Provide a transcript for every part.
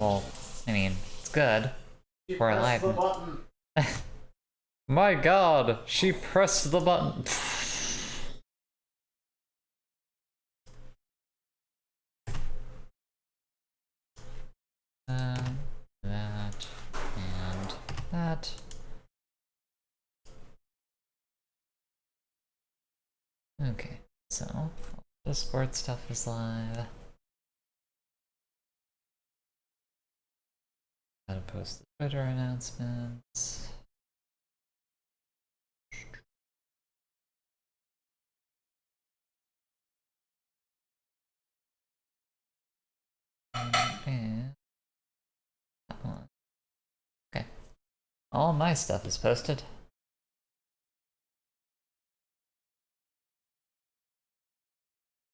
Well, I mean, it's good. She We're pressed alive. the button. My god, she pressed the button. That and that. Okay, so all the sport stuff is live. Gotta post the Twitter announcements. And that one. Okay. All my stuff is posted.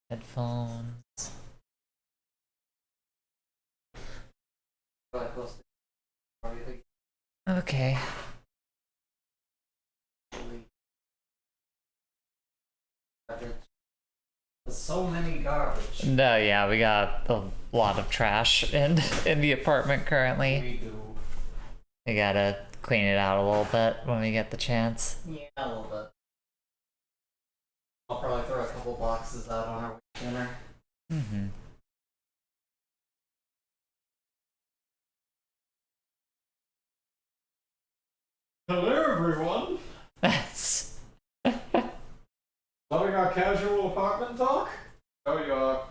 Headphones. Okay. So many garbage. No, yeah, we got a lot of trash in the apartment currently. We do. We gotta clean it out a little bit when we get the chance. Yeah, a little bit. I'll probably throw a couple boxes out on our dinner. Mm-hmm. Hello, everyone. Loving our casual apartment talk? Oh, you are.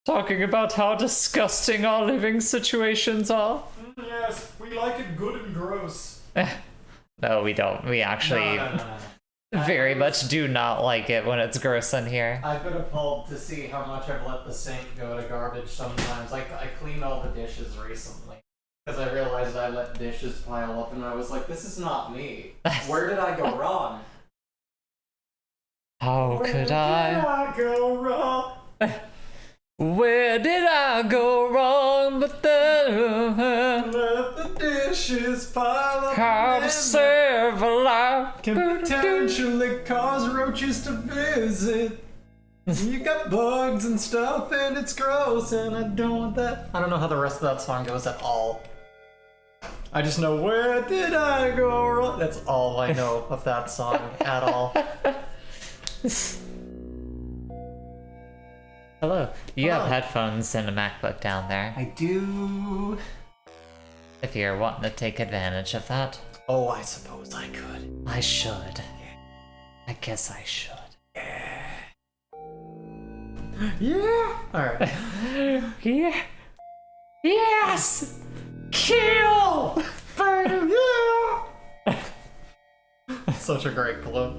Talking about how disgusting our living situations are. Yes, we like it good and gross. No, we don't. We actually No. very much do not like it when it's gross in here. I've been appalled to see how much I've let the sink go to garbage sometimes. Like, I cleaned all the dishes recently. Because I realized I let dishes pile up and I was like, this is not me. Where did I go wrong? How could I? Where did I go wrong? Where did I go wrong? But then Let the dishes pile up. how to save a life Can potentially cause roaches to visit. You got bugs and stuff and it's gross and I don't want that. I don't know how the rest of that song goes at all. I just know where did I go wrong? That's all I know of that song at all. Hello. You Hello. have headphones and a MacBook down there. I do. If you're wanting to take advantage of that. Oh, I suppose I could. I should. I guess I should. Yeah. Alright. Yeah. Yes! Kill! Yeah! Such a great clip.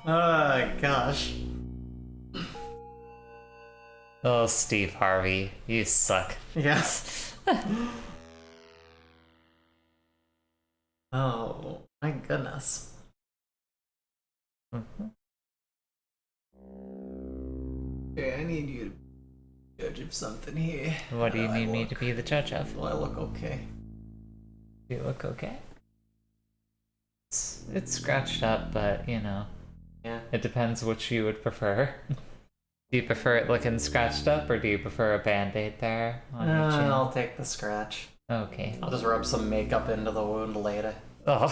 Oh gosh. Oh, Steve Harvey, you suck. Yes. Oh my goodness. Okay, I need you to be judge of something here. What do you need me to be the judge of? Do I look okay? Do you look okay? It's scratched up, but you know. Yeah. It depends which you would prefer. Do you prefer it looking scratched up, or do you prefer a band-aid there on your chin? I'll take the scratch. Okay. I'll just rub some makeup into the wound later. Oh.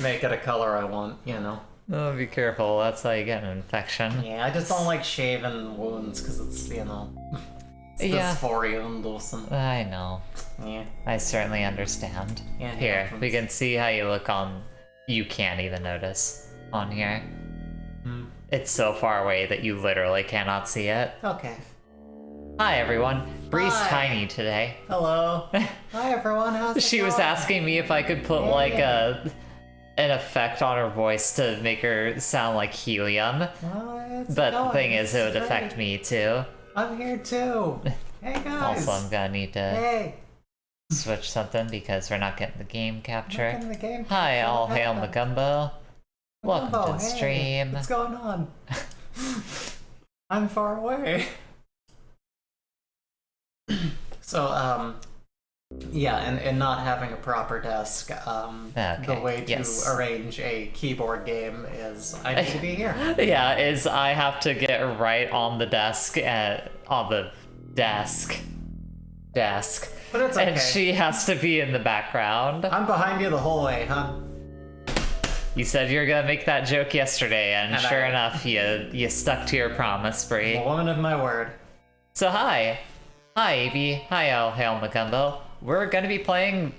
Make it a color I want, you know. Oh, be careful. That's how you get an infection. Yeah, I just don't like shaving wounds because it's, you know, it's Yeah. dysphoria and loosen. I know. Yeah. I certainly understand. Yeah, it Here, happens. we can see how you look on... You can't even notice on here. Hmm. It's so far away that you literally cannot see it. Okay. Hi, everyone. Bree's Hi. tiny today. Hello. Hi everyone, how's it She was going? asking me if I could put like an effect on her voice to make her sound like helium. Well, it's But the going. thing is, it would It's affect great. me too. I'm here too. Hey guys. Also, I'm gonna need to Hey. switch something because we're not getting the game capture. Look in the game. Hi, all What hail happened? Magumbo. Welcome Gumbo, to the hey, stream. What's going on? I'm far away. So, Yeah, and not having a proper desk. The way to arrange a keyboard game is I need to be here. Yeah, is I have to get right on the desk on the desk. But it's okay. And she has to be in the background. I'm behind you the whole way, huh? You said you were gonna make that joke yesterday, and sure enough, you stuck to your promise, Bree. I'm a woman of my word. So hi, Evie, hi Hail Macumbo. We're gonna be playing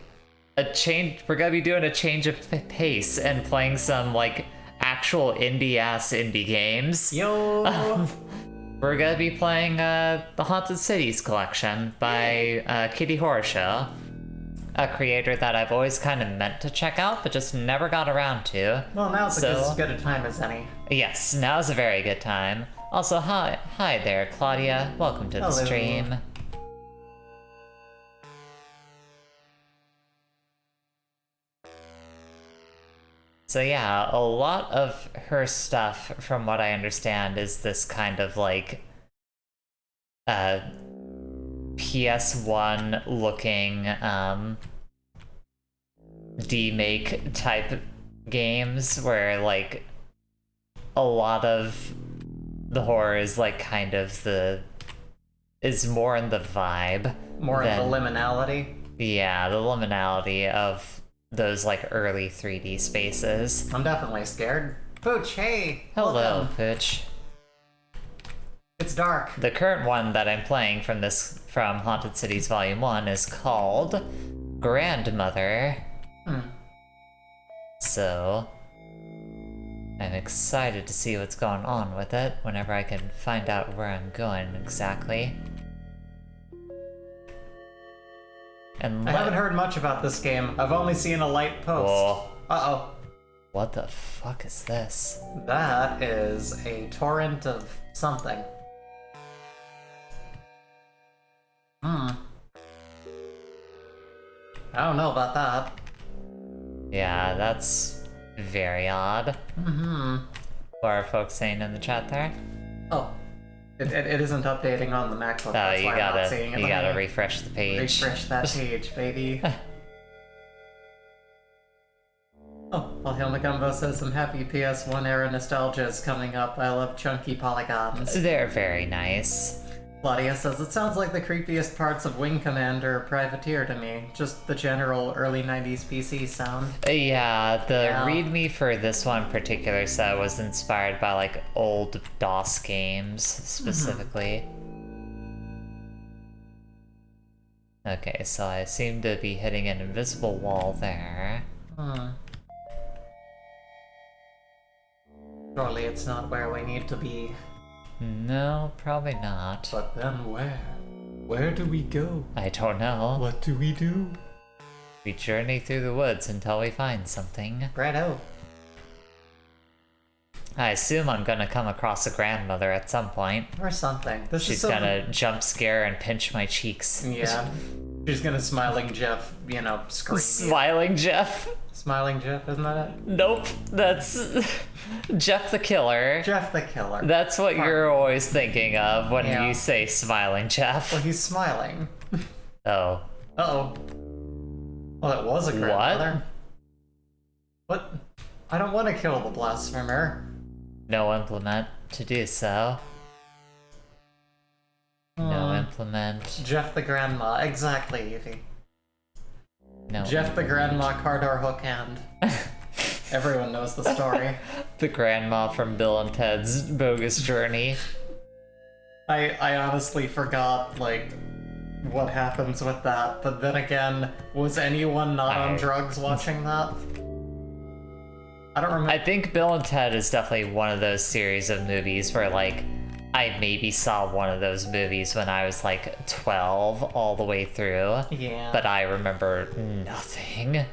we're gonna be doing a change of pace and playing some like actual indie games. Yo! We're gonna be playing the Haunted Cities collection by Kitty Horror Show, a creator that I've always kind of meant to check out, but just never got around to. Well, now's as good a time as any. Yes, now's a very good time. Also, hi there, Claudia. Welcome to the stream. So yeah, a lot of her stuff, from what I understand, is this kind of like PS1 looking demake type games where like a lot of the horror is like kind of is more in the vibe. More in the liminality? Yeah, the liminality of those like early 3D spaces. I'm definitely scared. Pooch, hey! Hello, welcome. Pooch. It's dark. The current one that I'm playing from Haunted Cities Volume 1 is called Grandmother. So I'm excited to see what's going on with it whenever I can find out where I'm going exactly. And I haven't heard much about this game. I've only seen a light post. Whoa. Uh-oh. What the fuck is this? That is a torrent of something. I don't know about that. Yeah, that's very odd. What are folks saying in the chat there? Oh. It isn't updating on the MacBook. Oh, you gotta refresh the page. Refresh that page, baby. Oh, well, Hail Macumbo says some happy PS1 era nostalgia is coming up. I love chunky polygons. They're very nice. Claudia says, it sounds like the creepiest parts of Wing Commander or Privateer to me. Just the general early 90s PC sound. Yeah, the README for this one particular set was inspired by like old DOS games, specifically. Okay, so I seem to be hitting an invisible wall there. Surely it's not where we need to be. No, probably not. But then where? Where do we go? I don't know. What do we do? We journey through the woods until we find something. Righto. I assume I'm gonna come across a grandmother at some point. Or something. She's gonna jump scare and pinch my cheeks. Yeah. She's gonna Smiling Jeff, scream. Smiling Jeff? Smiling Jeff, isn't that it? Nope, that's Jeff the Killer. Jeff the Killer. That's what you're always thinking of when you say Smiling Jeff. Well, he's smiling. Oh. Uh-oh. Well, it was a grandmother. What? I don't want to kill the blasphemer. No implement to do so. No implement. Jeff the Grandma. Exactly, Evie. No. Jeff the Grandma car door hook hand. Everyone knows the story. The grandma from Bill and Ted's Bogus Journey. I honestly forgot, what happens with that, but then again, was anyone not on drugs watching that? I don't remember. I think Bill and Ted is definitely one of those series of movies where, I maybe saw one of those movies when I was, 12 all the way through. Yeah. But I remember nothing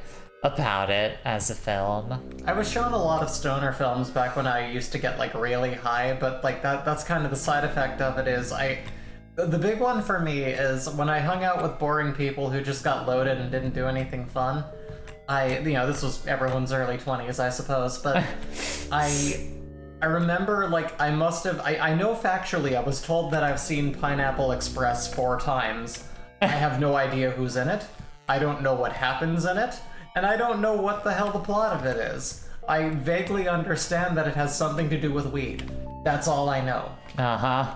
about it as a film. I was shown a lot of stoner films back when I used to get, really high, but, that's kind of the side effect of it is the big one for me is when I hung out with boring people who just got loaded and didn't do anything fun. This was everyone's early 20s, I suppose, but I remember, I know factually, I was told that I've seen Pineapple Express 4 times. I have no idea who's in it. I don't know what happens in it, and I don't know what the hell the plot of it is. I vaguely understand that it has something to do with weed. That's all I know. Uh-huh.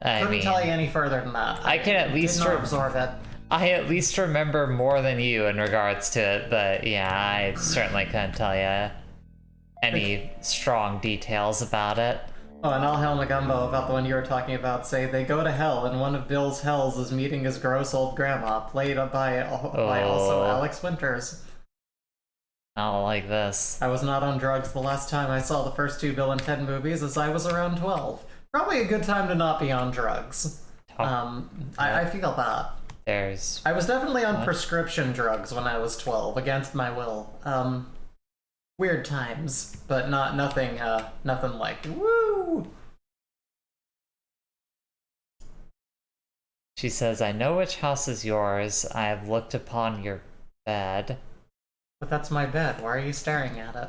Couldn't tell you any further than that. I can at least absorb it. I at least remember more than you in regards to it, but yeah, I certainly couldn't tell you any strong details about it. Oh, and I'll Hell Magumbo about the one you were talking about say they go to hell, and one of Bill's hells is meeting his gross old grandma, played by also Alex Winters. I don't like this. I was not on drugs the last time I saw the first 2 Bill and Ted movies, as I was around 12. Probably a good time to not be on drugs. I feel that. I was definitely on prescription drugs when I was 12, against my will. Weird times, but nothing like, woo! She says, I know which house is yours. I have looked upon your bed. But that's my bed. Why are you staring at it?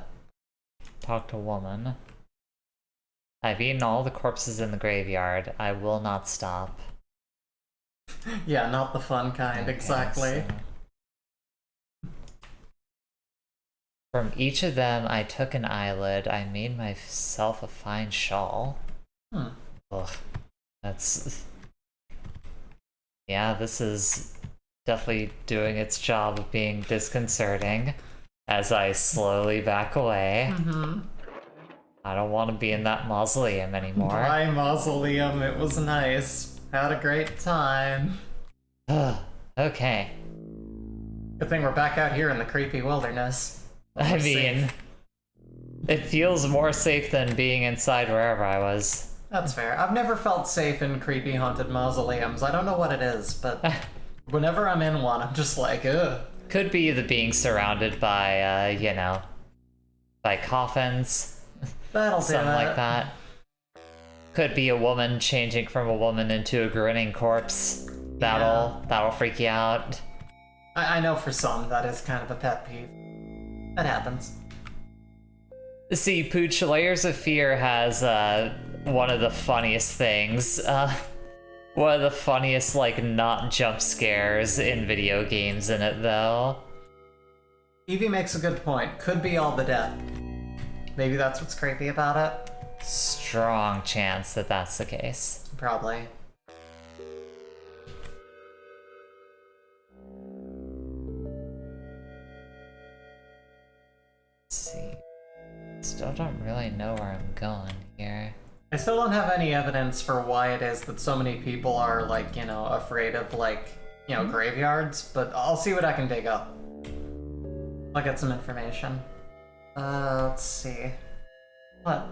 Talk to woman. I've eaten all the corpses in the graveyard. I will not stop. Yeah, not the fun kind, okay, exactly. So... From each of them, I took an eyelid. I made myself a fine shawl. Ugh. That's... Yeah, this is definitely doing its job of being disconcerting as I slowly back away. I don't want to be in that mausoleum anymore. Bye, mausoleum. It was nice. Had a great time. Okay. Good thing we're back out here in the creepy wilderness. I mean, it feels more safe than being inside wherever I was. That's fair. I've never felt safe in creepy haunted mausoleums. I don't know what it is, but whenever I'm in one, I'm just like, ugh. Could be the being surrounded by, you know, by coffins. That'll do it. Something like that. Could be a woman changing from a woman into a grinning corpse. That'll freak you out. I know for some that is kind of a pet peeve. That happens. See, Pooch, Layers of Fear has one of the funniest things. One of the funniest, like, not jump scares in video games in it, though. Evie makes a good point. Could be all the death. Maybe that's what's creepy about it. Strong chance that that's the case. Probably. Let's see. Still don't really know where I'm going here. I still don't have any evidence for why it is that so many people are, like, you know, afraid of, like, you know, graveyards, but I'll see what I can dig up. I'll get some information. Let's see. What?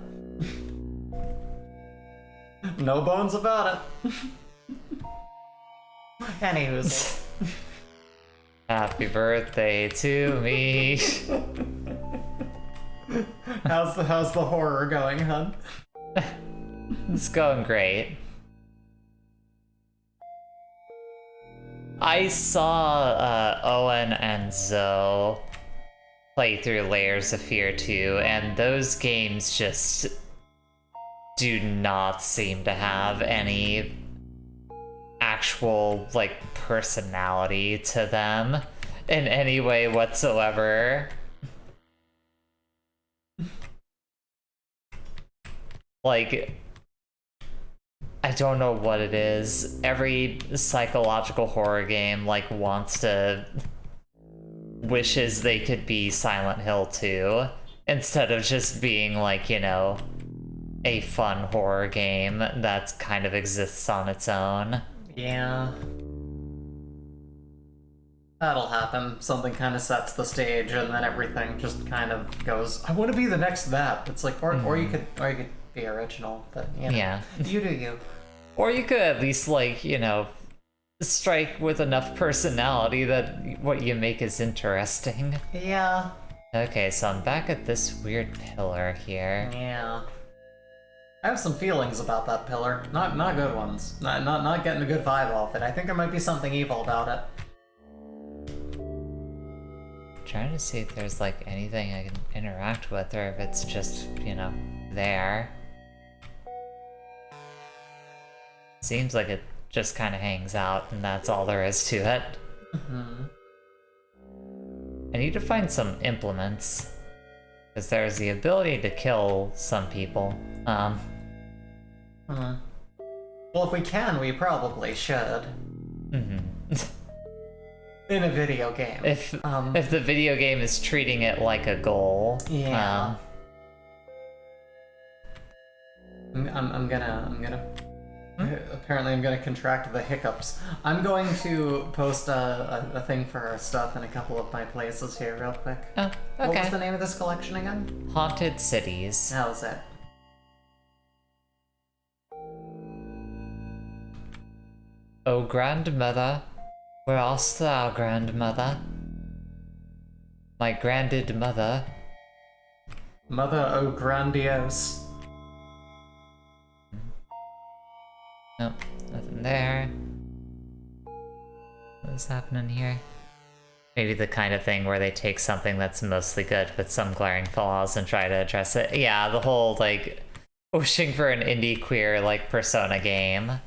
No bones about it. Anywho's. Happy birthday to me. How's the horror going, hun? It's going great. I saw Owen and Zoe play through Layers of Fear 2, and those games just do not seem to have any actual, like, personality to them in any way whatsoever. Like, I don't know what it is. Every psychological horror game, like, wishes they could be Silent Hill 2, instead of just being, like, you know, a fun horror game that kind of exists on its own. Yeah. That'll happen. Something kind of sets the stage, and then everything just kind of goes, I want to be the next that. It's like, or you could be original, but, you know. Yeah. You do you. Or you could at least, like, you know, strike with enough personality that what you make is interesting. Yeah. Okay, so I'm back at this weird pillar here. Yeah. I have some feelings about that pillar. Not good ones. Not getting a good vibe off it. I think there might be something evil about it. Trying to see if there's, like, anything I can interact with, or if it's just, you know, there. Seems like it just kind of hangs out, and that's all there is to it. I need to find some implements. Because there's the ability to kill some people. Well, if we can, we probably should. In a video game. If the video game is treating it like a goal. Yeah. I'm gonna apparently I'm gonna contract the hiccups. I'm going to post a thing for our stuff in a couple of my places here real quick. Oh, okay. What was the name of this collection again? Haunted Cities. How was it? Oh, grandmother, where art thou, grandmother? My granded mother. Mother, oh grandiose. Nope, nothing there. What's happening here? Maybe the kind of thing where they take something that's mostly good with some glaring flaws and try to address it. Yeah, the whole, like, wishing for an indie queer, like, Persona game.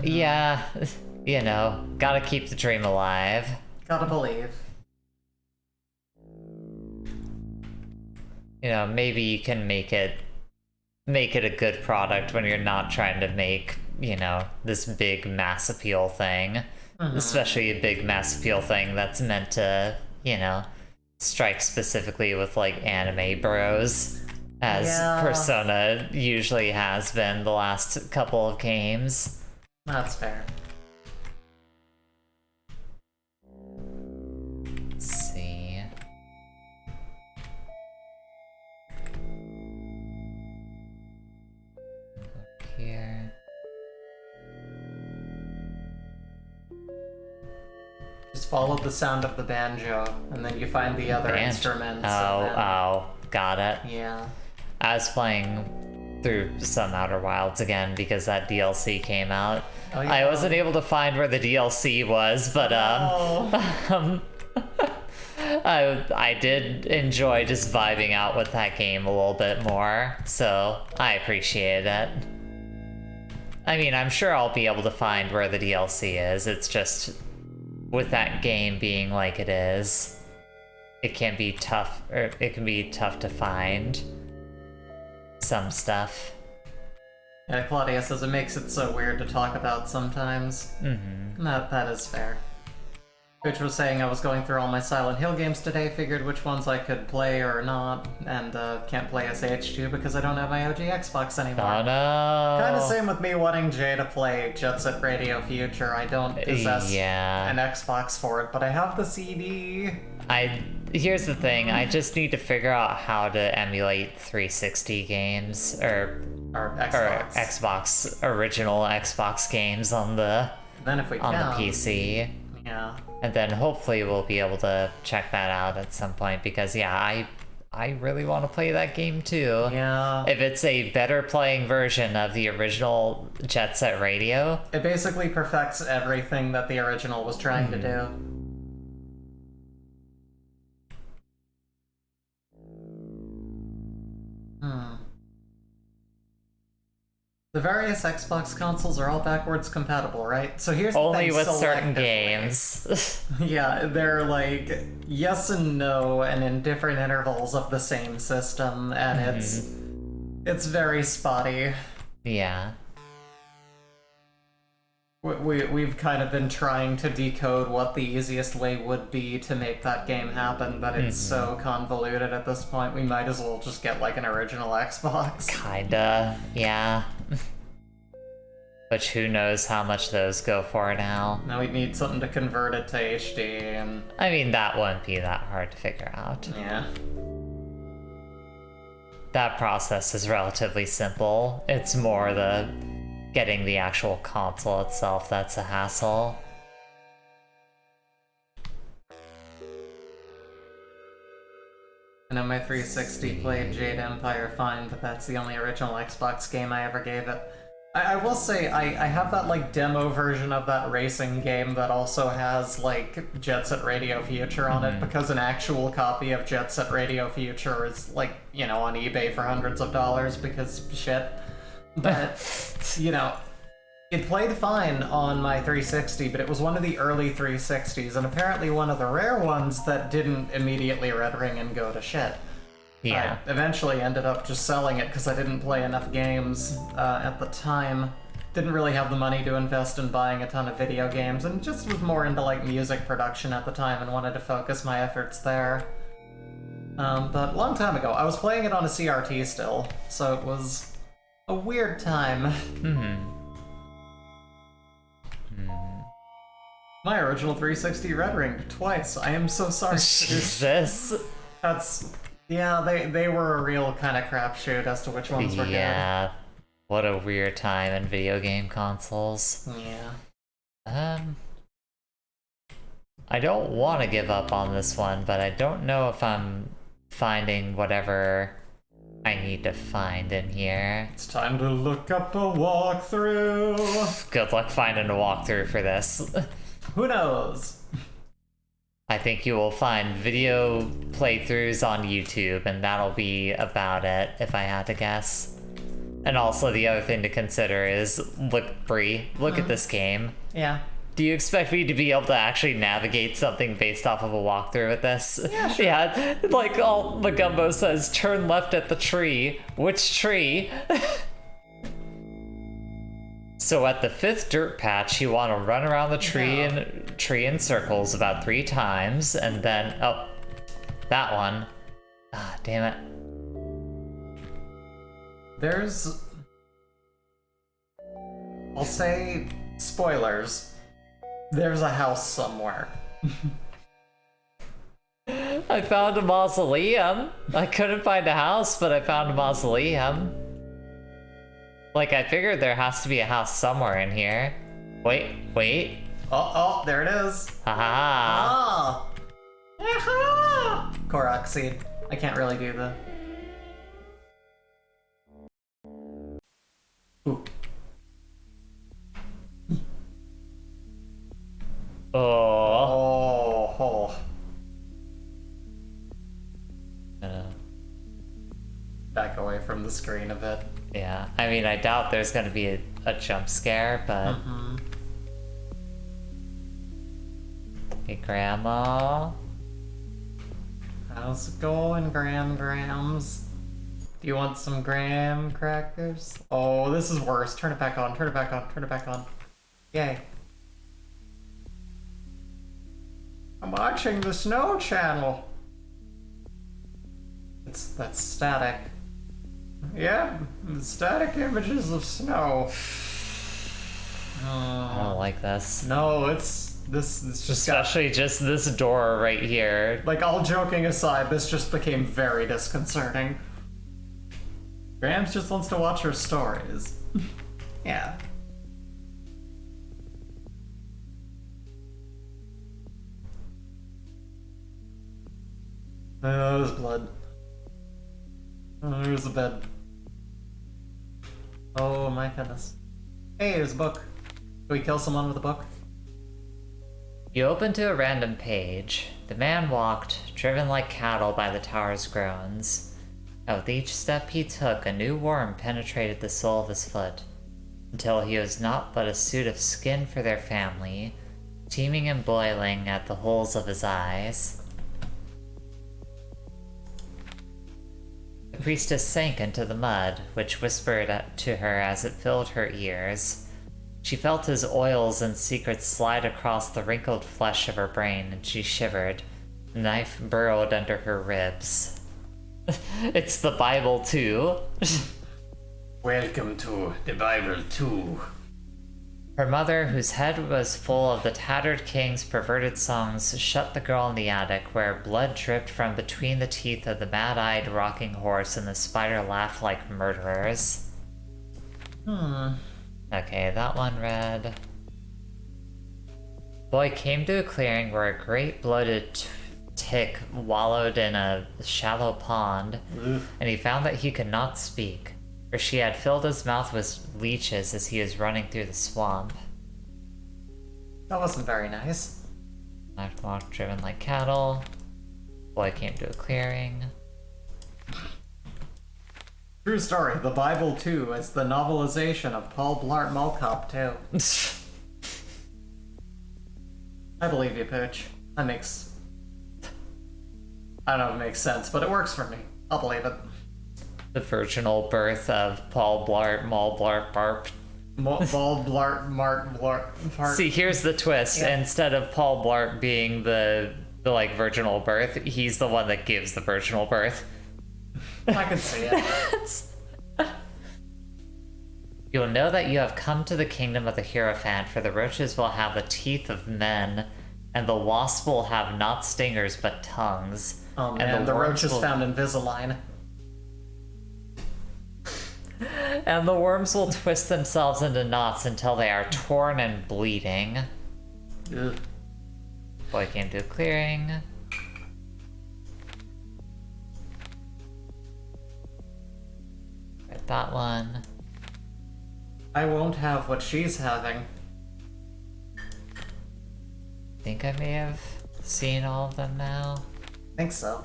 Yeah, you know, gotta keep the dream alive. Gotta believe. You know, maybe you can make it a good product when you're not trying to make, you know, this big mass appeal thing. Especially a big mass appeal thing that's meant to, you know, strike specifically with, like, anime bros, as Persona usually has been the last couple of games. That's fair. Let's see. Here. Just follow the sound of the banjo, and then you find the other instruments. Oh, got it. Yeah. I was playing through some Outer Wilds again because that DLC came out. Oh, yeah. I wasn't able to find where the DLC was, but I did enjoy just vibing out with that game a little bit more, so I appreciate it. I mean, I'm sure I'll be able to find where the DLC is. It's just with that game being like it is, it can be tough, or it can be tough to find some stuff. Yeah, Claudia says it makes it so weird to talk about sometimes. That is fair. Pooch was saying I was going through all my Silent Hill games today, figured which ones I could play or not, and can't play SH2 because I don't have my OG Xbox anymore. Oh no! Kinda same with me wanting Jay to play Jet Set Radio Future. I don't possess an Xbox for it, but I have the CD. Here's the thing, I just need to figure out how to emulate 360 games, or Xbox, original Xbox games on the PC. Yeah. And then hopefully we'll be able to check that out at some point, because yeah, I really want to play that game too. Yeah. If it's a better playing version of the original Jet Set Radio. It basically perfects everything that the original was trying to do. The various Xbox consoles are all backwards compatible, right? So here's the only thing, with certain games. Yeah, they're like yes and no, and in different intervals of the same system, and it's very spotty. Yeah. We've kind of been trying to decode what the easiest way would be to make that game happen, but it's so convoluted at this point, we might as well just get like an original Xbox. Kinda, yeah. Which who knows how much those go for now. Now we need something to convert it to HD, and... I mean, that wouldn't be that hard to figure out. Yeah. That process is relatively simple. It's more the getting the actual console itself that's a hassle. I know my 360 played Jade Empire fine, but that's the only original Xbox game I ever gave it. I will say, I have that, like, demo version of that racing game that also has, like, Jet Set Radio Future on it, because an actual copy of Jet Set Radio Future is, like, you know, on eBay for hundreds of dollars, because shit. But, you know, It played fine on my 360, but it was one of the early 360s, and apparently one of the rare ones that didn't immediately red ring and go to shit. Yeah. I eventually ended up just selling it because I didn't play enough games at the time. Didn't really have the money to invest in buying a ton of video games, and just was more into like music production at the time and wanted to focus my efforts there. But a long time ago, I was playing it on a CRT still, so it was a weird time. My original 360 red ringed twice. I am so sorry. Jesus. Yeah, they were a real kind of crapshoot as to which ones were good. Yeah. What a weird time in video game consoles. Yeah. I don't want to give up on this one, but I don't know if I'm finding whatever I need to find in here. It's time to look up a walkthrough. Good luck finding a walkthrough for this. Who knows? I think you will find video playthroughs on YouTube, and that'll be about it, if I had to guess. And also, the other thing to consider is, look at this game. Yeah. Do you expect me to be able to actually navigate something based off of a walkthrough with this? Yeah, sure. Yeah, like all Magumbo says, turn left at the tree. Which tree? So at the 5th dirt patch, you want to run around the tree in circles about 3 times, and then that one. Ah, damn it. There's, I'll say, spoilers. There's a house somewhere. I found a mausoleum. I couldn't find a house, but I found a mausoleum. Like, I figured there has to be a house somewhere in here. Wait. Oh, there it is. Haha. Ah. Korok seed. I can't really do the... Ooh. Oh. Back away from the screen a bit. Yeah, I mean, I doubt there's gonna be a jump scare, but... Hey, Grandma? How's it going, Grams? Do you want some graham crackers? Oh, this is worse. Turn it back on, turn it back on, turn it back on. Yay. I'm watching the Snow Channel. That's static. Yeah, static images of snow. I don't like this. No, it's just Especially just this door right here. like, all joking aside, this just became very disconcerting. Grams just wants to watch her stories. Yeah. Oh, there's blood. Oh, there's a bed. Oh my goodness. Hey, there's a book. Can we kill someone with a book? You open to a random page. The man walked, driven like cattle by the tower's groans. And with each step he took, a new worm penetrated the sole of his foot, until he was naught but a suit of skin for their family, steaming and boiling at the holes of his eyes. The priestess sank into the mud, which whispered to her as it filled her ears. She felt his oils and secrets slide across the wrinkled flesh of her brain, and she shivered. The knife burrowed under her ribs. It's the Bible, too. Welcome to the Bible too. Her mother, whose head was full of the tattered king's perverted songs, shut the girl in the attic, where blood dripped from between the teeth of the mad-eyed rocking horse, and the spider laughed like murderers. Okay, that one read. Boy came to a clearing where a great bloated tick wallowed in a shallow pond, and he found that he could not speak, for she had filled his mouth with leeches as he was running through the swamp. That wasn't very nice. I've walked driven like cattle. Boy came to a clearing. True story. The Bible, too, is the novelization of Paul Blart Mall Cop, too. I believe you, Pooch. That makes... I don't know if it makes sense, but it works for me. I'll believe it. The virginal birth of Paul Blart, Mall Blart, Barp. Paul Blart, Mart, Blart, Fart. See, here's the twist. Yeah. Instead of Paul Blart being the like virginal birth, he's the one that gives the virginal birth. I can see it. You'll know that you have come to the kingdom of the Hierophant, for the roaches will have the teeth of men, and the wasp will have not stingers but tongues. Oh man, and the roach is found Invisalign. And the worms will twist themselves into knots until they are torn and bleeding. Ugh. Boy came to a clearing. Right, that one. I won't have what she's having. I think I may have seen all of them now. I think so.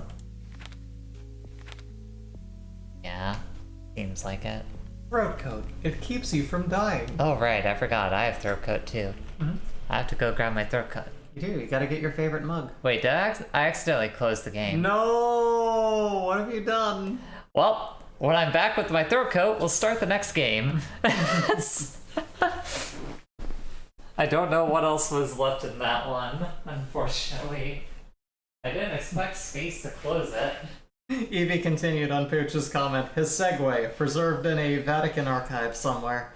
Yeah, seems like it. Throat coat. It keeps you from dying. Oh right, I forgot. I have throat coat too. Mhm. I have to go grab my throat coat. You do. You gotta get your favorite mug. Wait, did I accidentally closed the game? No! What have you done? Well, when I'm back with my throat coat, we'll start the next game. I don't know what else was left in that one, unfortunately. I didn't expect space to close it. Evie continued on Pooch's comment. His segue, preserved in a Vatican archive somewhere.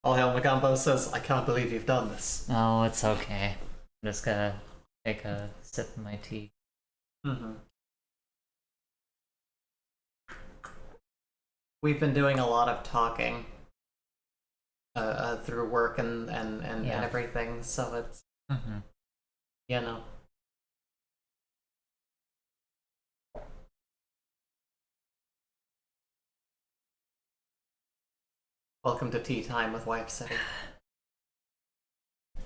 All Hail Macambo says, I can't believe you've done this. Oh, it's okay. I'm just gonna take a sip of my tea. Mm-hmm. We've been doing a lot of talking through work and everything, so it's, you know. Welcome to tea time with Wife City.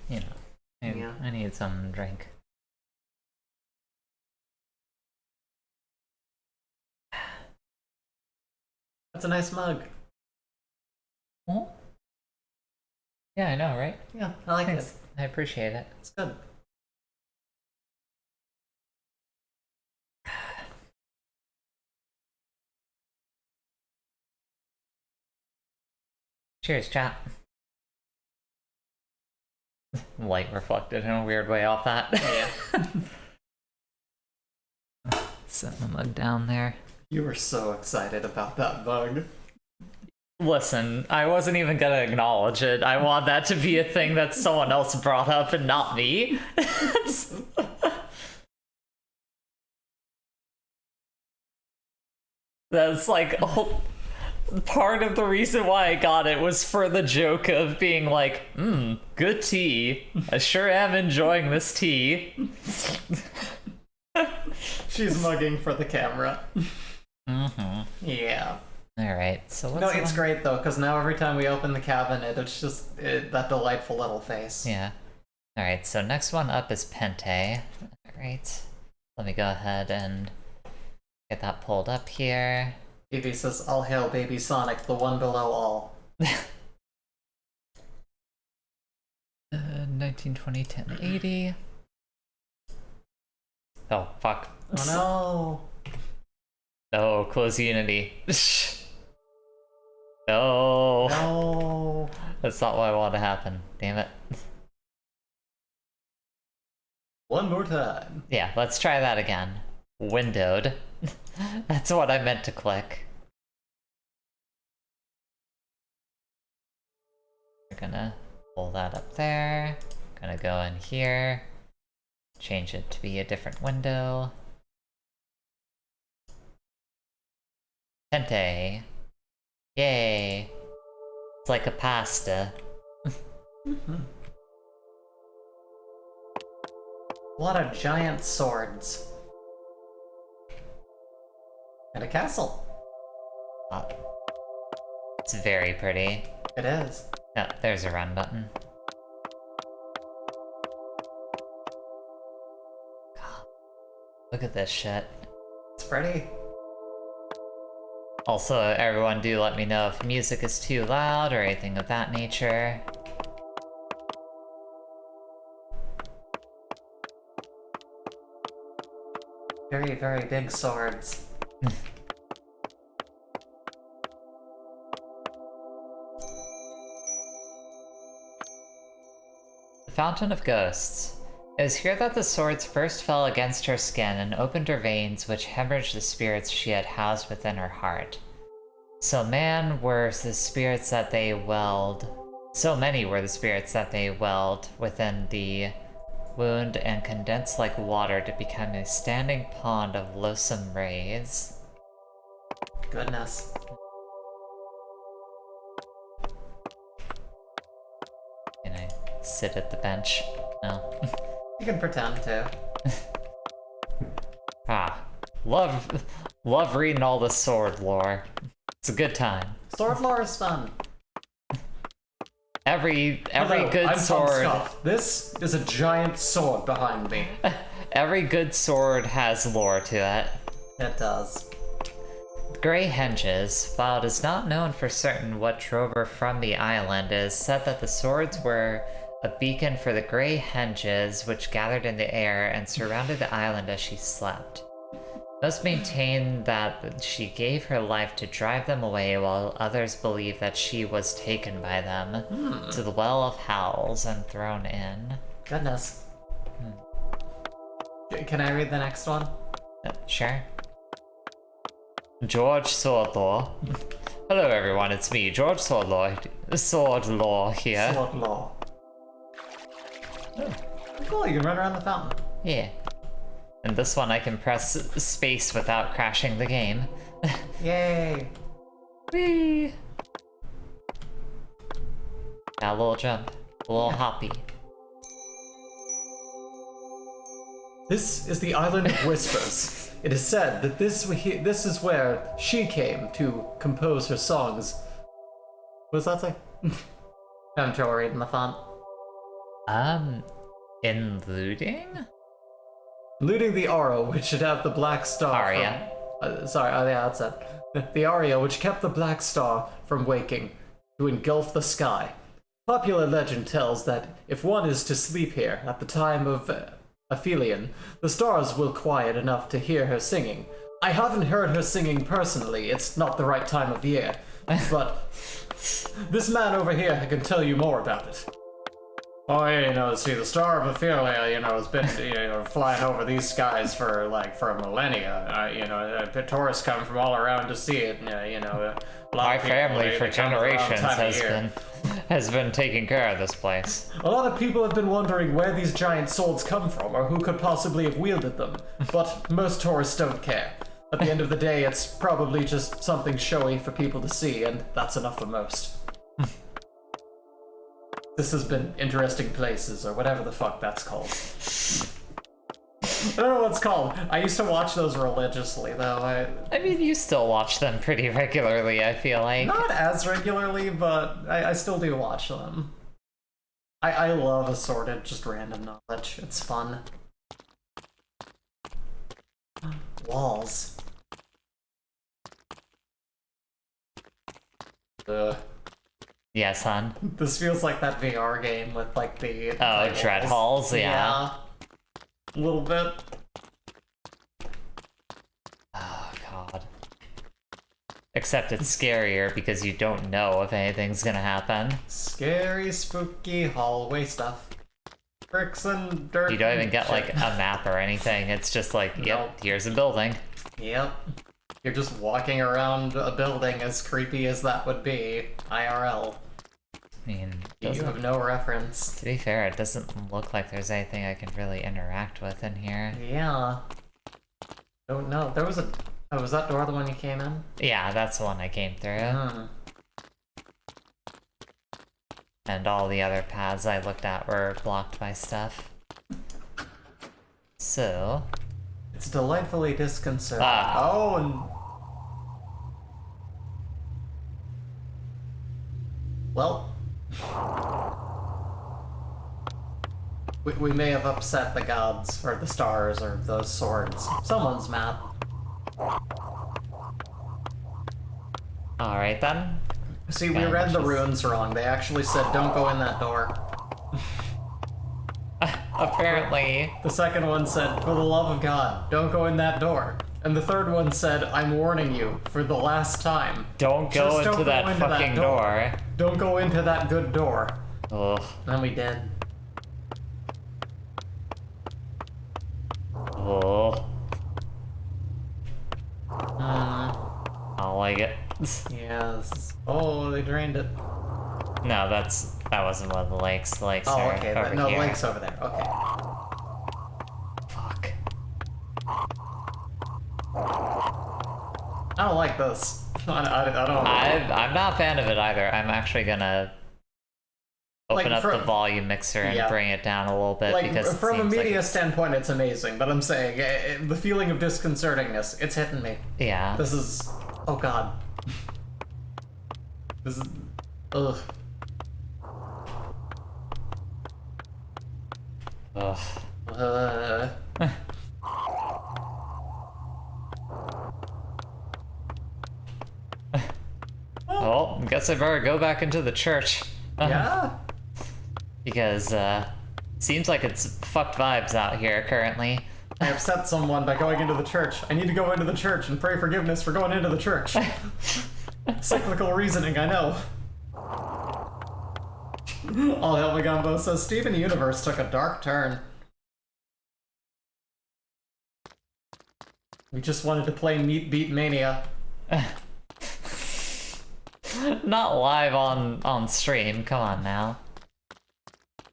You know, I need some drink. That's a nice mug. Well, yeah, I know, right? Yeah, I like Thanks. it. I appreciate it. It's good. Cheers, chat. Light reflected in a weird way off that. Yeah. Set the mug down there. You were so excited about that mug. Listen, I wasn't even gonna acknowledge it. I want that to be a thing that someone else brought up and not me. That's like part of the reason why I got it was for the joke of being like, good tea. I sure am enjoying this tea. She's mugging for the camera. Yeah. Alright, so what's No, it's great though, because now every time we open the cabinet, it's just that delightful little face. Yeah. Alright, so next one up is Pente. Alright. Let me go ahead and get that pulled up here. Evie says, all hail baby Sonic, the one below all. 1920, 1080. Oh, fuck. Oh no. Oh, close Unity. No. No. That's not what I want to happen. Damn it. One more time. Yeah, let's try that again. Windowed. That's what I meant to click. We're gonna pull that up there. Gonna go in here. Change it to be a different window. Pente. Yay. It's like a pasta. A lot of giant swords. And a castle. Oh. It's very pretty. It is. Oh, there's a run button. God, look at this shit. It's pretty. Also, everyone do let me know if music is too loud or anything of that nature. Very, very big swords. The Fountain of Ghosts. It is here that the swords first fell against her skin and opened her veins, which hemorrhaged the spirits she had housed within her heart. So many were the spirits that they welled within the wound and condensed like water to become a standing pond of loathsome rays. Goodness. Can I sit at the bench? No. You can pretend to. Love reading all the sword lore. It's a good time. Sword lore is fun. Every Hello, good I'm sword. Tom Scott. This is a giant sword behind me. Every good sword has lore to it. It does. Grey Henges, while it is not known for certain what drove her from the island, it is said that the swords were a beacon for the Grey Henges which gathered in the air and surrounded the island as she slept. Most maintain that she gave her life to drive them away, while others believe that she was taken by them to the Well of Howls and thrown in. Goodness. Can I read the next one? Sure. George Swordlaw. Hello everyone, it's me, George Swordlaw here. Sword lore. Oh, cool, you can run around the fountain. Yeah. And this one I can press space without crashing the game. Yay! Whee! Got a little jump, a little hoppy. This is the Island of Whispers. It is said that this is where she came to compose her songs. What does that say? I'm trying to read in the font. In looting? Looting the aura, which should have the black star. Aria. Yeah, that's it. The aria, which kept the black star from waking, to engulf the sky. Popular legend tells that if one is to sleep here at the time of aphelion, the stars will quiet enough to hear her singing. I haven't heard her singing personally, it's not the right time of year, but this man over here can tell you more about it. Oh, see, the Star of Ophelia, has been, flying over these skies for a millennia. Tourists come from all around to see it. My family for generations has been taking care of this place. A lot of people have been wondering where these giant swords come from, or who could possibly have wielded them. But most tourists don't care. At the end of the day, it's probably just something showy for people to see, and that's enough for most. This has been Interesting Places, or whatever the fuck that's called. I don't know what it's called. I used to watch those religiously, though. I mean, you still watch them pretty regularly, I feel like. Not as regularly, but I still do watch them. I love assorted, just random knowledge. It's fun. Walls. Yes, hon. This feels like that VR game with like the Dread Halls, yeah. A little bit. Oh god. Except it's scarier because you don't know if anything's gonna happen. Scary, spooky hallway stuff. Bricks and dirt. You don't even get like a map or anything. It's just like, yep, here's a building. Yep. You're just walking around a building, as creepy as that would be, IRL. I mean, you have no reference. To be fair, it doesn't look like there's anything I can really interact with in here. Yeah. Don't know. There was a... Oh, was that door the one you came in? Yeah, that's the one I came through. And all the other paths I looked at were blocked by stuff. So... It's delightfully disconcerting. Well... We may have upset the gods, or the stars, or those swords. Someone's mad. Alright then. See, we read the runes wrong. They actually said, don't go in that door. Apparently. The second one said, for the love of God, don't go in that door. And the third one said, I'm warning you, for the last time. Don't go into that fucking door. Don't go into that good door. Ugh. And then we did. Oh. I don't like it. Yeah, this is... Oh, they drained it. No, that wasn't one of the lakes. The lakes are okay. over No, here. lake's over there. Okay. Fuck. I don't like this. I don't. I'm not a fan of it either. I'm actually gonna open up the volume mixer and bring it down a little bit because from a media standpoint, it's amazing. But I'm saying the feeling of disconcertingness, it's hitting me. Yeah. This is. Oh God. This is. Ugh. Ugh. Well, guess I better go back into the church. Yeah? Because, seems like it's fucked vibes out here currently. I upset someone by going into the church. I need to go into the church and pray forgiveness for going into the church. Cyclical reasoning, I know. All Hail Magumbo says, Steven Universe took a dark turn. We just wanted to play Meat Beat Mania. Not live on stream, come on now.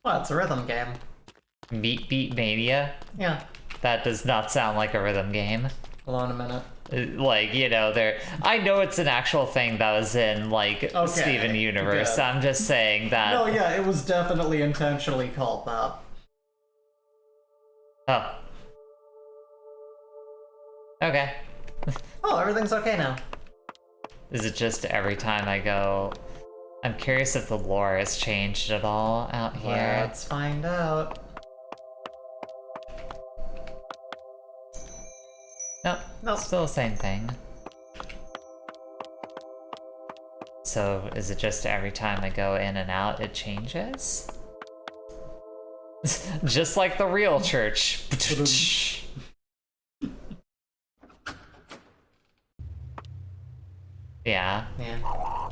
Well, it's a rhythm game. Meat Beat Mania? Yeah. That does not sound like a rhythm game. Hold on a minute. Like, you know, I know it's an actual thing that was in, like, Steven Universe. Good. I'm just saying that... No, yeah, it was definitely intentionally called that. Oh. Okay. Oh, everything's okay now. Is it just every time I go... I'm curious if the lore has changed at all out here. Let's find out. Nope, still the same thing. So, is it just every time I go in and out, it changes? Just like the real church. Yeah.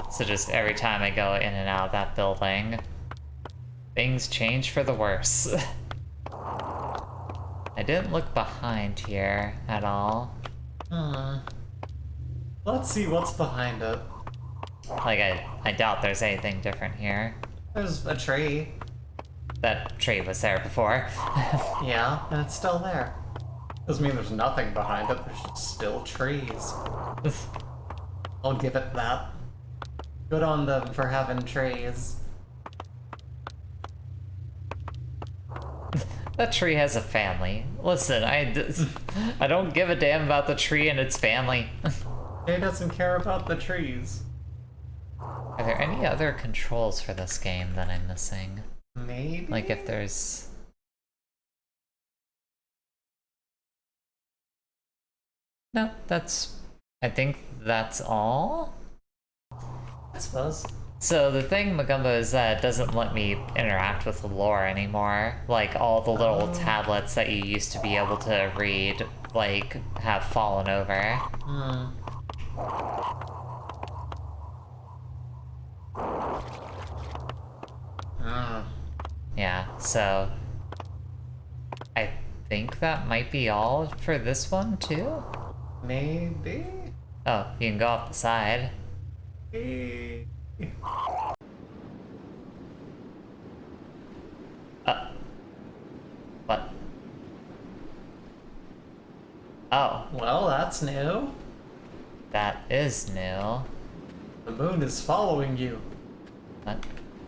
So just every time I go in and out of that building, things change for the worse. I didn't look behind here at all. Let's see what's behind it. Like, I doubt there's anything different here. There's a tree. That tree was there before. Yeah, and it's still there. Doesn't mean there's nothing behind it, there's just still trees. I'll give it that. Good on them for having trees. That tree has a family. Listen, I don't give a damn about the tree and its family. He doesn't care about the trees. Are there any other controls for this game that I'm missing? Maybe? Like if there's... No, I think that's all? I suppose. So the thing, Magumbo, is that it doesn't let me interact with the lore anymore. Like, all the little tablets that you used to be able to read, like, have fallen over. Yeah, so... I think that might be all for this one, too? Maybe? Oh, you can go off the side. What? Oh. Well, that's new. That is new. The moon is following you. What?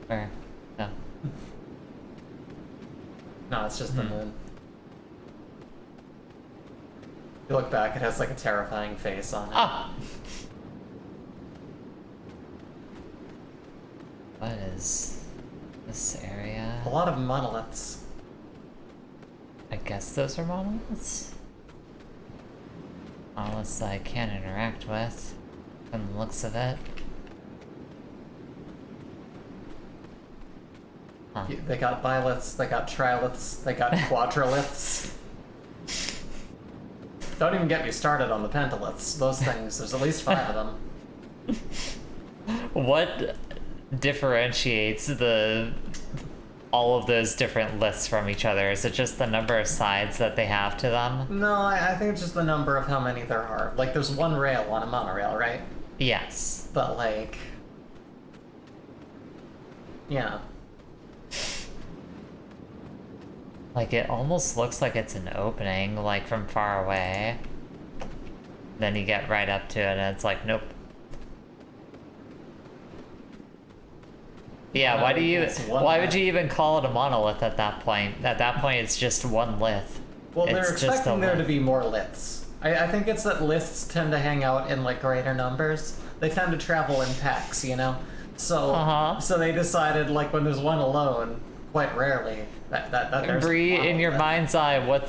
Where? No. No, it's just the moon. If you look back, it has like a terrifying face on it. Ah! What is this area? A lot of monoliths. I guess those are monoliths? Monoliths that I can't interact with. from the looks of it. Huh. They got biliths, they got triliths, they got quadriliths. Don't even get me started on the pentaliths. Those things, there's at least 5 of them. What differentiates all of those different lists from each other? Is it just the number of sides that they have to them? No, I think it's just the number of how many there are. Like, there's one rail on a monorail, right? Yes. But, like... Yeah. Like, it almost looks like it's an opening, like, from far away. Then you get right up to it, and it's like, nope. Yeah, why would you even call it a monolith at that point? At that point, it's just one lith. Well, they're expecting there to be more liths. I think it's that liths tend to hang out in, like, greater numbers. They tend to travel in packs, you know? So, so they decided, like, when there's one alone, quite rarely, that there's Bree, in your mind's eye, what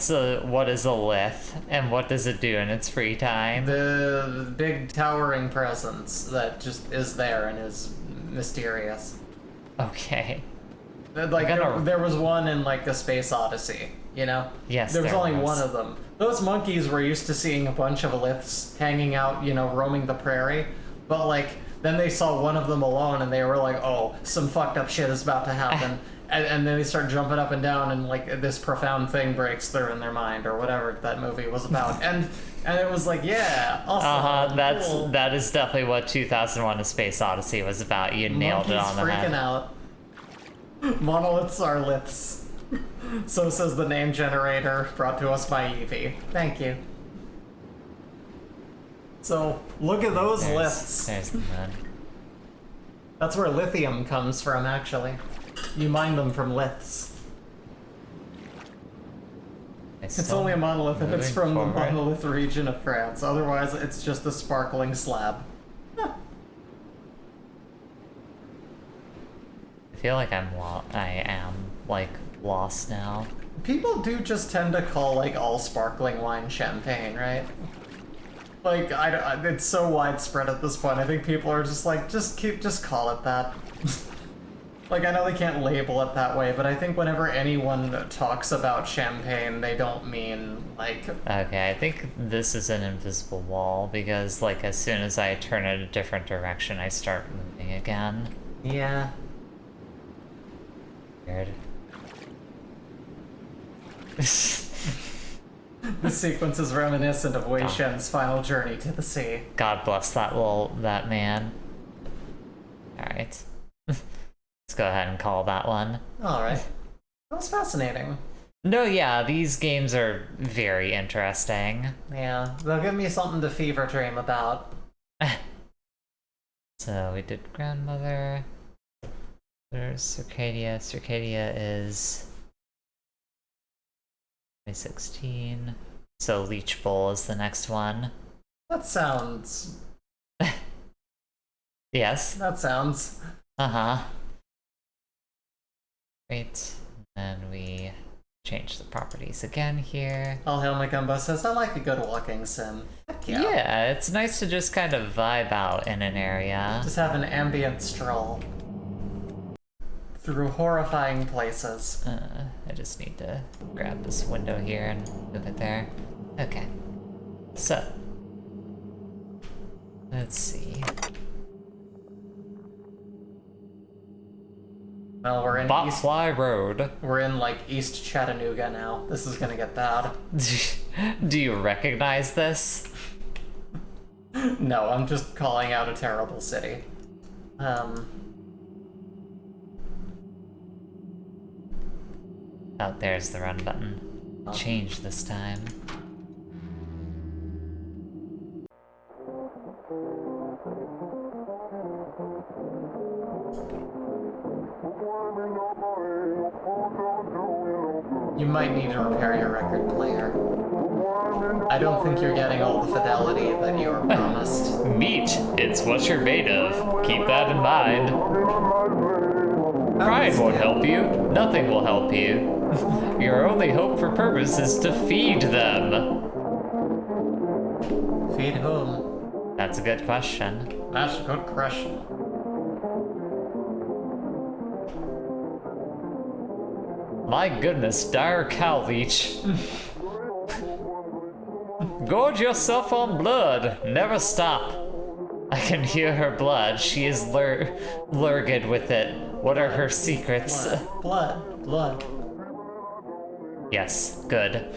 is a lith, and what does it do in its free time? The big towering presence that just is there and is mysterious. Okay. Like, there was one in, like, the Space Odyssey, you know? Yes, there was only one of them. Those monkeys were used to seeing a bunch of liths hanging out, you know, roaming the prairie, but, like, then they saw one of them alone and they were like, oh, some fucked up shit is about to happen. And then they start jumping up and down and, like, this profound thing breaks through in their mind, or whatever that movie was about. And it was like, yeah, awesome. Cool. That is definitely what 2001: A Space Odyssey was about. You nailed it on the head. Freaking out. Monoliths are liths. So says the name generator, brought to us by Eevee. Thank you. So, look at those liths. There's the moon. That's where lithium comes from, actually. You mine them from liths. It's only a monolith if it's from the monolith region of France. Otherwise, it's just a sparkling slab. I feel like I am, like, lost now. People do just tend to call, like, all sparkling wine champagne, right? Like, it's so widespread at this point. I think people are just like, just call it that. Like, I know they can't label it that way, but I think whenever anyone talks about champagne, they don't mean, like... Okay, I think this is an invisible wall, because, like, as soon as I turn in a different direction, I start moving again. Yeah. Weird. This sequence is reminiscent of Wei Shen's final journey to the sea. God bless that man. Alright. Let's go ahead and call that one. Alright. That was fascinating. No, yeah, these games are very interesting. Yeah, they'll give me something to fever dream about. So we did grandmother. There's Circadia. Circadia is 2016. So Leech Bowl is the next one. That sounds... Yes. That sounds... Uh-huh. Great. And then we change the properties again here. All Hail My Gumbo says, I like a good walking sim. Heck yeah. Yeah, it's nice to just kind of vibe out in an area. Just have an ambient stroll. Through horrifying places. I just need to grab this window here and move it there. Okay. So. Let's see. Well, we're in Botfly Road. We're in, like, East Chattanooga now. This is gonna get bad. Do you recognize this? No, I'm just calling out a terrible city. Oh, there's the run button. Change this time. You might need to repair your record player. I don't think you're getting all the fidelity that you were promised. Meat, it's what you're made of. Keep that in mind. Pride won't help you. Nothing will help you. Your only hope for purpose is to feed them. Feed whom? That's a good question. That's a good question. My goodness, dire cow leech. Gorge yourself on blood. Never stop. I can hear her blood. She is lurged with it. What are her secrets? Blood. Yes, good.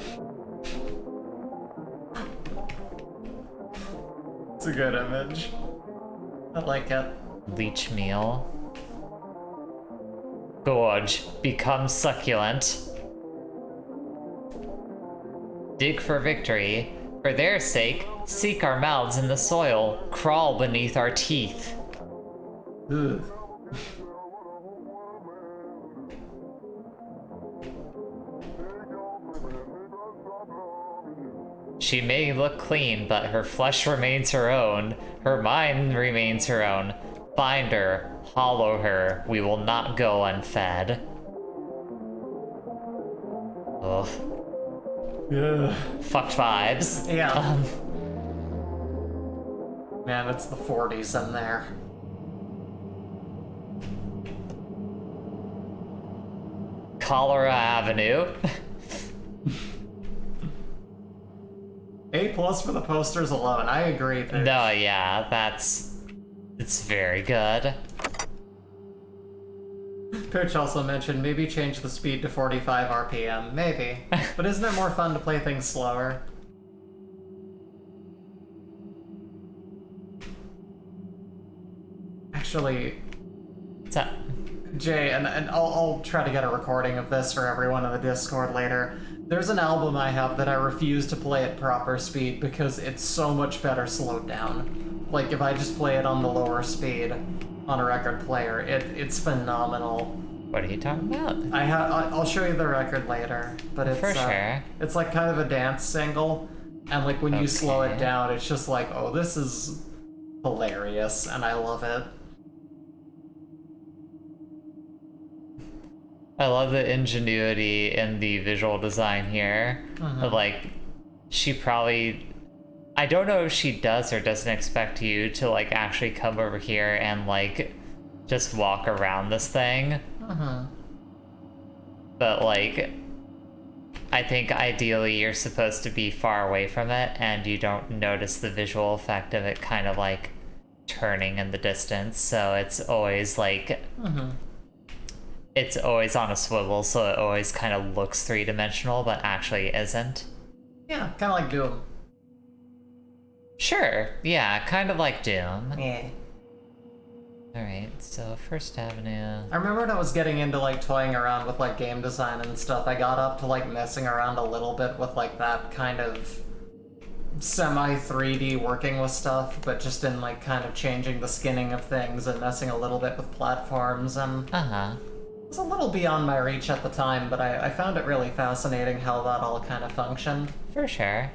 It's a good image. I like it. Leech meal. Gorge. Become succulent. Dig for victory. For their sake, seek our mouths in the soil. Crawl beneath our teeth. Ugh. She may look clean, but her flesh remains her own. Her mind remains her own. Find her, hollow her. We will not go unfed. Ugh. Yeah. Fucked vibes. Yeah. Man, it's the 40s in there. Cholera Avenue. A+ for the posters alone. I agree. Pooch. No, yeah, it's very good. Pooch also mentioned maybe change the speed to 45 RPM. Maybe. But isn't it more fun to play things slower? Actually, So, Jay, and I'll try to get a recording of this for everyone in the Discord later. There's an album I have that I refuse to play at proper speed because it's so much better slowed down. Like, if I just play it on the lower speed on a record player, it's phenomenal. what are you talking about? I'll show you the record later, but it's For sure. It's like kind of a dance single, and like when you slow it Okay. down, it's just like, oh, this is hilarious, and I love it. I love the ingenuity in the visual design here. Of like, she probably... I don't know if she does or doesn't expect you to like actually come over here and like just walk around this thing. But like, I think ideally you're supposed to be far away from it and you don't notice the visual effect of it kind of like turning in the distance. So it's always like... It's always on a swivel, so it always kind of looks three-dimensional, but actually isn't. Yeah, kind of like Doom. Sure, yeah, kind of like Doom. Yeah. Alright, so First Avenue. I remember when I was getting into like toying around with like game design and stuff, I got up to like messing around a little bit with like that kind of semi 3D working with stuff, but just in like kind of changing the skinning of things and messing a little bit with platforms, and it was a little beyond my reach at the time, but I found it really fascinating how that all kind of functioned. For sure.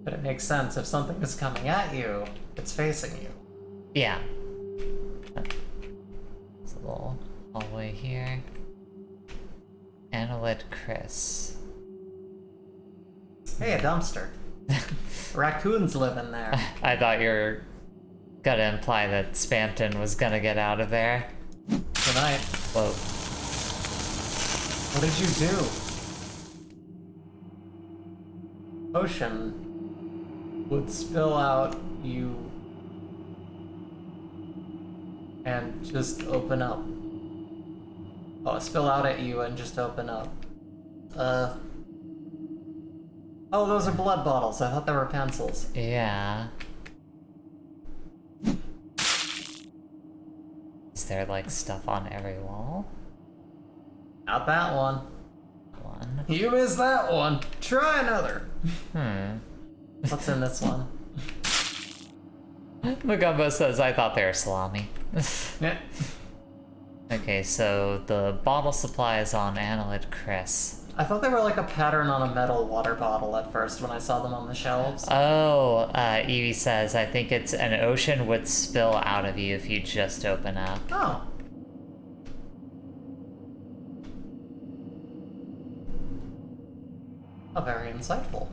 But it makes sense, if something is coming at you, it's facing you. Yeah. There's a little hallway here. Annalette Chris. Hey, a dumpster. Raccoons live in there. I thought you were gonna imply that Spamton was gonna get out of there. Tonight. Whoa. What did you do? Ocean would spill out you and just open up. Oh, spill out at you and just open up. Oh, those are blood bottles. I thought they were pencils. Yeah. Is there like stuff on every wall? Not that one. One. You missed that one. Try another. Hmm. What's in this one? Magumbo says, I thought they were salami. Yeah. Okay, so the bottle supply is on Annalette Chris. I thought they were like a pattern on a metal water bottle at first when I saw them on the shelves. Oh, Evie says, I think it's an ocean would spill out of you if you just open up. Oh. Oh, very insightful.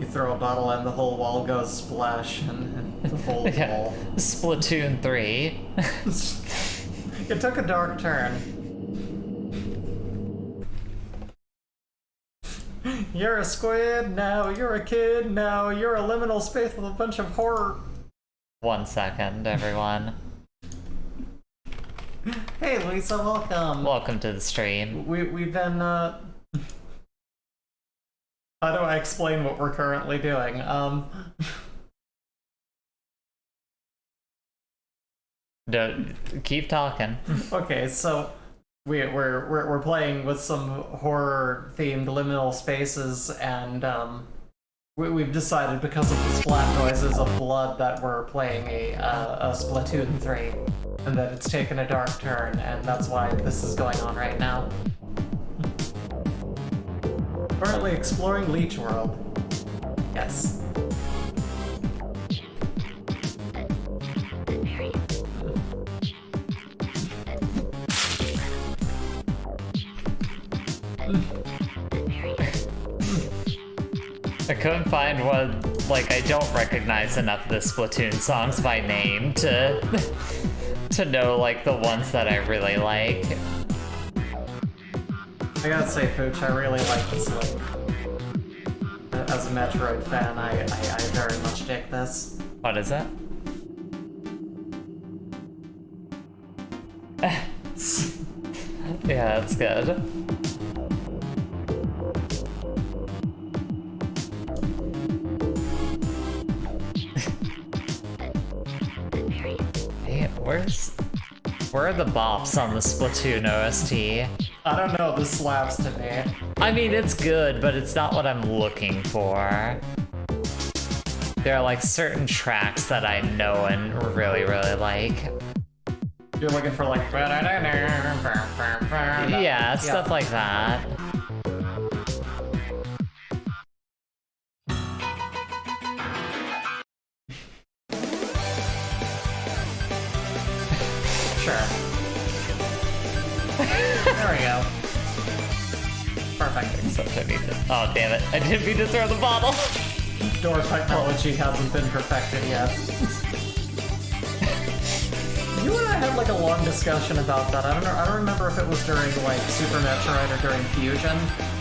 You throw a bottle and the whole wall goes splash, and the whole wall. Splatoon 3. It took a dark turn. You're a squid now, you're a kid now, you're a liminal space with a bunch of horror. 1 second, everyone. Hey Lisa, welcome. Welcome to the stream. We've been, How do I explain what we're currently doing? Keep talking. Okay, so we're playing with some horror-themed liminal spaces, and we've decided because of the splat noises of blood that we're playing a Splatoon 3, and that it's taken a dark turn, and that's why this is going on right now. Currently exploring Leech World. Yes. I couldn't find one, like, I don't recognize enough of the Splatoon songs by name to to know, like, the ones that I really like. I gotta say, Pooch, I really like this link. As a Metroid fan, I very much dig this. What is it? Yeah, that's good. Hey, where are the bops on the Splatoon OST? I don't know, this slaps to me. I mean, it's good, but it's not what I'm looking for. There are like certain tracks that I know and really, really like. You're looking for like... Yeah, stuff like that. Sure. There we go. Perfect. Except I need to... Oh, damn it. I didn't mean to throw the bottle. Door technology hasn't been perfected yet. You and I had like a long discussion about that. I don't remember if it was during like Super Metroid or during Fusion.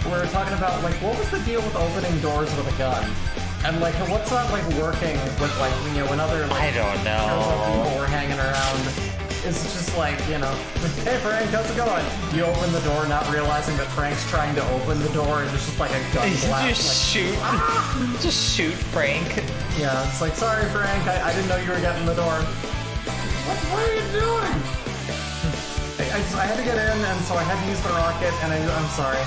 We were talking about like what was the deal with opening doors with a gun? And like what's that like working with like, you know, when other like I don't know. people were hanging around. It's just like, you know, hey Frank, how's it going? You open the door not realizing that Frank's trying to open the door and it's just like a gun blast. Just like, shoot. Just shoot Frank. Yeah, it's like, sorry Frank, I didn't know you were getting the door. What are you doing? I had to get in, and so I had to use the rocket, and I'm sorry.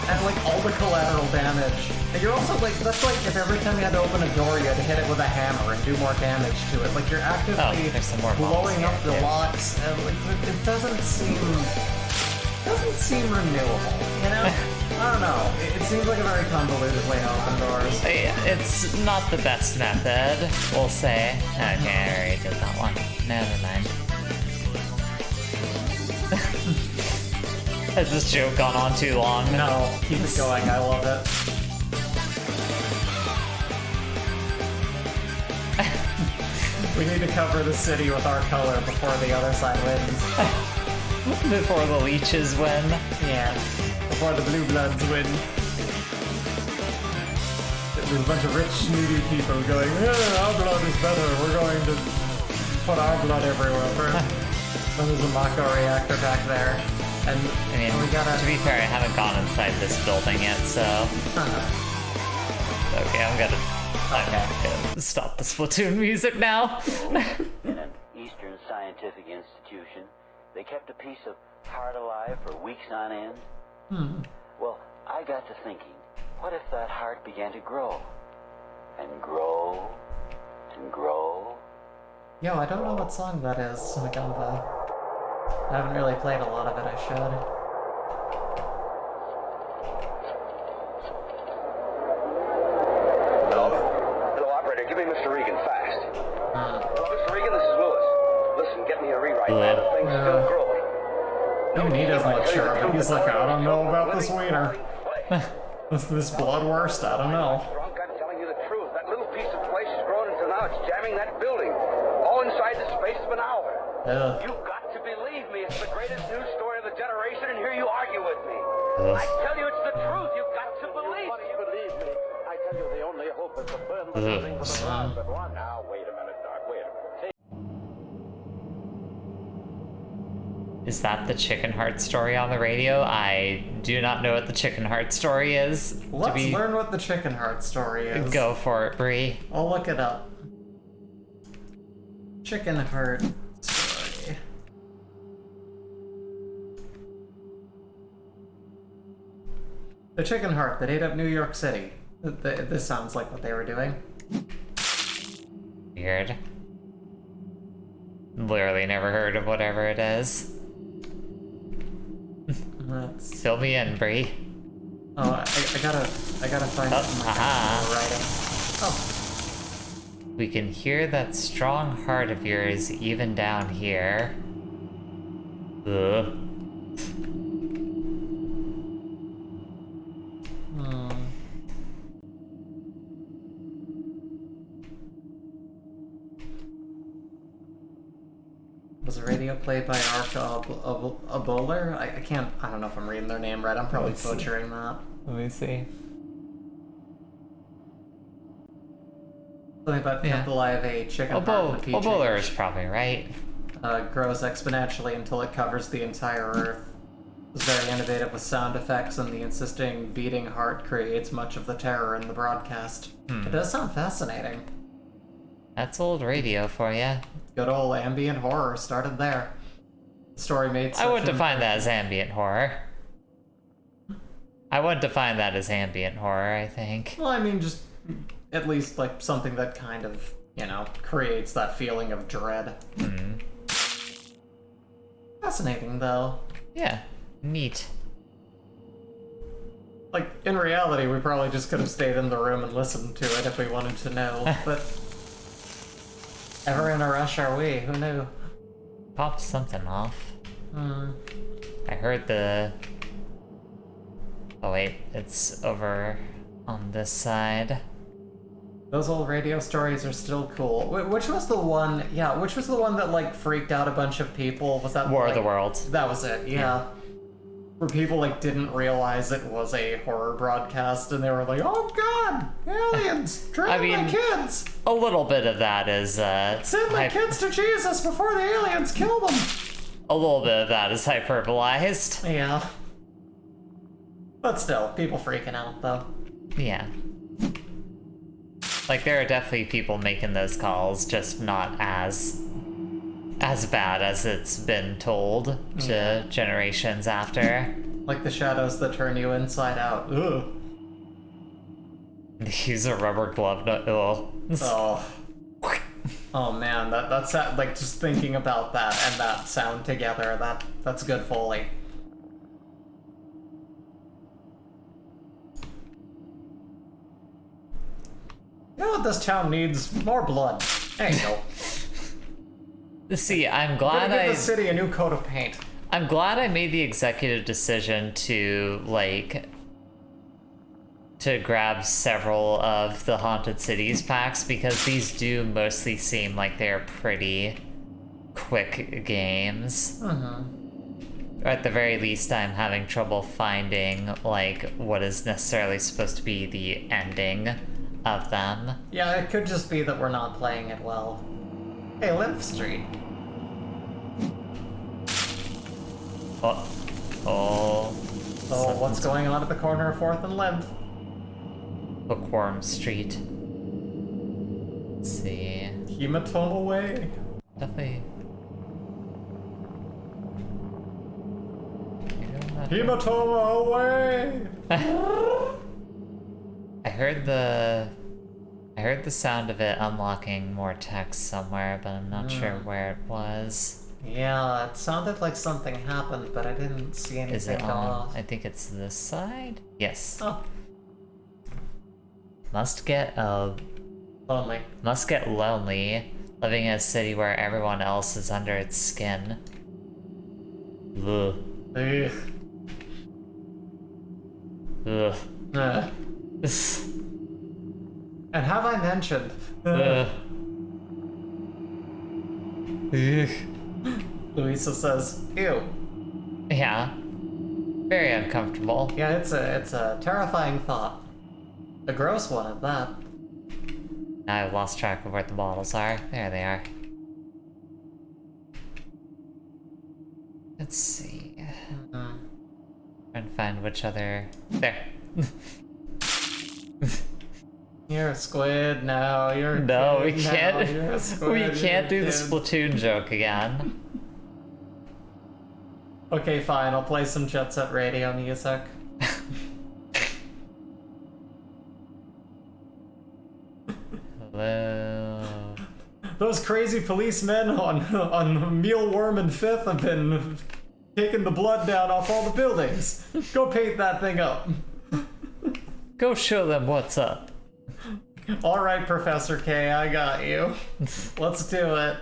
And like all the collateral damage. And you're also like, that's like if every time you had to open a door, you had to hit it with a hammer and do more damage to it. Like you're actively blowing up the locks, and like it doesn't seem renewable. You know? I don't know. It seems like a very convoluted way to open doors. It's not the best method, we'll say. Okay, I already did that one. Never mind. Has this joke gone on too long? No, keep it going. I love it. We need to cover the city with our color before the other side wins. Before the leeches win. Yeah. Before the blue bloods win. There's a bunch of rich, snooty people going, yeah, our blood is better. We're going to put our blood everywhere. And there's a Mako reactor back there. And I mean, we gotta... to be fair, I haven't gone inside this building yet, so... Okay, I'm gonna stop the Splatoon music now. In an Eastern scientific institution, they kept a piece of heart alive for weeks on end. Well, I got to thinking, what if that heart began to grow? And grow, and grow? Yo, I don't know what song that is, Magamba. I haven't really played a lot of it, I should. Hello, operator, give me Mr. Regan fast. Hello, Mr. Regan, this is Lewis. Listen, get me a rewrite, man. The thing's still growing. Even he doesn't look sure, but he's like, I don't know about this wiener. This blood worst, I don't know. I'm telling you the truth. piece of flesh has grown until now it's jamming that building. All inside the space of an hour. You've got to believe me. It's the greatest news story of the generation, and here you argue with me. I tell you it's the truth. You've got to believe me. Believe me. I tell you the only hope is to burn the building for the ground. But one now, wait a minute, Doc. Wait a minute. Is that the chicken heart story on the radio? I do not know what the chicken heart story is. Let's learn what the chicken heart story is. Go for it, Bree. I'll look it up. Chicken heart story. The chicken heart that ate up New York City. This sounds like what they were doing. Weird. Literally never heard of whatever it is. Let's... Fill me in, Bree. Oh, I gotta find it in my writing. Oh. We can hear that strong heart of yours even down here. Ugh. Was the radio played by a bowler? I can't. I don't know if I'm reading their name right. I'm probably butchering that. Let me see. Something about kept alive a chicken heart in the petri bowler dish. is probably right. Grows exponentially until it covers the entire Earth. It's very innovative with sound effects, and the insisting beating heart creates much of the terror in the broadcast. It does sound fascinating. That's old radio for you. Good old ambient horror started there. The story made I wouldn't define that as ambient horror. I wouldn't define that as ambient horror, I think. Well, I mean, just at least like something that kind of, you know, creates that feeling of dread. Fascinating, though. Yeah, neat. Like, in reality, we probably just could have stayed in the room and listened to it if we wanted to know, but... Ever in a rush are we? Who knew? Popped something off. I heard the... Oh wait, it's over on this side. Those old radio stories are still cool. Which was the one? Yeah, which was the one that like freaked out a bunch of people? Was that War of the Worlds? That was it. Yeah. Where people like didn't realize it was a horror broadcast, and they were like, "Oh God, aliens! Training my kids!" A little bit of that is send my kids to Jesus before the aliens kill them. A little bit of that is hyperbolized. Yeah. But still, people freaking out though. Yeah. Like, there are definitely people making those calls, just not as bad as it's been told to generations after. Like the shadows that turn you inside out. Ugh. Use a rubber glove. No. Oh. Oh man, that's like just thinking about that and that sound together. That's good Foley. You know what this town needs? More blood. There you go. See, I'm glad Give the city a new coat of paint. I'm glad I made the executive decision to, like, to grab several of the Haunted Cities packs, because these do mostly seem like they're pretty quick games. Or at the very least, I'm having trouble finding, like, what is necessarily supposed to be the ending of them. Yeah, it could just be that we're not playing it well. Hey, Lymph Street. Oh, what's going on at the corner of 4th and Lymph? Bookworm Street. Let's see. Hematoma Way. Definitely. Hematoma Way! I heard the sound of it unlocking more text somewhere, but I'm not sure where it was. Yeah, it sounded like something happened, but I didn't see anything Is it go on? off. I think it's this side? Yes. Oh. Must get Lonely. living in a city where everyone else is under its skin. Ugh. Ugh. Ugh. And have I mentioned? Louisa says, ew. Yeah. Very uncomfortable. Yeah, it's a terrifying thought. A gross one at that. Now I've lost track of where the bottles are. There they are. Let's see. Trying to find which other... There. You're a squid now. You're a No, we kid can't. now, you're a squid, We can't do you're a the kid. Splatoon joke again. Okay, fine. I'll play some Jet Set Radio music. Hello. Those crazy policemen on Mealworm and Fifth have been taking the blood down off all the buildings. Go paint that thing up. Go show them what's up. All right, Professor K, I got you. Let's do it.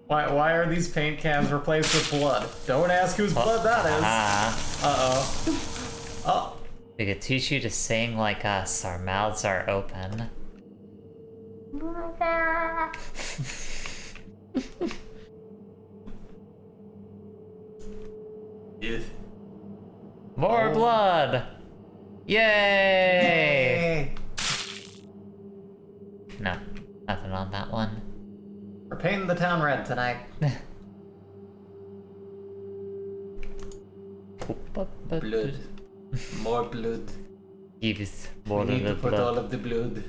Why are these paint cans replaced with blood? Don't ask whose blood that is. Uh-oh. Oh. We could teach you to sing like us. Our mouths are open. More blood! Yay! No, nothing on that one. We're painting the town red tonight. Blood. More blood. Gives more We need to of the put all blood. of the blood.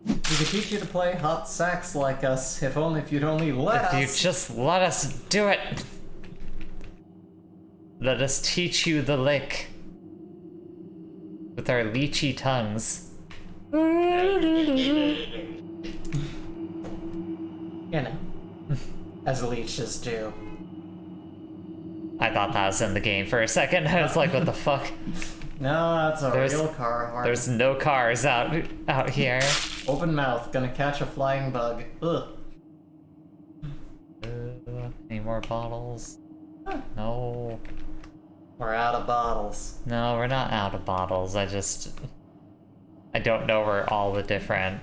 We could teach you to play hot sax like us, if you'd only let If us. you just let us do it! Let us teach you the lick. With our leechy tongues. You know, as leeches do. I thought that was in the game for a second. I was like, what the fuck? No, that's a There's- real car horn. There's no cars out here. Open mouth, gonna catch a flying bug. Ugh. Any more bottles? No. We're out of bottles. No, we're not out of bottles. I don't know where all the different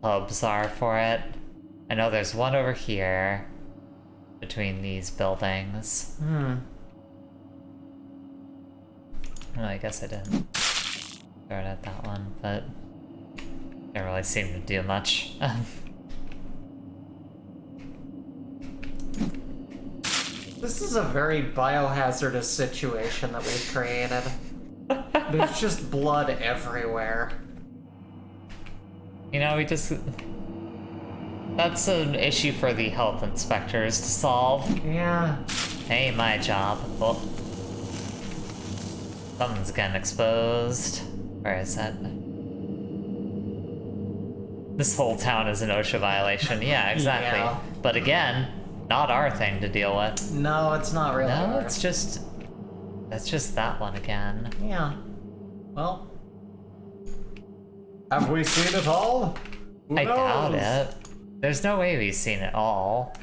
hubs are for it. I know there's one over here between these buildings. Oh, I guess I didn't throw it at that one, but didn't really seem to do much. This is a very biohazardous situation that we've created. There's just blood everywhere. You know, that's an issue for the health inspectors to solve. Yeah. Ain't my job. Oh. Something's getting exposed. Where is that? This whole town is an OSHA violation. Yeah, exactly. Yeah. But again, not our thing to deal with. No, it's not really. No, ours. it's just... That's just that one again. Yeah. Well. Have we seen it all? Who I knows? doubt it. There's no way we've seen it all.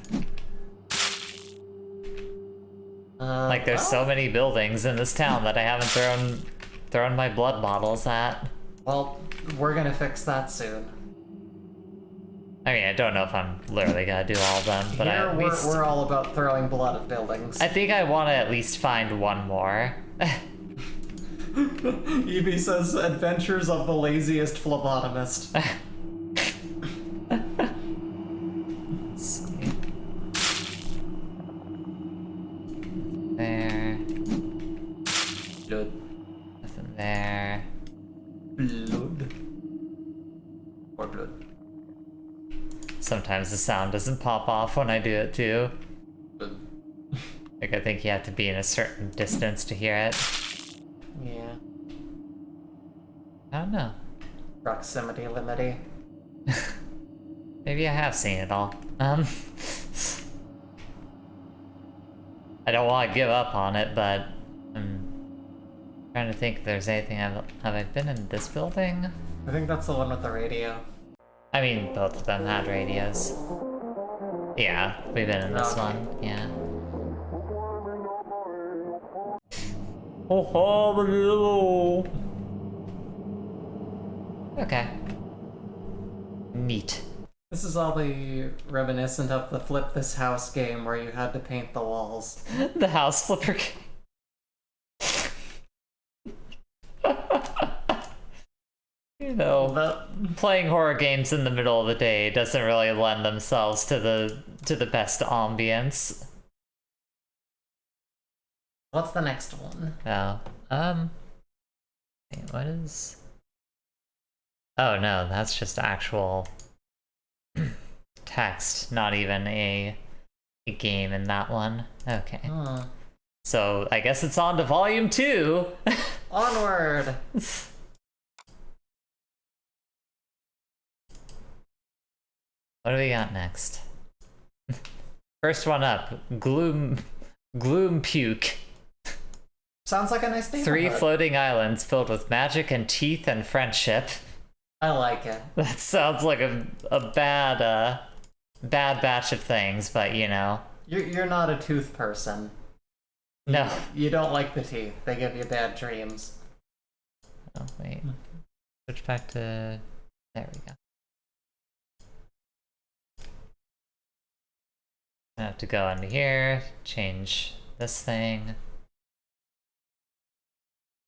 Like, there's so many buildings in this town that I haven't thrown my blood bottles at. Well, we're gonna fix that soon. I mean, I don't know if I'm literally gonna do all of them, but Here, at least... we're all about throwing blood at buildings. I think I want to at least find one more. Evie says, Adventures of the Laziest Phlebotomist. Let's see. There. Blood. Nothing there. Blood. More blood. Sometimes the sound doesn't pop off when I do it too. Blood. Like, I think you have to be in a certain distance to hear it. Yeah. I don't know. Proximity limity. Maybe I have seen it all. I don't want to give up on it, but I'm trying to think if there's anything. Have I been in this building? I think that's the one with the radio. I mean, both of them had radios. Yeah, we've been in this Okay. one. Yeah. Oh, Okay. Neat. This is all the reminiscent of the Flip This House game where you had to paint the walls. The house flipper game. You know, playing horror games in the middle of the day doesn't really lend themselves to the best ambience. What's the next one? Oh, wait, what is? Oh no, that's just actual text, not even a game in that one. Okay. So I guess it's on to volume 2. Onward. What do we got next? First one up, Gloom Puke. Sounds like a nice neighborhood. 3 floating islands filled with magic and teeth and friendship. I like it. That sounds like a bad batch of things, but you know. You're not a tooth person. No. You don't like the teeth. They give you bad dreams. Oh, wait. Switch back to... There we go. I have to go into here, change this thing.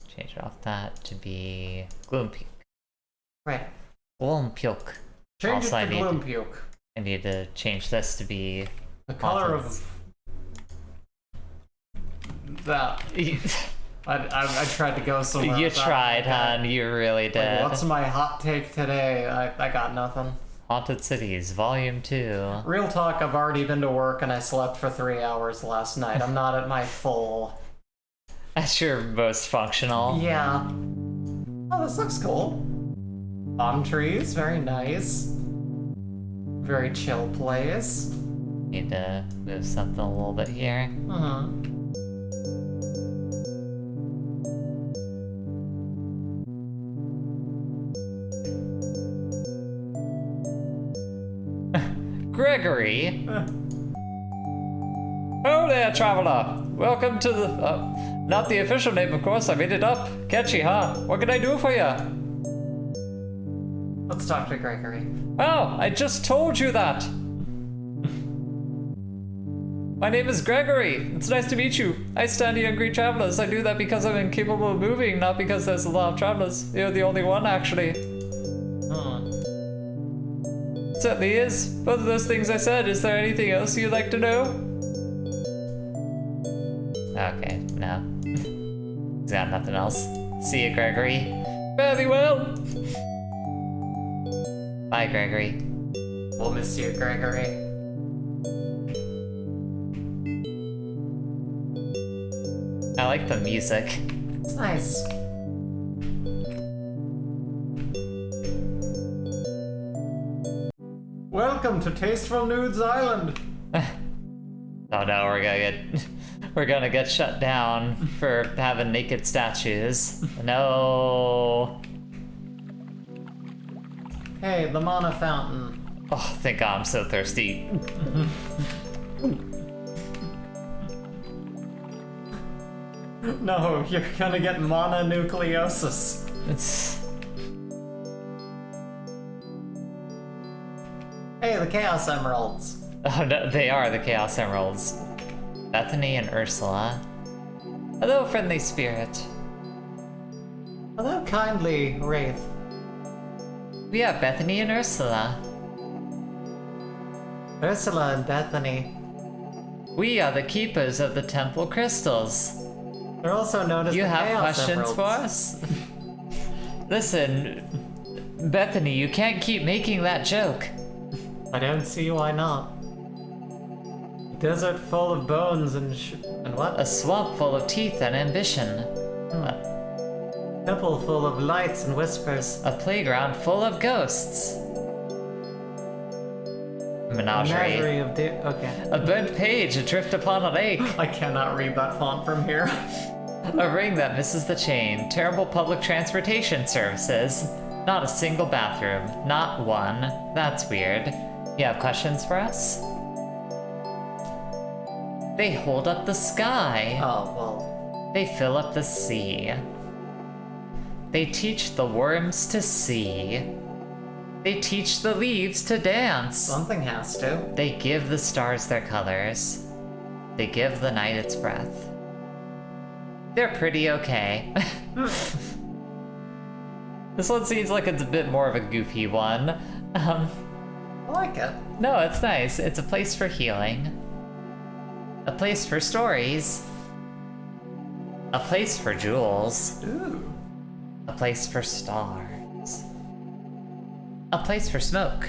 Change off that to be Gloompuke. Right. Gloompuke. Change it to Gloompuke. I need to change this to be... The color of... that. I tried to go somewhere. You tried, hon. You really did. Like, what's my hot take today? I got nothing. Haunted Cities, Volume 2. Real talk, I've already been to work and I slept for 3 hours last night. I'm not at my full... That's your most functional. Yeah. Oh, this looks cool. Palm trees, very nice. Very chill place. Need to move something a little bit here. Gregory? Oh there, traveler! Welcome to the... not the official name, of course, I made it up. Catchy, huh? What can I do for you? Let's talk to Gregory. Oh, I just told you that! My name is Gregory. It's nice to meet you. I stand here and greet travelers. I do that because I'm incapable of moving, not because there's a lot of travelers. You're the only one, actually. Certainly is. Both of those things I said. Is there anything else you'd like to know? Okay, no. He's got nothing else. See you, Gregory. Fairly well. Bye, Gregory. We'll miss you, Gregory. I like the music. It's nice. Welcome to Tasteful Nudes Island. Oh no, we're gonna get shut down for having naked statues. No. Hey, the mana fountain. Oh, thank God, I'm so thirsty. No, you're gonna get mononucleosis. Hey, the Chaos Emeralds. Oh no, they are the Chaos Emeralds. Bethany and Ursula. Hello, friendly spirit. Hello, kindly wraith. We are Bethany and Ursula. Ursula and Bethany. We are the keepers of the temple crystals. They're also known as you the have Chaos questions Emeralds. for us? Listen, Bethany, you can't keep making that joke. I don't see why not. Desert full of bones and what? A swamp full of teeth and ambition. Temple full of lights and whispers. A playground full of ghosts. Menagerie. Okay. A burnt page adrift upon a lake. I cannot read that font from here. A ring that misses the chain. Terrible public transportation services. Not a single bathroom. Not one. That's weird. You have questions for us? They hold up the sky. Oh, well. They fill up the sea. They teach the worms to see. They teach the leaves to dance. Something has to. They give the stars their colors. They give the night its breath. They're pretty okay. This one seems like it's a bit more of a goofy one. I like it. No, it's nice. It's a place for healing. A place for stories. A place for jewels. Ooh. A place for stars. A place for smoke.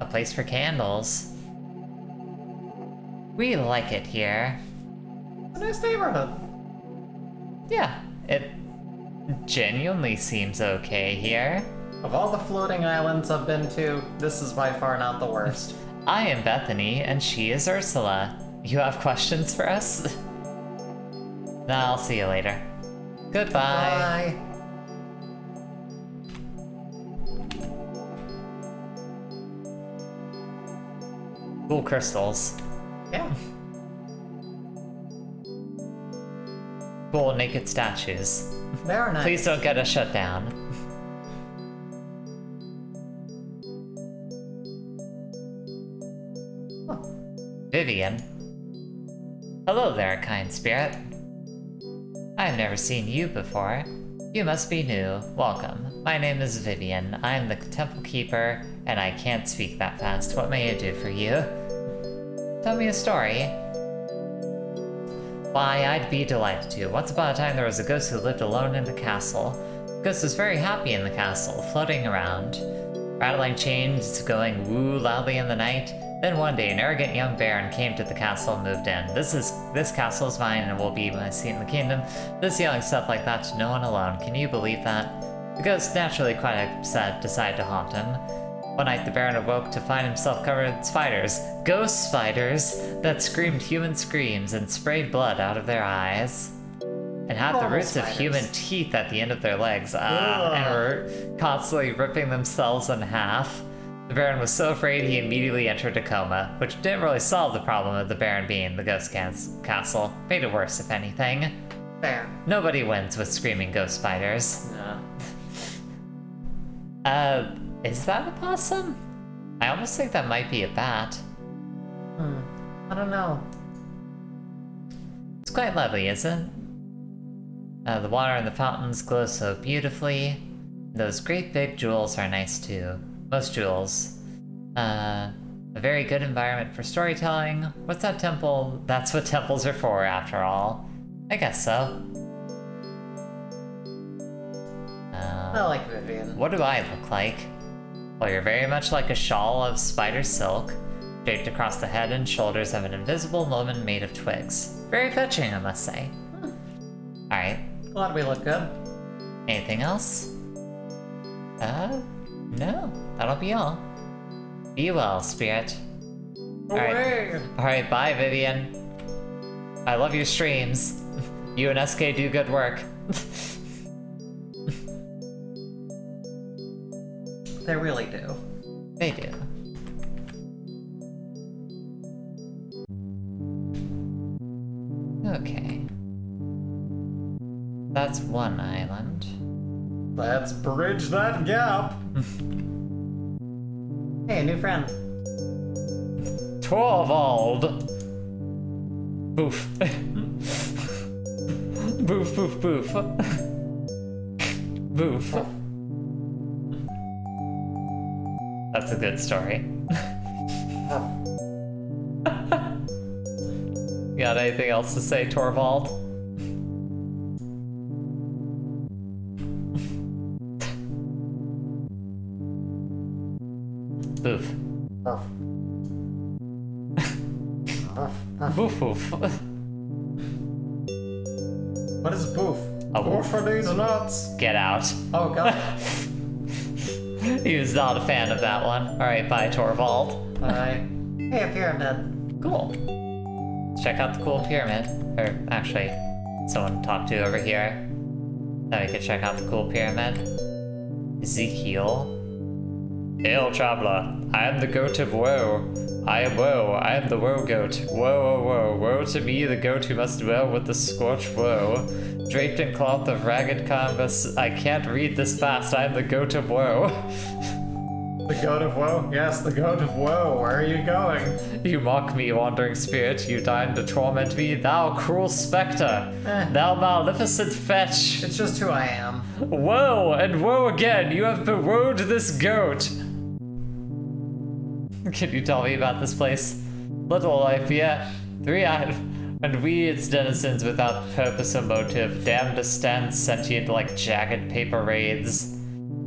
A place for candles. We like it here. It's a nice neighborhood. Yeah, it genuinely seems okay here. Of all the floating islands I've been to, this is by far not the worst. I am Bethany, and she is Ursula. You have questions for us? Nah, I'll see you later. Goodbye. Bye. Cool crystals. Yeah. Cool naked statues. They're nice. Please don't get us shut down. Vivian. Hello there, kind spirit. I have never seen you before. You must be new. Welcome. My name is Vivian. I am the temple keeper, and I can't speak that fast. What may I do for you? Tell me a story. Why, I'd be delighted to. Once upon a time, there was a ghost who lived alone in a castle. The ghost was very happy in the castle, floating around, rattling chains, going woo loudly in the night. Then one day, an arrogant young baron came to the castle and moved in. This castle is mine and will be my seat in the kingdom. This yelling stuff like that to no one alone. Can you believe that? The ghost, naturally quite upset, decided to haunt him. One night, the baron awoke to find himself covered in spiders. Ghost spiders that screamed human screams and sprayed blood out of their eyes. And had the roots of human teeth at the end of their legs, and were constantly ripping themselves in half. The Baron was so afraid he immediately entered a coma, which didn't really solve the problem of the Baron being in the ghost castle. Made it worse, if anything. Fair. Nobody wins with screaming ghost spiders. No. Is that a possum? I almost think that might be a bat. I don't know. It's quite lovely, isn't it? The water in the fountains glow so beautifully. Those great big jewels are nice too. Most jewels. A very good environment for storytelling. What's that temple? That's what temples are for, after all. I guess so. I like Vivian. What do I look like? Well, you're very much like a shawl of spider silk, draped across the head and shoulders of an invisible woman made of twigs. Very fetching, I must say. Alright. Glad we look good. Anything else? No. That'll be all. Be well, spirit. Alright, bye, Vivian. I love your streams. You and SK do good work. They really do. They do. Okay. That's one island. Let's bridge that gap. Hey, a new friend. Torvald! Boof. Boof, boof, boof. Boof. That's a good story. You got anything else to say, Torvald? Boof. Boof boof. What is boof? A Boof for these nuts. Get out. Oh god. He was not a fan of that one. Alright, bye, Torvald. Alright. Hey, a pyramid. Cool. Let's check out the cool pyramid. Or, actually, someone to talk to over here. Now we can check out the cool pyramid. Ezekiel. Hail, traveler. I am the goat of woe. I am woe. I am the woe goat. Woe, woe, woe. Woe to me, the goat who must dwell with the scorched woe. Draped in cloth of ragged canvas, I can't read this fast. I am the goat of woe. The goat of woe? Yes, the goat of woe. Where are you going? You mock me, wandering spirit. You deign to torment me. Thou cruel spectre. Thou maleficent fetch. It's just who I am. Woe and woe again. You have bewoed this goat. Can you tell me about this place? Little life, yeah. Three-eyed. And we, its denizens, without purpose or motive, damned to stand sentient like jagged paper raids.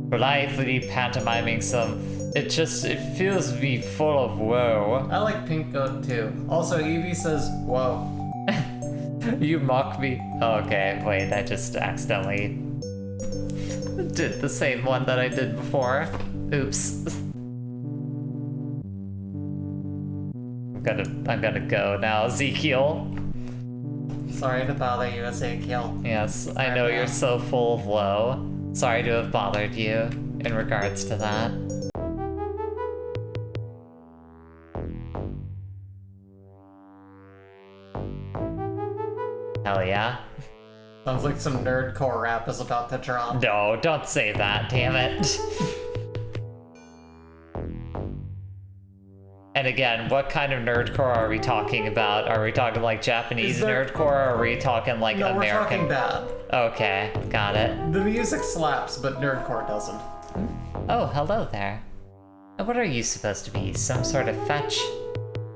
Blithely pantomiming some. It fills me full of woe. I like pink goat too. Also, Evie says, whoa. You mock me. Okay, wait, I just accidentally did the same one that I did before. Oops. I'm gonna go now, Ezekiel. Sorry to bother you, Ezekiel. Yes, I know you're so full of woe. Sorry to have bothered you in regards to that. Hell yeah. Sounds like some nerdcore rap is about to drop. No, don't say that, damn it. And again, what kind of nerdcore are we talking about? Are we talking like Japanese nerdcore, or are we talking like No, American? we're talking bad. Okay, got it. The music slaps, but nerdcore doesn't. Oh, hello there. What are you supposed to be? Some sort of fetch?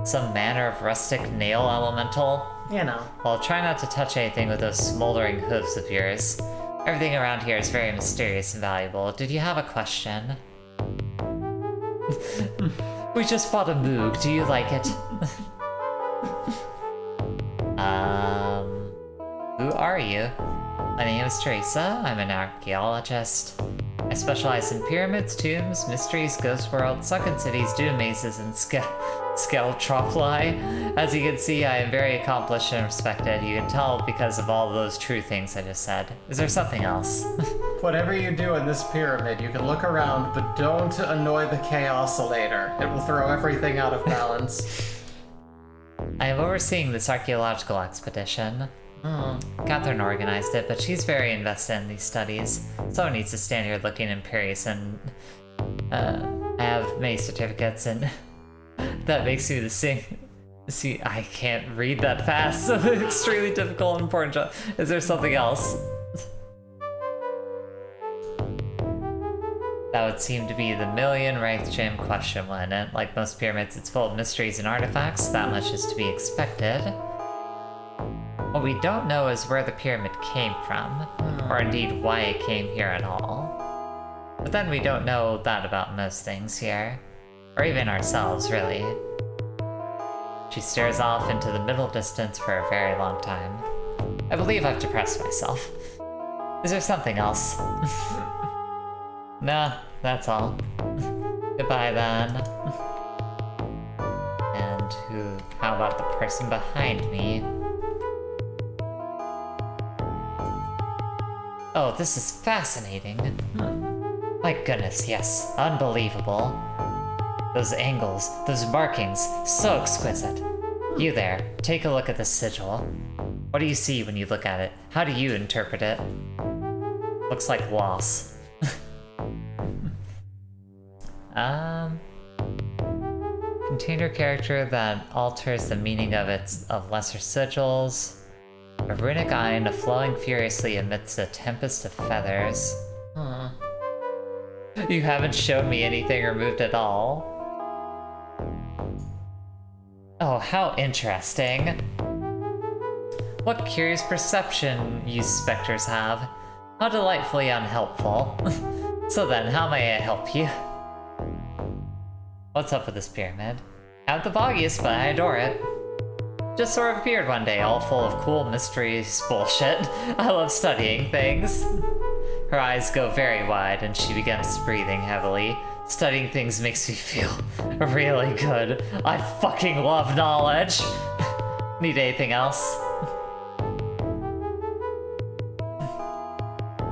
Some manner of rustic nail elemental? You know. Well, try not to touch anything with those smoldering hooves of yours. Everything around here is very mysterious and valuable. Did you have a question? We just bought a Moog. Do you like it? Who are you? My name is Teresa. I'm an archaeologist. I specialize in pyramids, tombs, mysteries, ghost worlds, sunken cities, doom mazes, and skeletropoli. As you can see, I am very accomplished and respected. You can tell because of all those true things I just said. Is there something else? Whatever you do in this pyramid, you can look around, but don't annoy the chaosilator. It will throw everything out of balance. I am overseeing this archaeological expedition. Catherine organized it, but she's very invested in these studies. Someone needs to stand here looking imperious, and I have many certificates, and that makes me the same. See, I can't read that fast, so extremely difficult and important job. Is there something else? That would seem to be the million-ranked gem question, wouldn't it? Like most pyramids, it's full of mysteries and artifacts. That much is to be expected. What we don't know is where the pyramid came from, or indeed why it came here at all. But then we don't know that about most things here, or even ourselves, really. She stares off into the middle distance for a very long time. I believe I've depressed myself. Is there something else? Nah, that's all. Goodbye then. And how about the person behind me? Oh, this is fascinating. My goodness, yes, unbelievable. Those angles, those markings, so exquisite. You there, take a look at the sigil. What do you see when you look at it? How do you interpret it? Looks like loss. Container character that alters the meaning of lesser sigils. A runic iron flowing furiously amidst a tempest of feathers. You haven't shown me anything removed at all. Oh, how interesting. What curious perception you specters have. How delightfully unhelpful. So then, how may I help you? What's up with this pyramid? Not the foggiest, but I adore it. Just sort of appeared one day, all full of cool mysteries bullshit. I love studying things. Her eyes go very wide and she begins breathing heavily. Studying things makes me feel really good. I fucking love knowledge. Need anything else?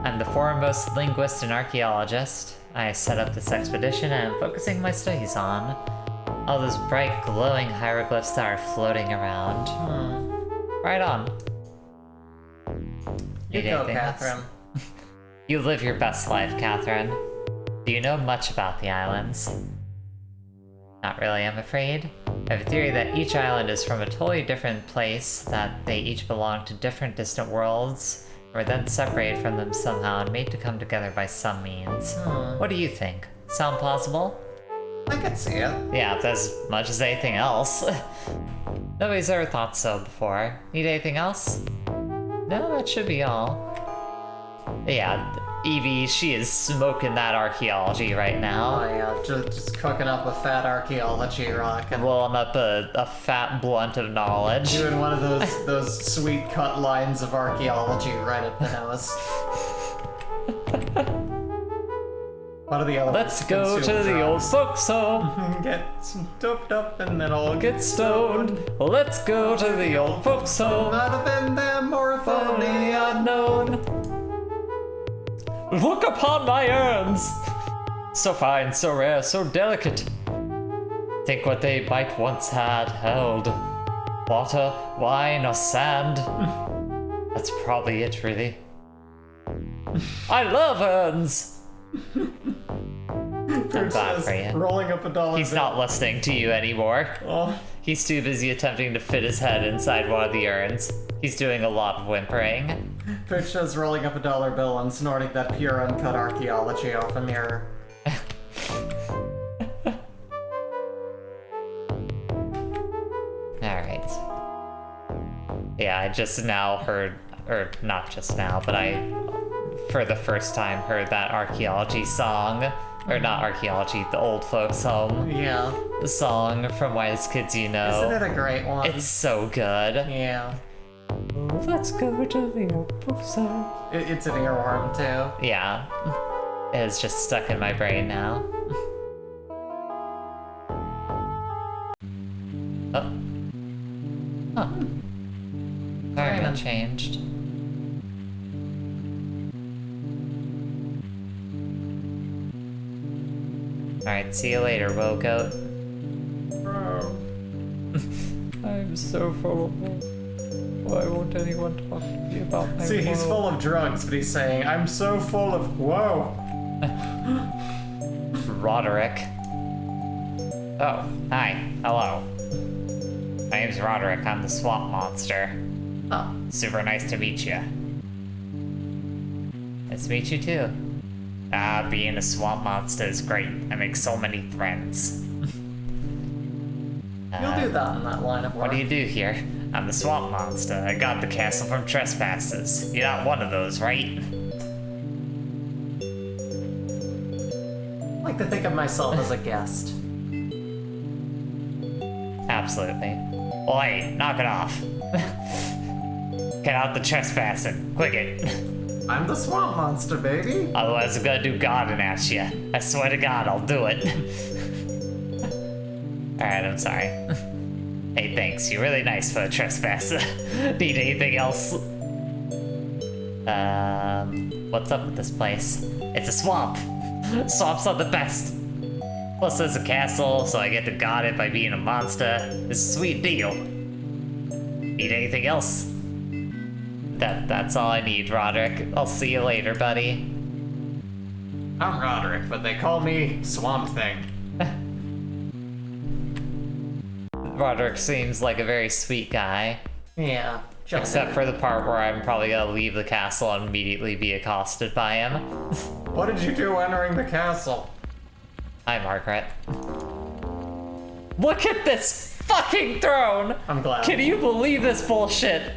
I'm the foremost linguist and archaeologist. I set up this expedition and I'm focusing my studies on. All those bright, glowing hieroglyphs that are floating around. Right on. You go, Catherine. You live your best life, Catherine. Do you know much about the islands? Not really, I'm afraid. I have a theory that each island is from a totally different place, that they each belong to different distant worlds, were then separated from them somehow and made to come together by some means. What do you think? Sound plausible? I could see it. Yeah, as much as anything else. Nobody's ever thought so before. Need anything else? No, that should be all. Yeah, Evie, she is smoking that archaeology right now. Oh yeah, just cooking up a fat archaeology rock and rolling up a fat blunt of knowledge. doing one of those sweet cut lines of archaeology right up the nose. What are the other Let's go to the old folks home. Get doped up and then I'll Get stoned. Let's go to the old folks home. Might have been them or if From only the unknown. Look upon my urns. So fine, so rare, so delicate. Think what they might once had held. Water, wine, or sand. That's probably it, really. I love urns. I'm glad for you. Rolling up a dollar He's bill. not listening to you anymore. Oh. He's too busy attempting to fit his head inside one of the urns. He's doing a lot of whimpering. Pooch is rolling up a dollar bill and snorting that pure uncut archaeology off a mirror. Alright. Yeah, I just now heard, or not just now, but I, for the first time, heard that archaeology song. Or not archaeology, the old folks home. Yeah. The song from Whitest Kids You Know. Isn't it a great one? It's so good. Yeah. Let's go to the old folks home. It's an earworm too. Yeah. It's just stuck in my brain now. Oh. Huh. Environment changed. Alright, see you later, Wogoat. Bro. I'm so full of love. Why won't anyone talk to me about my See, he's full of drugs, but he's saying, I'm so full of... Whoa! Roderick. Oh, hi. Hello. My name's Roderick. I'm the swamp monster. Oh. Super nice to meet you. Nice to meet you too. Being a swamp monster is great. I make so many friends. You'll do that in that line of work. What do you do here? I'm the swamp monster. I got the castle from trespassers. You're not one of those, right? I like to think of myself as a guest. Absolutely. Oi, knock it off. Get out the trespassing. Quick it. I'm the swamp monster, baby. Otherwise I'm gonna do garden at you. I swear to God, I'll do it. Alright, I'm sorry. Hey, thanks. You're really nice for a trespasser. Need anything else? What's up with this place? It's a swamp. Swamps are the best. Plus there's a castle, so I get to guard it by being a monster. It's a sweet deal. Need anything else? That's all I need, Roderick. I'll see you later, buddy. I'm Roderick, but they call me Swamp Thing. Roderick seems like a very sweet guy. Yeah. Except for the part where I'm probably gonna leave the castle and immediately be accosted by him. What did you do entering the castle? Hi, Margaret. Look at this fucking throne! I'm glad. Can you believe this bullshit?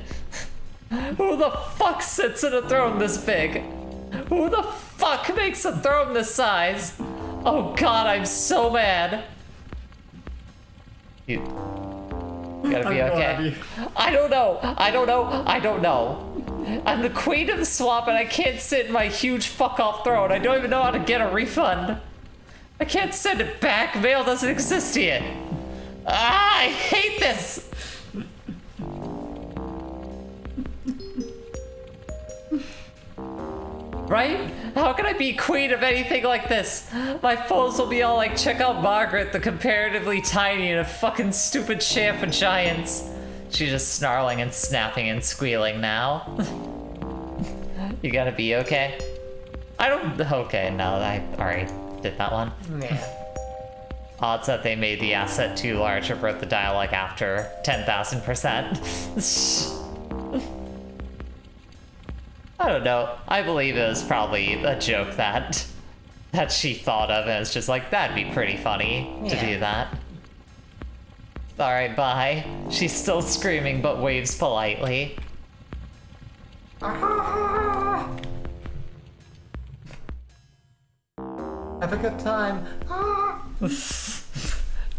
Who the fuck sits in a throne this big? Who the fuck makes a throne this size? Oh god, I'm so mad. You gotta be okay. I don't know. I'm the queen of the swamp and I can't sit in my huge fuck off throne. I don't even know how to get a refund. I can't send it back. Mail doesn't exist here. I hate this. Right? How can I be queen of anything like this? My foes will be all like, check out Margaret, the comparatively tiny and a fucking stupid champ of giants. She's just snarling and snapping and squealing now. You gotta be okay? I don't... Okay, no, I already did that one. Yeah. Odds that they made the asset too large or wrote the dialogue after 10,000%. I don't know. I believe it was probably a joke that she thought of, and it's just like, that'd be pretty funny to do that. Alright, bye. She's still screaming but waves politely. Have a good time.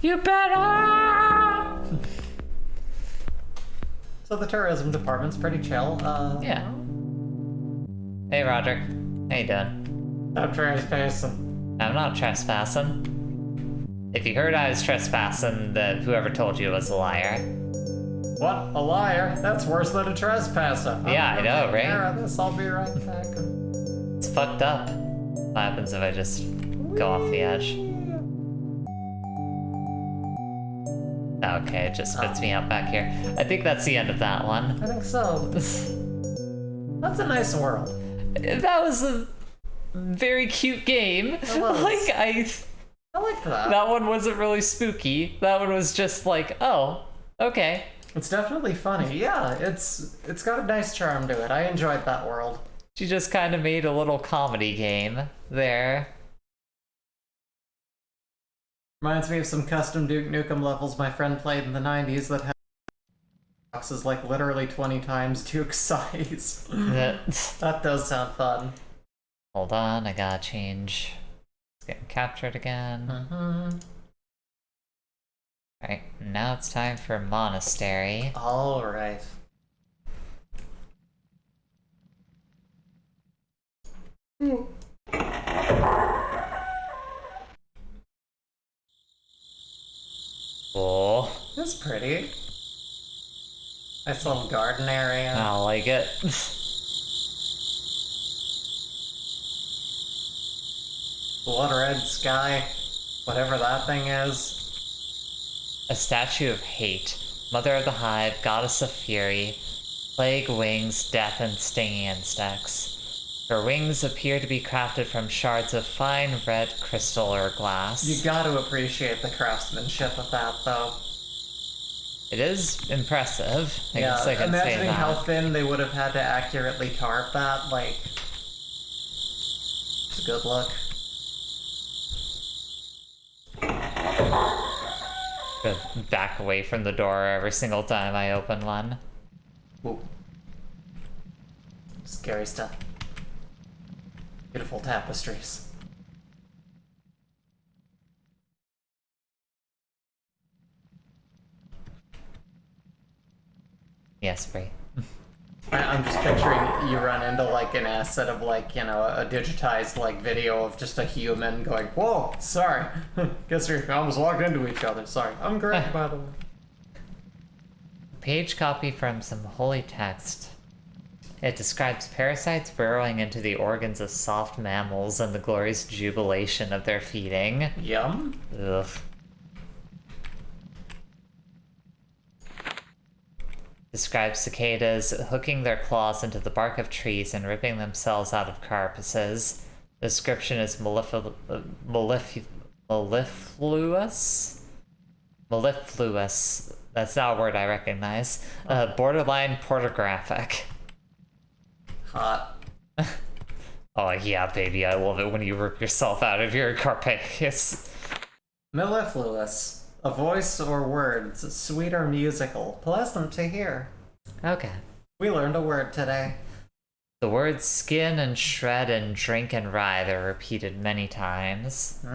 You better! So the tourism department's pretty chill. Yeah. Hey, Roger. How you doing? I'm trespassing. I'm not trespassing. If you heard I was trespassing, then whoever told you was a liar. What? A liar? That's worse than a trespasser. Yeah, I know, right? Care of this. I'll be right back. It's fucked up. What happens if I just go off the edge? Okay, it just spits me out back here. I think that's the end of that one. I think so. That's a nice world. That was a very cute game. It was. Like, I like that. That one wasn't really spooky. That one was just like, oh, okay. It's definitely funny. Yeah, it's got a nice charm to it. I enjoyed that world. She just kind of made a little comedy game there. Reminds me of some custom Duke Nukem levels my friend played in the 90s that had boxes like literally 20 times Duke's size. That does sound fun. Hold on, I gotta change. It's getting captured again. Alright, now it's time for Monastery. Alright. Oh. That's pretty. Nice little garden area. I like it. Blood red sky. Whatever that thing is. A statue of hate. Mother of the hive, goddess of fury. Plague, wings, death, and stinging insects. Her wings appear to be crafted from shards of fine red crystal or glass. You gotta appreciate the craftsmanship of that, though. It is impressive. I guess I can say imagining that. how thin they would have had to accurately carve that, like... It's a good look. Back away from the door every single time I open one. Ooh. Scary stuff. Beautiful tapestries. Yes, Brie. I'm just picturing you run into like an asset of like, you know, a digitized like video of just a human going, whoa, sorry. Guess we almost walked into each other. Sorry. I'm great, by the way. Page copy from some holy text. It describes parasites burrowing into the organs of soft mammals and the glorious jubilation of their feeding. Yum. Ugh. Describes cicadas hooking their claws into the bark of trees and ripping themselves out of carapaces. The description is mellifluous? Mellifluous. That's not a word I recognize. Borderline pornographic. Hot. Oh yeah, baby, I love it when you rip yourself out of your carapace. Mellifluous. A voice or words, sweet or musical, pleasant to hear. Okay. We learned a word today. The words skin and shred and drink and writhe are repeated many times.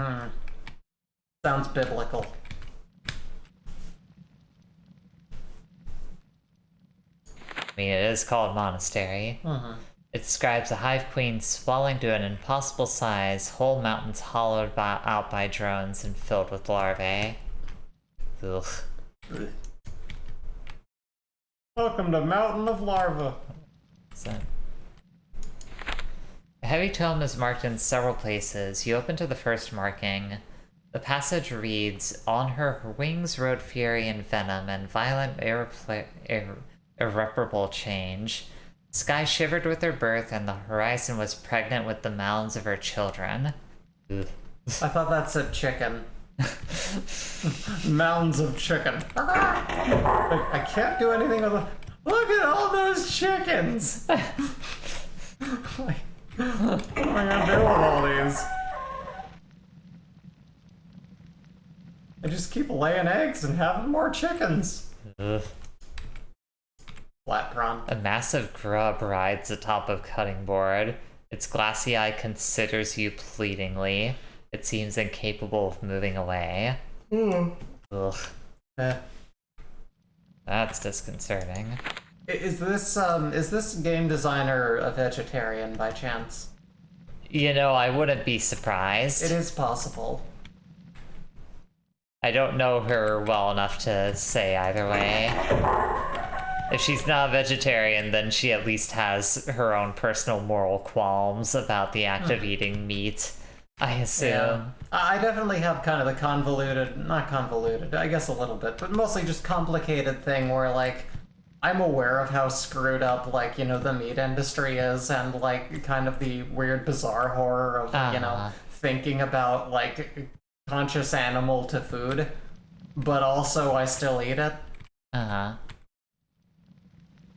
Sounds biblical. I mean, it is called Monastery. It describes a hive queen swelling to an impossible size, whole mountains hollowed out by drones and filled with larvae. Ugh. Welcome to Mountain of Larva. So, it heavy tome is marked in several places. You open to the first marking. The passage reads, "On her wings rode fury and venom and violent irreparable change. Sky shivered with her birth and the horizon was pregnant with the mounds of her children." Ugh. I thought that said chicken. Mounds of chicken. I can't do anything with them. Look at all those chickens! What am I gonna do with all these? I just keep laying eggs and having more chickens. Ugh. Flat prawn. A massive grub rides atop of cutting board. Its glassy eye considers you pleadingly. It seems incapable of moving away. Ugh. That's disconcerting. Is this game designer a vegetarian by chance? You know, I wouldn't be surprised. It is possible. I don't know her well enough to say either way. If she's not a vegetarian, then she at least has her own personal moral qualms about the act of eating meat, I assume. Yeah. I definitely have kind of the not convoluted, I guess a little bit, but mostly just complicated thing where, like, I'm aware of how screwed up, like, you know, the meat industry is and, like, kind of the weird, bizarre horror of, you know, thinking about, like, conscious animal to food, but also I still eat it.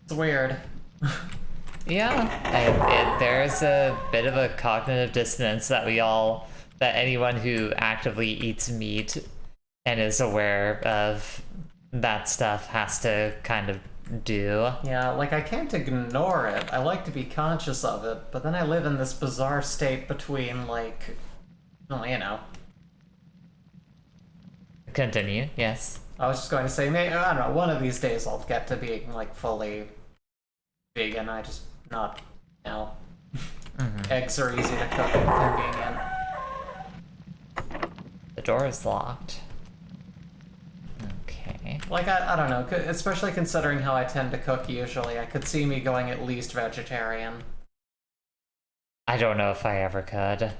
It's weird. Yeah, there's a bit of a cognitive dissonance that anyone who actively eats meat and is aware of that stuff has to kind of do. Yeah, like, I can't ignore it. I like to be conscious of it, but then I live in this bizarre state between, like, well, you know. Continue, yes. I was just going to say, maybe, I don't know, one of these days I'll get to being, like, fully vegan. I just not, you know. Eggs are easy to cook and convenient. The door is locked. Okay. Like, I don't know, especially considering how I tend to cook usually, I could see me going at least vegetarian. I don't know if I ever could.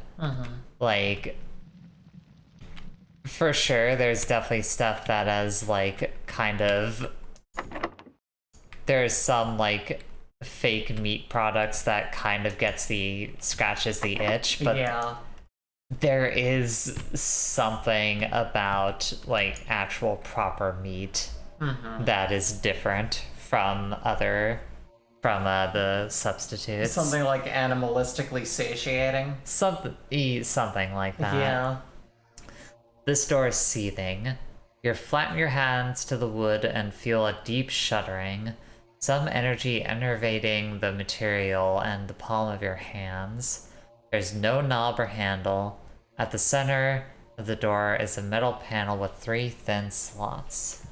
Like, for sure, there's definitely stuff that is, like, kind of... There's some, like, fake meat products that kind of scratches the itch, but yeah. There is something about, like, actual proper meat that is different from the substitutes. Something like animalistically satiating. Something like that. Yeah. This door is seething. You flatten your hands to the wood and feel a deep shuddering. Some energy enervating the material and the palm of your hands. There's no knob or handle. At the center of the door is a metal panel with 3 thin slots.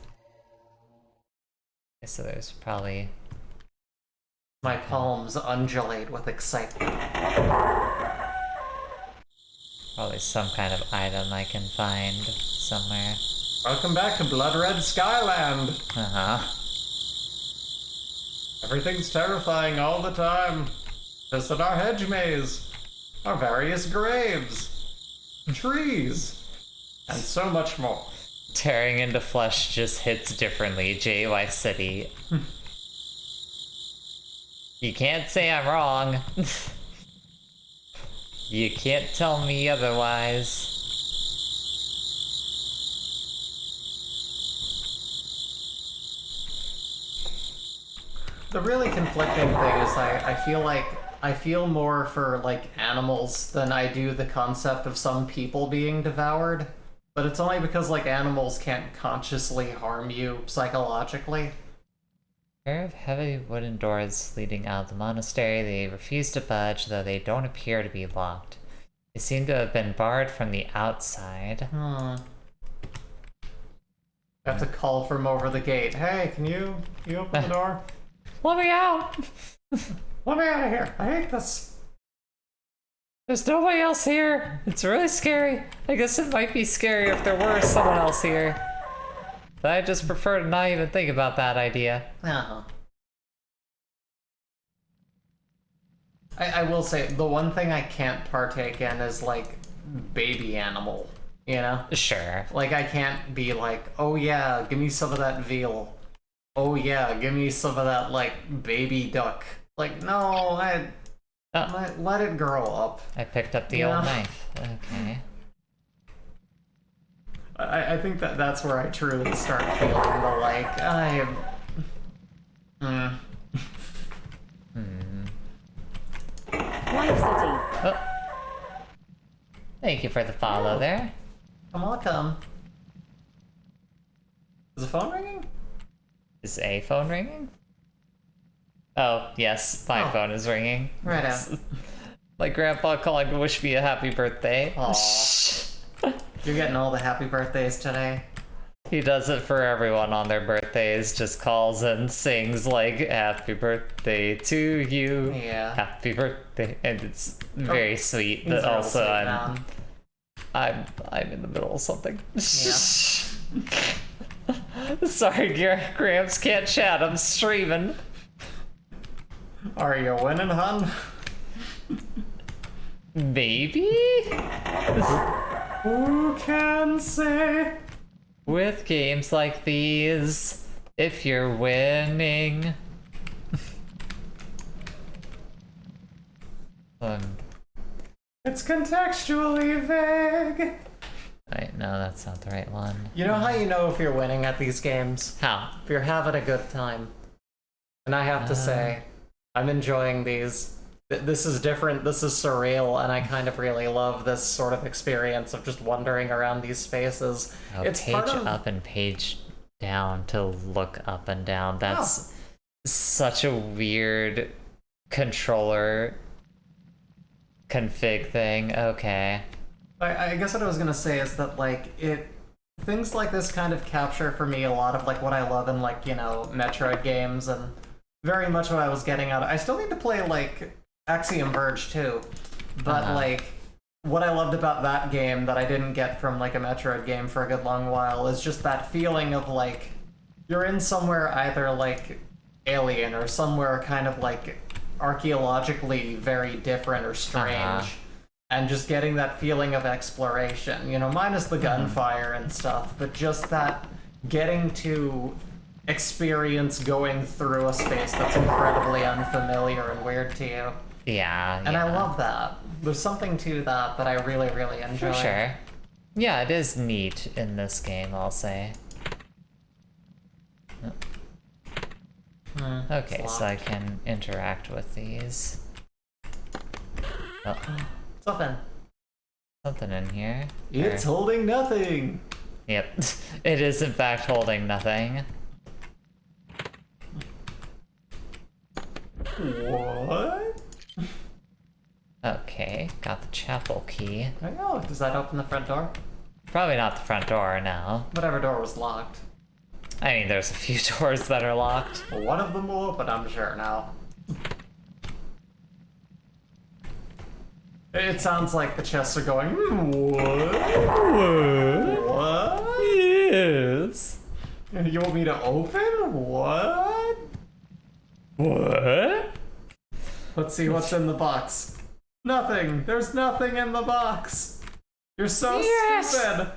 Okay, so there's probably... My palms undulate with excitement. Probably some kind of item I can find somewhere. Welcome back to Blood Red Skyland! Everything's terrifying all the time. Visit our hedge maze, our various graves, trees, and so much more. Tearing into flesh just hits differently, JY City. You can't say I'm wrong. You can't tell me otherwise. The really conflicting thing is I feel more for, like, animals than I do the concept of some people being devoured. But it's only because, like, animals can't consciously harm you psychologically. Pair of heavy wooden doors leading out of the monastery. They refuse to budge, though they don't appear to be locked. They seem to have been barred from the outside. I have to call from over the gate. Hey, can you open the door? Let me out! Let me out of here. I hate this. There's nobody else here. It's really scary. I guess it might be scary if there were someone else here. But I just prefer to not even think about that idea. I will say, the one thing I can't partake in is, like, baby animal, you know? Sure. Like, I can't be like, oh yeah, give me some of that veal. Oh yeah, give me some of that, like, baby duck. Like, no, let it grow up. I picked up the old knife. Okay. I think that's where I truly start feeling the, like, Life City. Oh. Thank you for the follow there. I'm welcome. Is the phone ringing? Is a phone ringing? Oh, yes, my phone is ringing. Right out. My grandpa calling to wish me a happy birthday. Aw. You're getting all the happy birthdays today. He does it for everyone on their birthdays, just calls and sings like, happy birthday to you. Yeah. Happy birthday. And it's very sweet, but He's real also sweet, I'm in the middle of something. Yeah. Sorry, Gramps, can't chat, I'm streaming. Are you winning, hun? Maybe? Who can say? With games like these, if you're winning. It's contextually vague. Wait, no, that's not the right one. You know how you know if you're winning at these games? How? If you're having a good time. And I have to say, I'm enjoying these. This is different, this is surreal, and I kind of really love this sort of experience of just wandering around these spaces. Oh, It's page part of... up and page down to look up and down. That's such a weird controller config thing. Okay. I guess what I was gonna say is that, like, things like this kind of capture for me a lot of, like, what I love in, like, you know, Metroid games, and very much what I was getting out of. I still need to play, like, Axiom Verge too, but like what I loved about that game that I didn't get from like a Metroid game for a good long while is just that feeling of like you're in somewhere either like alien or somewhere kind of like archaeologically very different or strange, and just getting that feeling of exploration, you know, minus the gunfire and stuff, but just that getting to experience going through a space that's incredibly unfamiliar and weird to you. Yeah. And I love that. There's something to that that I really, really enjoy. For sure. Yeah, it is neat in this game, I'll say. Okay, so I can interact with these. Oh. Something. Something in here. It's holding nothing. Yep. It is in fact holding nothing. What? Okay, got the chapel key. Oh, does that open the front door? Probably not the front door, no. Whatever door was locked. I mean, there's a few doors that are locked. Well, one of them will open, I'm sure now. It sounds like the chests are going, what? What? Yes. And you want me to open? What? What? Let's see what's in the box. Nothing. There's nothing in the box. You're so stupid.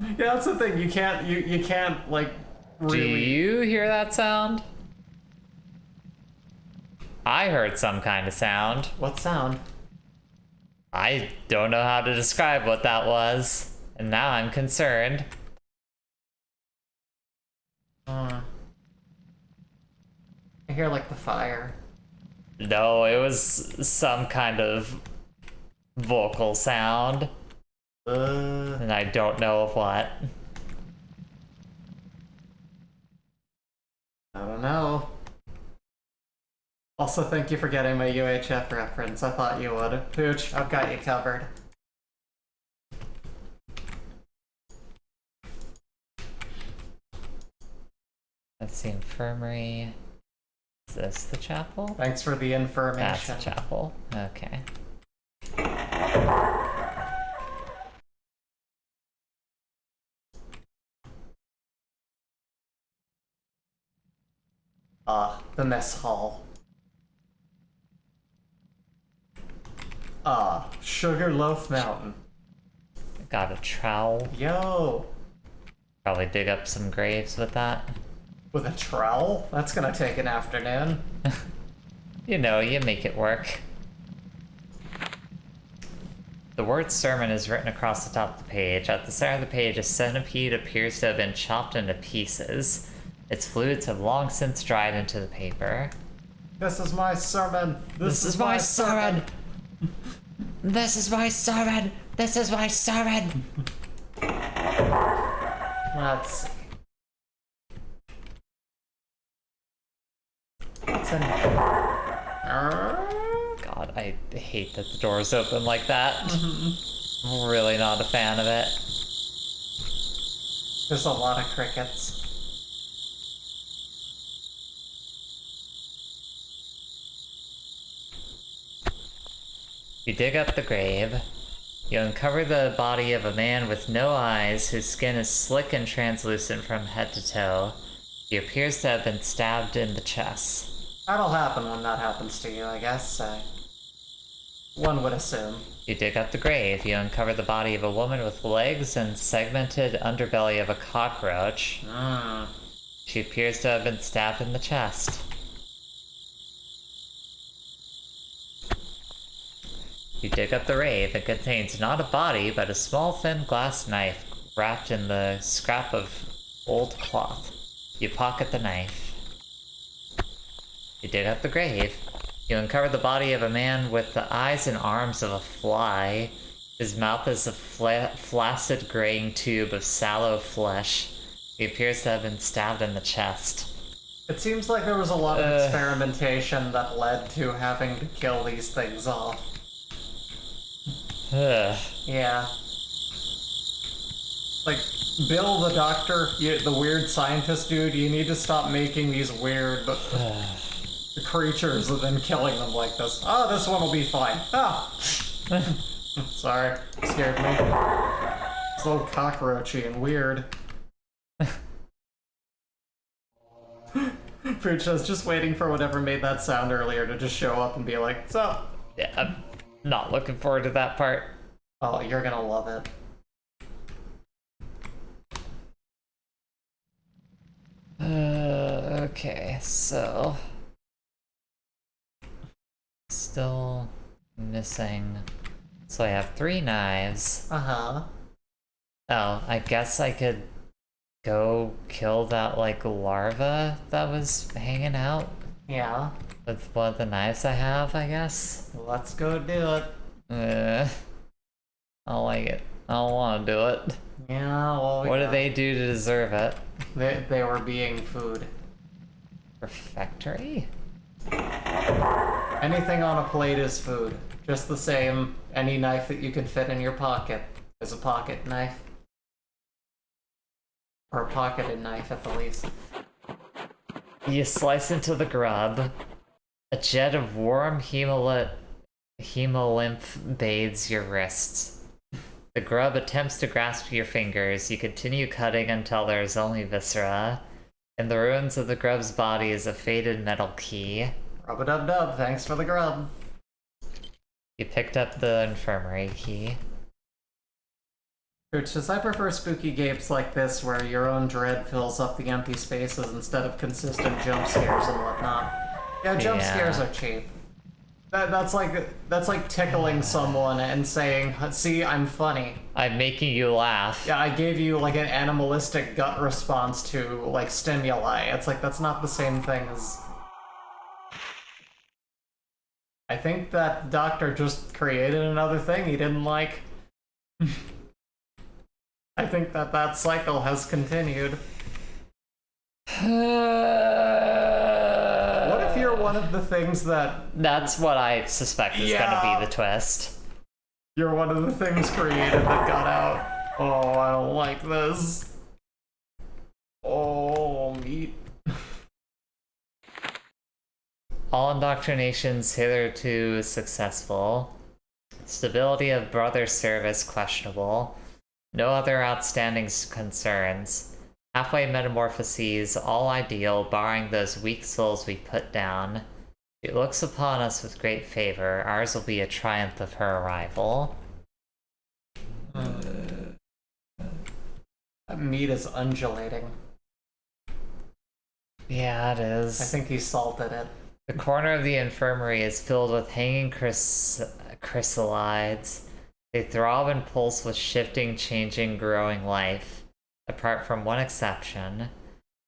Yeah, that's the thing. You can't like really. Do you hear that sound? I heard some kind of sound. What sound? I don't know how to describe what that was, and now I'm concerned. I hear like the fire. No, it was some kind of vocal sound. And I don't know of what. I don't know. Also, thank you for getting my UHF reference. I thought you would. Pooch, I've got you covered. That's the infirmary. Is this the chapel? Thanks for the information. That's the chapel. Okay. The mess hall. Sugarloaf Mountain. Got a trowel. Yo! Probably dig up some graves with that. With a trowel? That's gonna take an afternoon. You know, you make it work. The word sermon is written across the top of the page. At the center of the page, a centipede appears to have been chopped into pieces. Its fluids have long since dried into the paper. This is my sermon. This is my sermon. This is my sermon. This is my sermon. Let's see. What's in here? God, I hate that the door's open like that. I'm really not a fan of it. There's a lot of crickets. You dig up the grave. You uncover the body of a man with no eyes, whose skin is slick and translucent from head to toe. He appears to have been stabbed in the chest. That'll happen when that happens to you, I guess. One would assume. You dig up the grave. You uncover the body of a woman with legs and segmented underbelly of a cockroach. She appears to have been stabbed in the chest. You dig up the grave. It contains not a body, but a small thin glass knife wrapped in the scrap of old cloth. You pocket the knife. You dig up the grave. You uncover the body of a man with the eyes and arms of a fly. His mouth is a flaccid graying tube of sallow flesh. He appears to have been stabbed in the chest. It seems like there was a lot of experimentation that led to having to kill these things off. Yeah. Like, Bill the doctor, the weird scientist dude, you need to stop making these weird creatures and then killing them like this. Oh, this one will be fine. Ah! Sorry, scared me. It's a little cockroachy and weird. Pooch, I was just waiting for whatever made that sound earlier to just show up and be like, so. Yeah, I'm not looking forward to that part. Oh, you're gonna love it. Okay, so... Still missing... So I have 3 knives. Uh-huh. Oh, I guess I could go kill that, like, larva that was hanging out Yeah. with one of the knives I have, I guess. Let's go do it. I don't like it. I don't want to do it. Yeah, well, What did they do to deserve it? They were being food. Refectory? Anything on a plate is food. Just the same, any knife that you can fit in your pocket is a pocket knife. Or a pocketed knife at the least. You slice into the grub. A jet of warm hemolymph bathes your wrists. The grub attempts to grasp your fingers. You continue cutting until there is only viscera. In the ruins of the grub's body is a faded metal key. Rub-a-dub-dub, thanks for the grub. You picked up the infirmary key. Pooch says, I prefer spooky games like this where your own dread fills up the empty spaces instead of consistent jump scares and whatnot. Yeah, jump scares are cheap. That's like tickling someone and saying, see, I'm funny. I'm making you laugh. Yeah, I gave you like an animalistic gut response to like stimuli. It's like, that's not the same thing as... I think that doctor just created another thing he didn't like. I think that cycle has continued. What if you're one of the things that... That's what I suspect is gonna be the twist. You're one of the things created that got out. Oh, I don't like this. Oh, meat. All indoctrinations hitherto successful. Stability of brother service questionable. No other outstanding concerns. Halfway metamorphoses, all ideal, barring those weak souls we put down. She looks upon us with great favor. Ours will be a triumph of her arrival. That meat is undulating. Yeah, it is. I think he salted it. The corner of the infirmary is filled with hanging chrysalides. They throb and pulse with shifting, changing, growing life. Apart from one exception,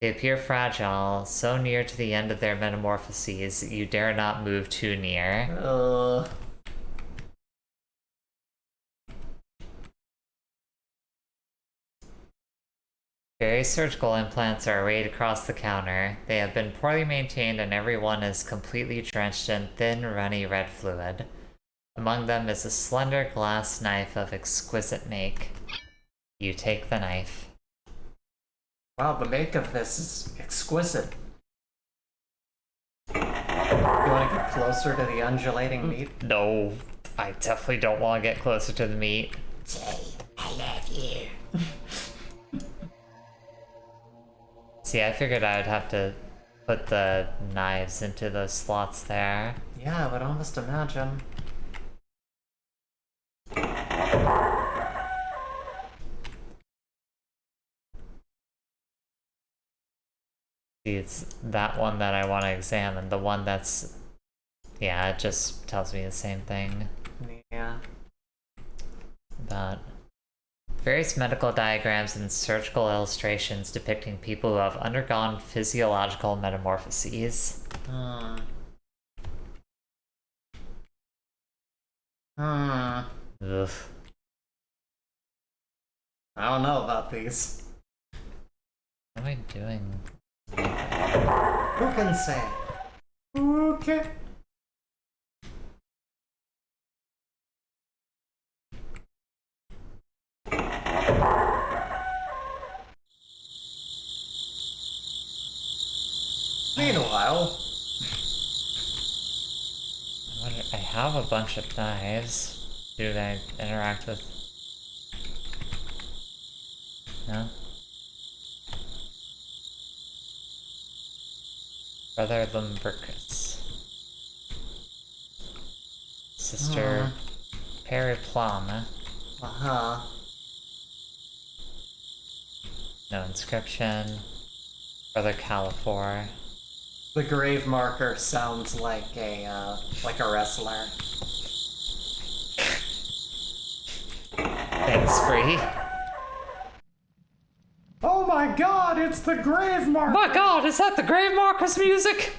they appear fragile, so near to the end of their metamorphoses that you dare not move too near. Various surgical implants are arrayed across the counter. They have been poorly maintained and every one is completely drenched in thin, runny red fluid. Among them is a slender glass knife of exquisite make. You take the knife. Wow, the make of this is exquisite. You want to get closer to the undulating meat? No, I definitely don't want to get closer to the meat. Jay, I love you. See, I figured I would have to put the knives into those slots there. Yeah, I would almost imagine. See, it's that one that I want to examine. The one that's... Yeah, it just tells me the same thing. Yeah. But... various medical diagrams and surgical illustrations depicting people who have undergone physiological metamorphoses. Ugh. Ugh. I don't know about these. What am I doing? Who can say? Okay. Meanwhile, I have a bunch of knives. Do they interact with... No? Brother Lumbricus. Sister Periplum. uh-huh. No inscription. Brother Califor. The grave marker sounds like a wrestler. Thanks, Free. Oh my god, it's the grave marker! My god, is that the grave marker's music?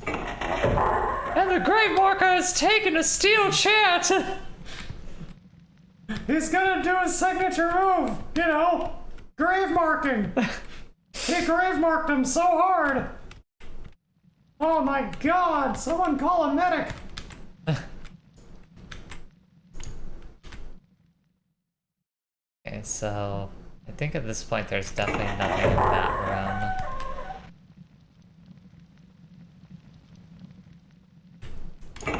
And the grave marker has taken a steel chair to... He's gonna do his signature move, you know, grave marking. He grave marked him so hard. Oh my god, someone call a medic. Okay, so I think at this point there's definitely nothing in that room.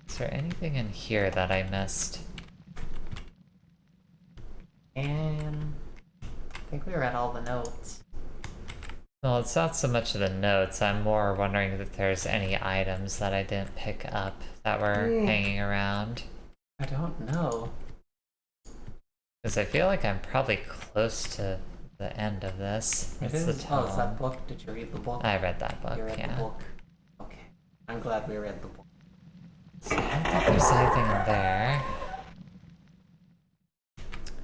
Is there anything in here that I missed? And I think we read all the notes. Well, it's not so much of the notes. I'm more wondering if there's any items that I didn't pick up that were hanging around. I don't know. Because I feel like I'm probably close to the end of this. That's the Oh, is tone. that book? Did you read the book? I read that book, You read yeah. the book. Okay. I'm glad we read the book. So I don't think there's anything in there.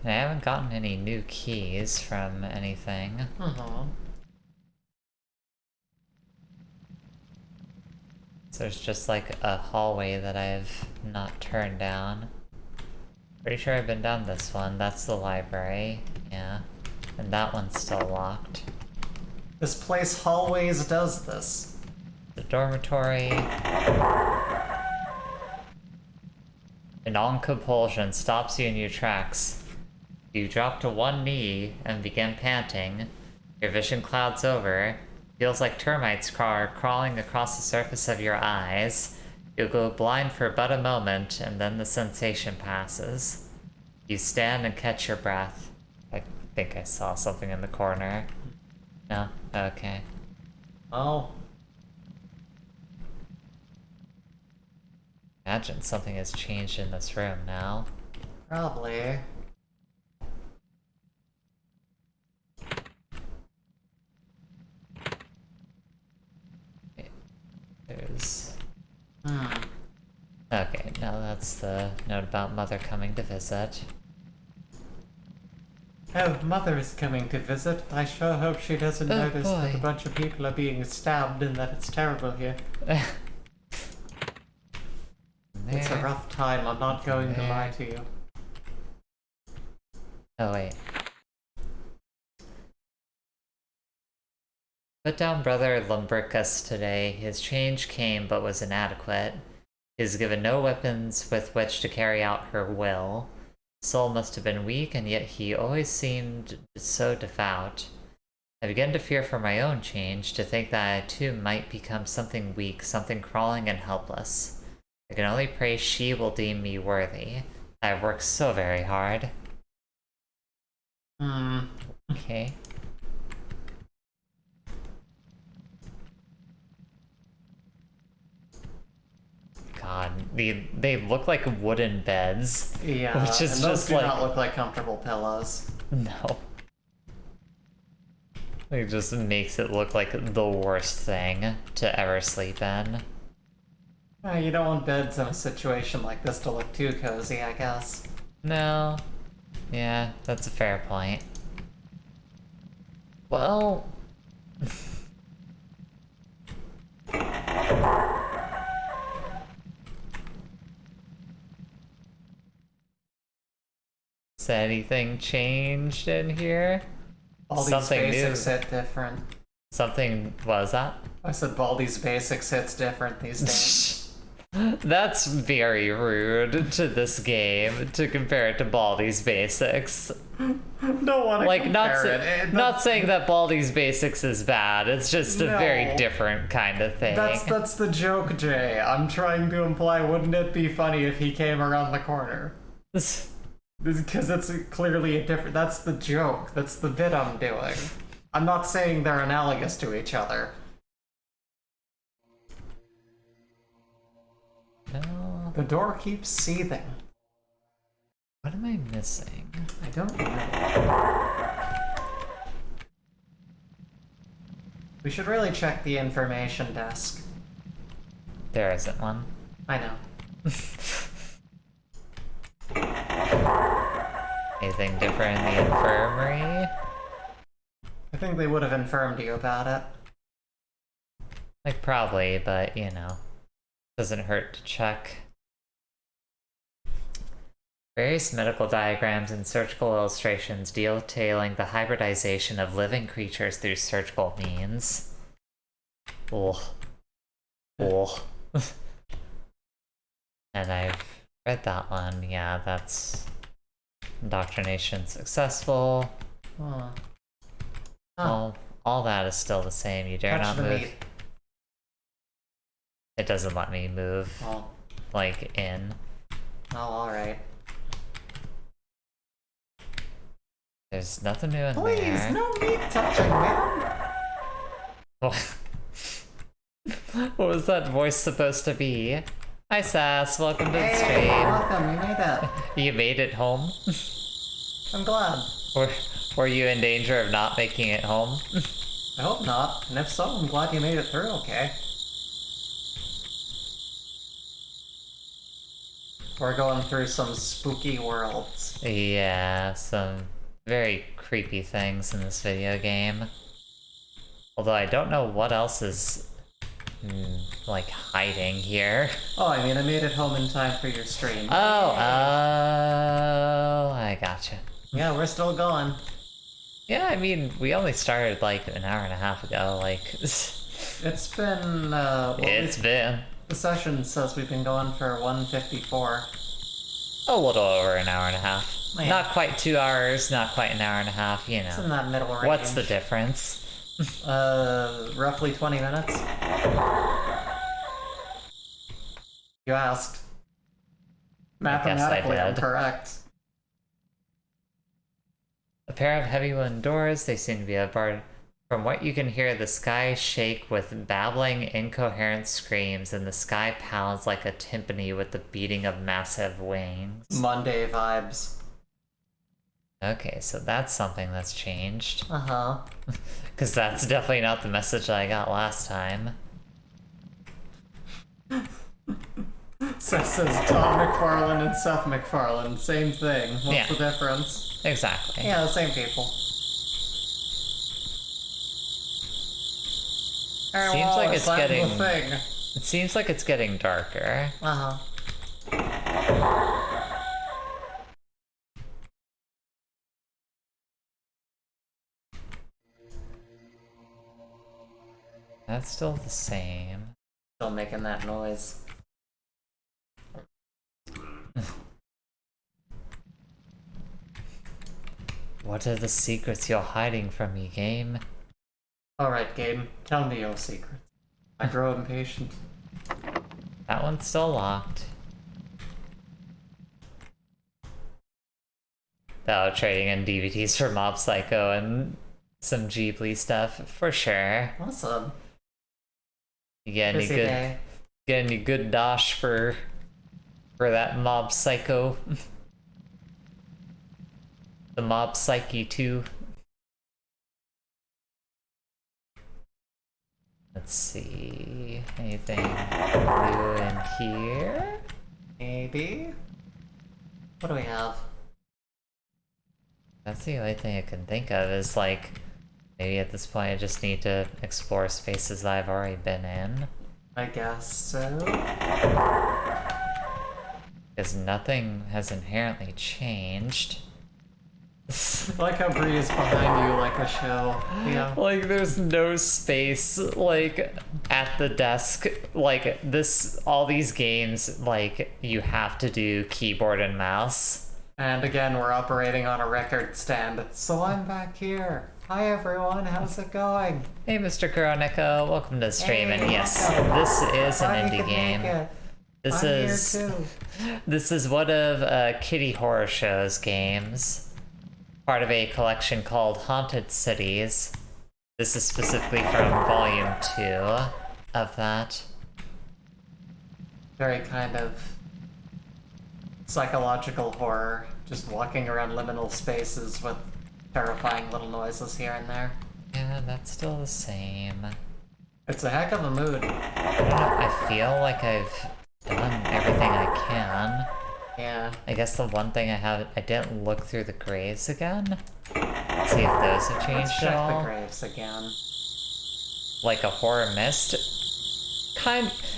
And I haven't gotten any new keys from anything. So there's just like a hallway that I've not turned down. Pretty sure I've been down this one. That's the library. Yeah. And that one's still locked. This place always does this. The dormitory. An on-compulsion stops you in your tracks. You drop to one knee and begin panting. Your vision clouds over. Feels like termites are crawling across the surface of your eyes. You'll go blind for but a moment, and then the sensation passes. You stand and catch your breath. I think I saw something in the corner. No? Okay. Oh. Imagine something has changed in this room now. Probably. There's... Okay, now that's the note about Mother coming to visit. Oh, Mother is coming to visit. I sure hope she doesn't notice that a boy. bunch of people are being stabbed and that it's terrible here. It's a rough time, I'm not going to lie to you. Oh, wait. Put down Brother Lumbricus today. His change came but was inadequate. He is given no weapons with which to carry out her will. Soul must have been weak, and yet he always seemed so devout. I begin to fear for my own change, to think that I too might become something weak, something crawling and helpless. I can only pray she will deem me worthy. I have worked so very hard. Okay. God, they look like wooden beds. Yeah, which is and those just do like not look like comfortable pillows. no. It just makes it look like the worst thing to ever sleep in. You don't want beds in a situation like this to look too cozy, I guess. No. Yeah, that's a fair point. Well... Has anything changed in here? Baldi's basics hit different. Something... what was that? I said Baldi's basics hits different these days. That's very rude to this game to compare it to Baldi's Basics. Don't want to Like, compare it. not saying that Baldi's Basics is bad, it's just a very different kind of thing. That's the joke, Jay. I'm trying to imply, wouldn't it be funny if he came around the corner? Because it's clearly a different... That's the joke. That's the bit I'm doing. I'm not saying they're analogous to each other. No. The door keeps seething. What am I missing? I don't know. We should really check the information desk. There isn't one. I know. Anything different in the infirmary? I think they would have informed you about it. Like, probably, but, you know. Doesn't hurt to check. Various medical diagrams and surgical illustrations detailing the hybridization of living creatures through surgical means. Ugh. Ugh. And I've read that one. Yeah, that's indoctrination successful. Huh. All that is still the same. You dare not move. It doesn't let me move, like, in. Oh, alright. There's nothing new in there. Please, no meat touching, man! What was that voice supposed to be? Hi, Sass. Welcome to the Hey, stream. welcome, you made it. You made it home? I'm glad. Were you in danger of not making it home? I hope not, and if so, I'm glad you made it through okay. We're going through some spooky worlds. Yeah, some very creepy things in this video game. Although I don't know what else is, like, hiding here. Oh, I mean, I made it home in time for your stream. Oh, I gotcha. Yeah, we're still going. Yeah, I mean, we only started, like, an hour and a half ago, like... It's been, it's been... The session says we've been going for 154. A little over an hour and a half. Yeah. Not quite 2 hours, not quite an hour and a half, you It's in know. that middle range. What's the difference? Roughly 20 minutes. You asked. Mathematically, I'm did. correct. A pair of heavy wooden doors, they seem to be a bar. From what you can hear, the sky shake with babbling, incoherent screams, and the sky pounds like a timpani with the beating of massive wings. Monday vibes. Okay, so that's something that's changed. Uh-huh. Because that's definitely not the message that I got last time. So it says Tom McFarlane and Seth MacFarlane, same thing. What's Yeah. the difference? Exactly. Yeah, the same people. Seems like it's getting. The thing. It seems like it's getting darker. Uh-huh. That's still the same. Still making that noise. What are the secrets you're hiding from me, game? Alright, Gabe, tell me your secrets. I grow impatient. That one's still locked. Oh, trading in DVDs for Mob Psycho and some Ghibli stuff, for sure. Awesome. You get any Busy good, day. get any good dosh for that Mob Psycho? The Mob Psyche 2. Let's see, anything new in here? Maybe? What do we have? That's the only thing I can think of is like, maybe at this point I just need to explore spaces that I've already been in. I guess so. Because nothing has inherently changed. I like how Bree is behind you like a show. Yeah. Like, there's no space, like, at the desk. Like, all these games, like, you have to do keyboard and mouse. And again, we're operating on a record stand. So I'm back here. Hi everyone, how's it going? Hey, Mr. Kuroneko, welcome to the stream, and Hey, yes, welcome. this is an Glad you indie could game. make it. This I'm is here too. this is one of Kitty Horror Show's games. Part of a collection called Haunted Cities. This is specifically from Volume 2 of that. Very kind of psychological horror. Just walking around liminal spaces with terrifying little noises here and there. Yeah, that's still the same. It's a heck of a mood. I don't know, I feel like I've done everything I can. Yeah. I guess the one thing I didn't look through the graves again. See if those have changed Let's at check all. the graves again. Like a horror mist.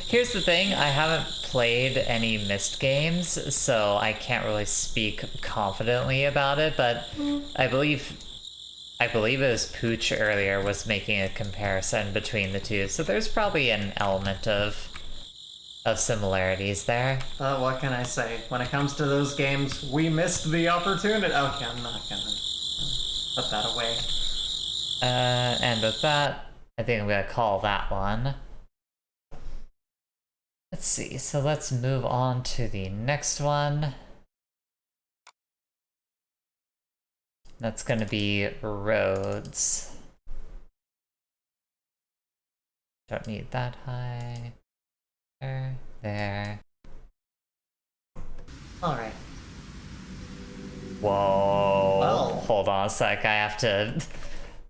Here's the thing, I haven't played any Myst games, so I can't really speak confidently about it, but I believe it was Pooch earlier was making a comparison between the two, so there's probably an element of similarities there. What can I say? When it comes to those games, we missed the opportunity. Okay, I'm not gonna put that away. And with that, I think I'm gonna call that one. Let's see, so let's move on to the next one. That's gonna be roads. Don't need that high. There. Alright. Whoa. Well. Hold on a sec, I have to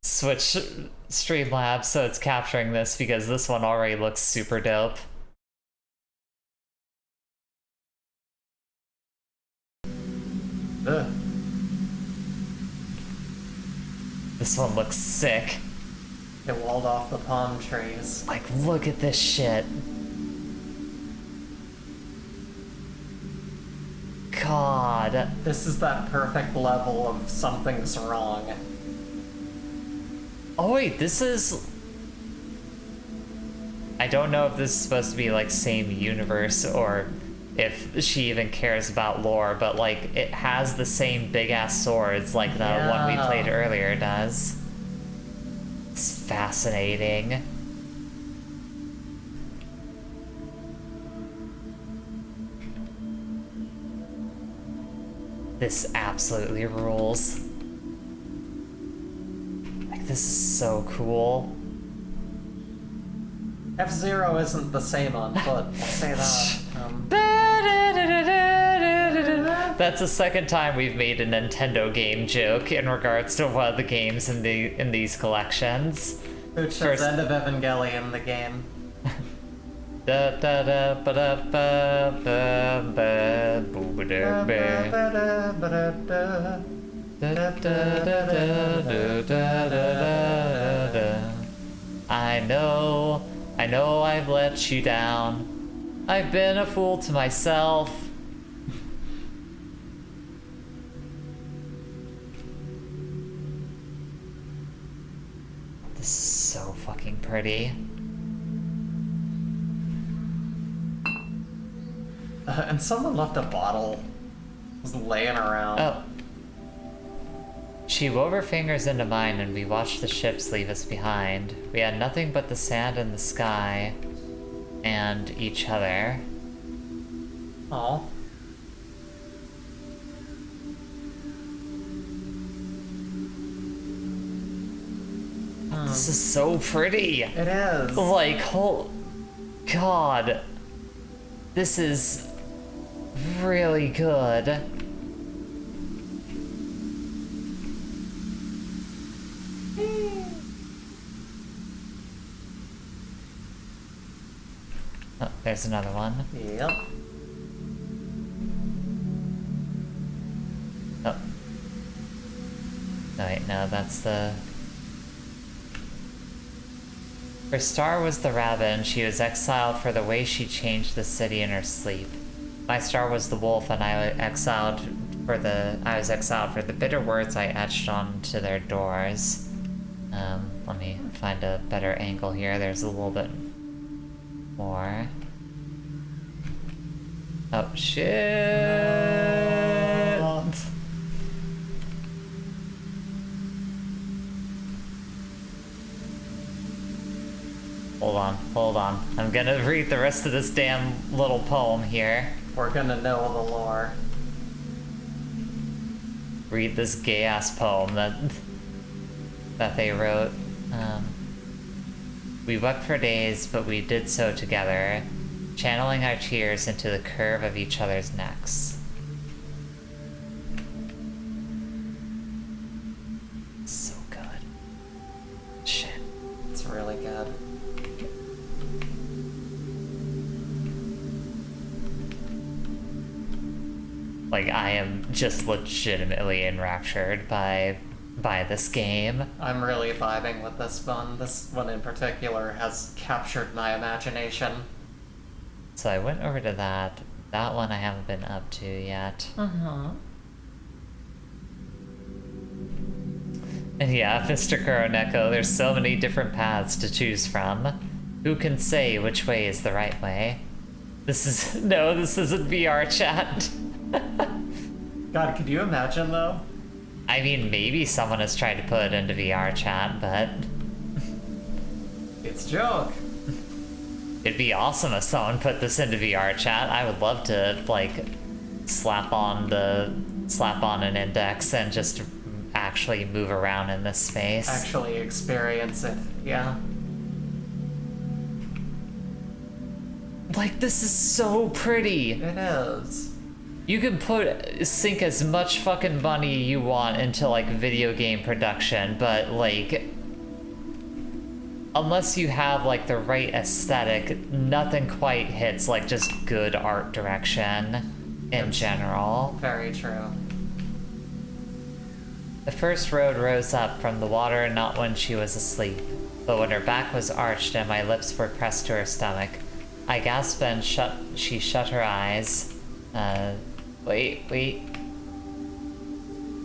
switch Streamlabs so it's capturing this because this one already looks super dope. Ugh. This one looks sick. It walled off the palm trees. Like, look at this shit. God. This is that perfect level of something's wrong. Oh wait, this is... I don't know if this is supposed to be like same universe or if she even cares about lore, but like it has the same big ass swords like the one we played earlier does. It's fascinating. This absolutely rules. this is so cool. F-Zero isn't the same on foot, I'll say that. That's the second time we've made a Nintendo game joke in regards to one of the games in these collections. Pooch says end of Evangelion, the game. Da da da ba da ba ba ba boo ba da ba da da da da da da. I know I've let you down. I've been a fool to myself. This is so fucking pretty. And someone left a bottle. It was laying around. Oh. She wove her fingers into mine and we watched the ships leave us behind. We had nothing but the sand and the sky and each other. Oh. This is so pretty. It is. Like, oh God. This is really good. Oh, there's another one. Yep. Oh. No, wait, no, that's the... Her star was the rabbit, and she was exiled for the way she changed the city in her sleep. My star was the wolf, and I was exiled for the bitter words I etched onto their doors. Let me find a better angle here. There's a little bit more. Oh shit! Hold on. I'm gonna read the rest of this damn little poem here. We're gonna know the lore. Read this gay-ass poem that they wrote. We wept for days, but we did so together, channeling our tears into the curve of each other's necks. So good. Shit. It's really good. Like, I am just legitimately enraptured by this game. I'm really vibing with this one. This one in particular has captured my imagination. So I went over to that. That one I haven't been up to yet. Uh-huh. And yeah, Mr. Kuroneko, there's so many different paths to choose from. Who can say which way is the right way? This isn't VR chat. God, could you imagine though? I mean, maybe someone has tried to put it into VR chat, but... It's a joke. It'd be awesome if someone put this into VR chat. I would love to, like, slap on an index and just actually move around in this space. Actually experience it, yeah. Like, this is so pretty. It is. You can sink as much fucking money you want into, like, video game production, but, like, unless you have, like, the right aesthetic, nothing quite hits, like, just good art direction in general. Very true. The first road rose up from the water not when she was asleep, but when her back was arched and my lips were pressed to her stomach. I gasped and she shut her eyes. Wait.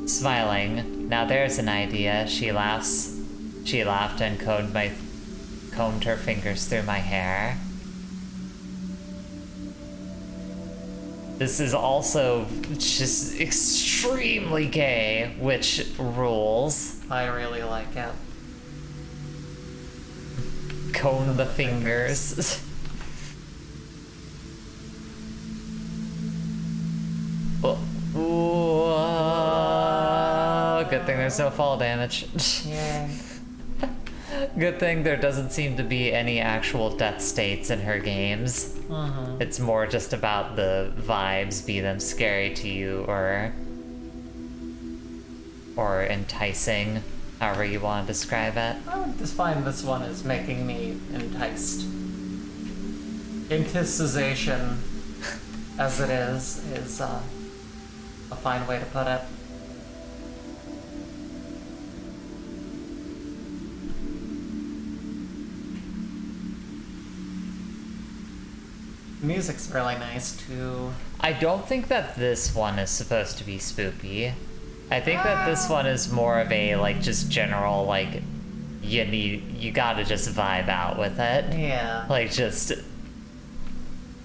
Smiling. Now there's an idea. She laughed and combed her fingers through my hair. This is also just extremely gay, which rules. I really like it. Comb the fingers. Ooh, good thing there's no fall damage. Yeah. Good thing there doesn't seem to be any actual death states in her games. It's more just about the vibes, be them scary to you or enticing, however you want to describe it. I would just find this one as making me enticed. Inticization, as it is a fine way to put it. Music's really nice too. I don't think that this one is supposed to be spoopy. I think that this one is more of a, like, just general, like, you gotta just vibe out with it. Yeah. Like, just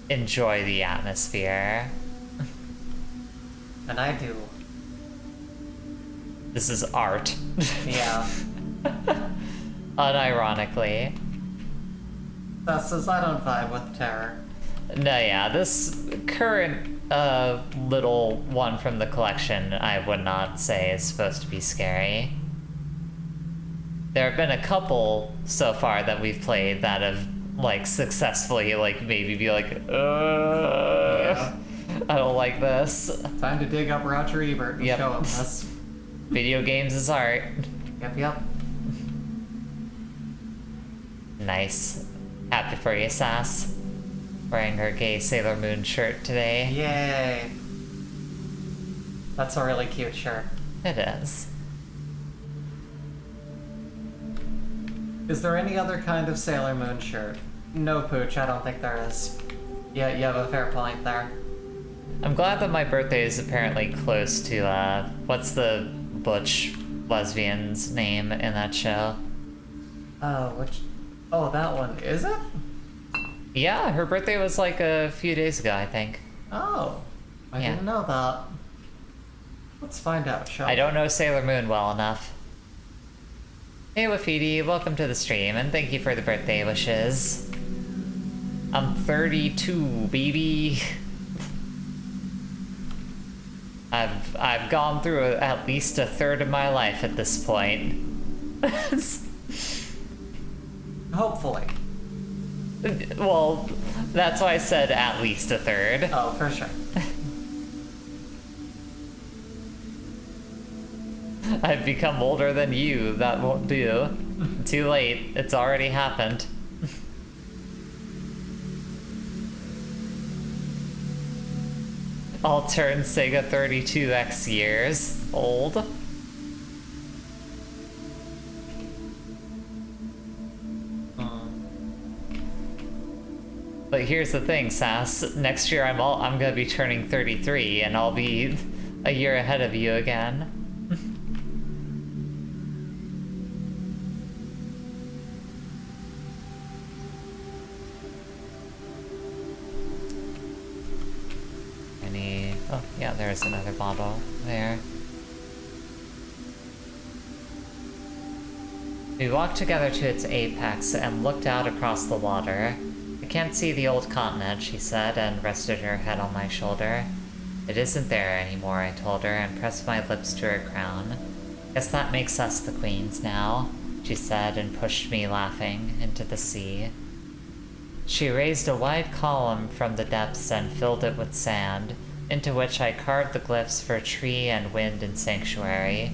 enjoy the atmosphere. And I do. This is art. Yeah. Unironically. That says I don't vibe with terror. No, yeah, this current little one from the collection I would not say is supposed to be scary. There have been a couple so far that we've played that have, like, successfully, like, maybe be like, Yeah. I don't like this. Time to dig up Roger Ebert and Yep. show him this. Video games is art. Yep. Nice. Happy for you, Sass. Wearing her gay Sailor Moon shirt today. Yay. That's a really cute shirt. It is. Is there any other kind of Sailor Moon shirt? No, Pooch, I don't think there is. Yeah, you have a fair point there. I'm glad that my birthday is apparently close to, what's the butch lesbian's name in that show? Oh, that one. Is it? Yeah, her birthday was like a few days ago, I think. Oh. I didn't know that. Let's find out, shall we? I don't know Sailor Moon well enough. Hey Wafidi, welcome to the stream, and thank you for the birthday wishes. I'm 32, baby. I've gone through at least a third of my life at this point. Hopefully. Well, that's why I said at least a third. Oh, for sure. I've become older than you. That won't do. Too late. It's already happened. I'll turn Sega 32X years old. But here's the thing, Sass. Next year I'm gonna be turning 33, and I'll be a year ahead of you again. Oh, yeah, there's another bottle there. We walked together to its apex and looked out across the water. I can't see the old continent, she said, and rested her head on my shoulder. It isn't there anymore, I told her, and pressed my lips to her crown. Guess that makes us the queens now, she said, and pushed me, laughing, into the sea. She raised a wide column from the depths and filled it with sand, into which I carved the glyphs for tree and wind and sanctuary.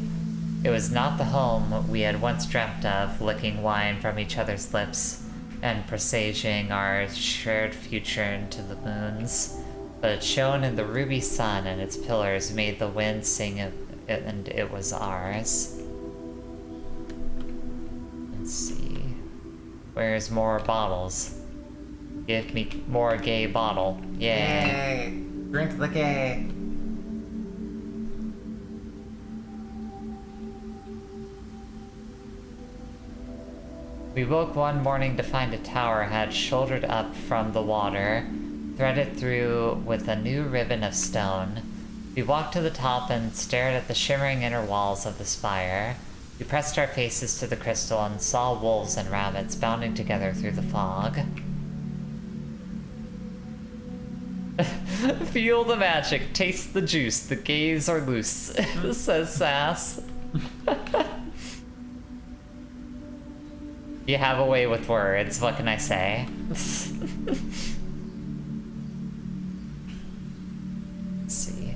It was not the home we had once dreamt of, licking wine from each other's lips and presaging our shared future into the moons, but it shone in the ruby sun, and its pillars made the wind sing it, and it was ours. Let's see. Where's more bottles? Give me more gay bottle. Yay. Yay. Drink the gay. We woke one morning to find a tower had shouldered up from the water, threaded through with a new ribbon of stone. We walked to the top and stared at the shimmering inner walls of the spire. We pressed our faces to the crystal and saw wolves and rabbits bounding together through the fog. Feel the magic, taste the juice, the gays are loose, says Sass. You have a way with words, what can I say? Let's see.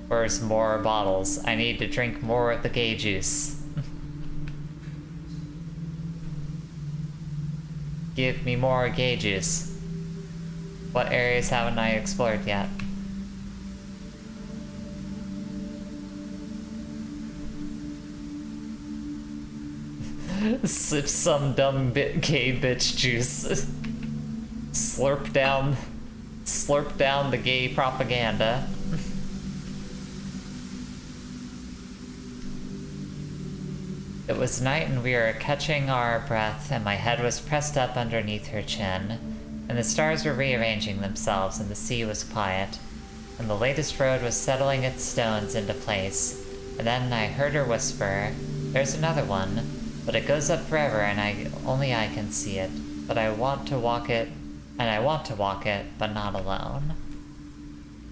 Where's more bottles? I need to drink more of the gay juice. Give me more gay juice. What areas haven't I explored yet? Sip some dumb gay bitch juice. Slurp down the gay propaganda. It was night and we were catching our breath and my head was pressed up underneath her chin, and the stars were rearranging themselves and the sea was quiet, and the latest road was settling its stones into place, and then I heard her whisper, "There's another one, but it goes up forever and only I can see it, but I want to walk it, but not alone."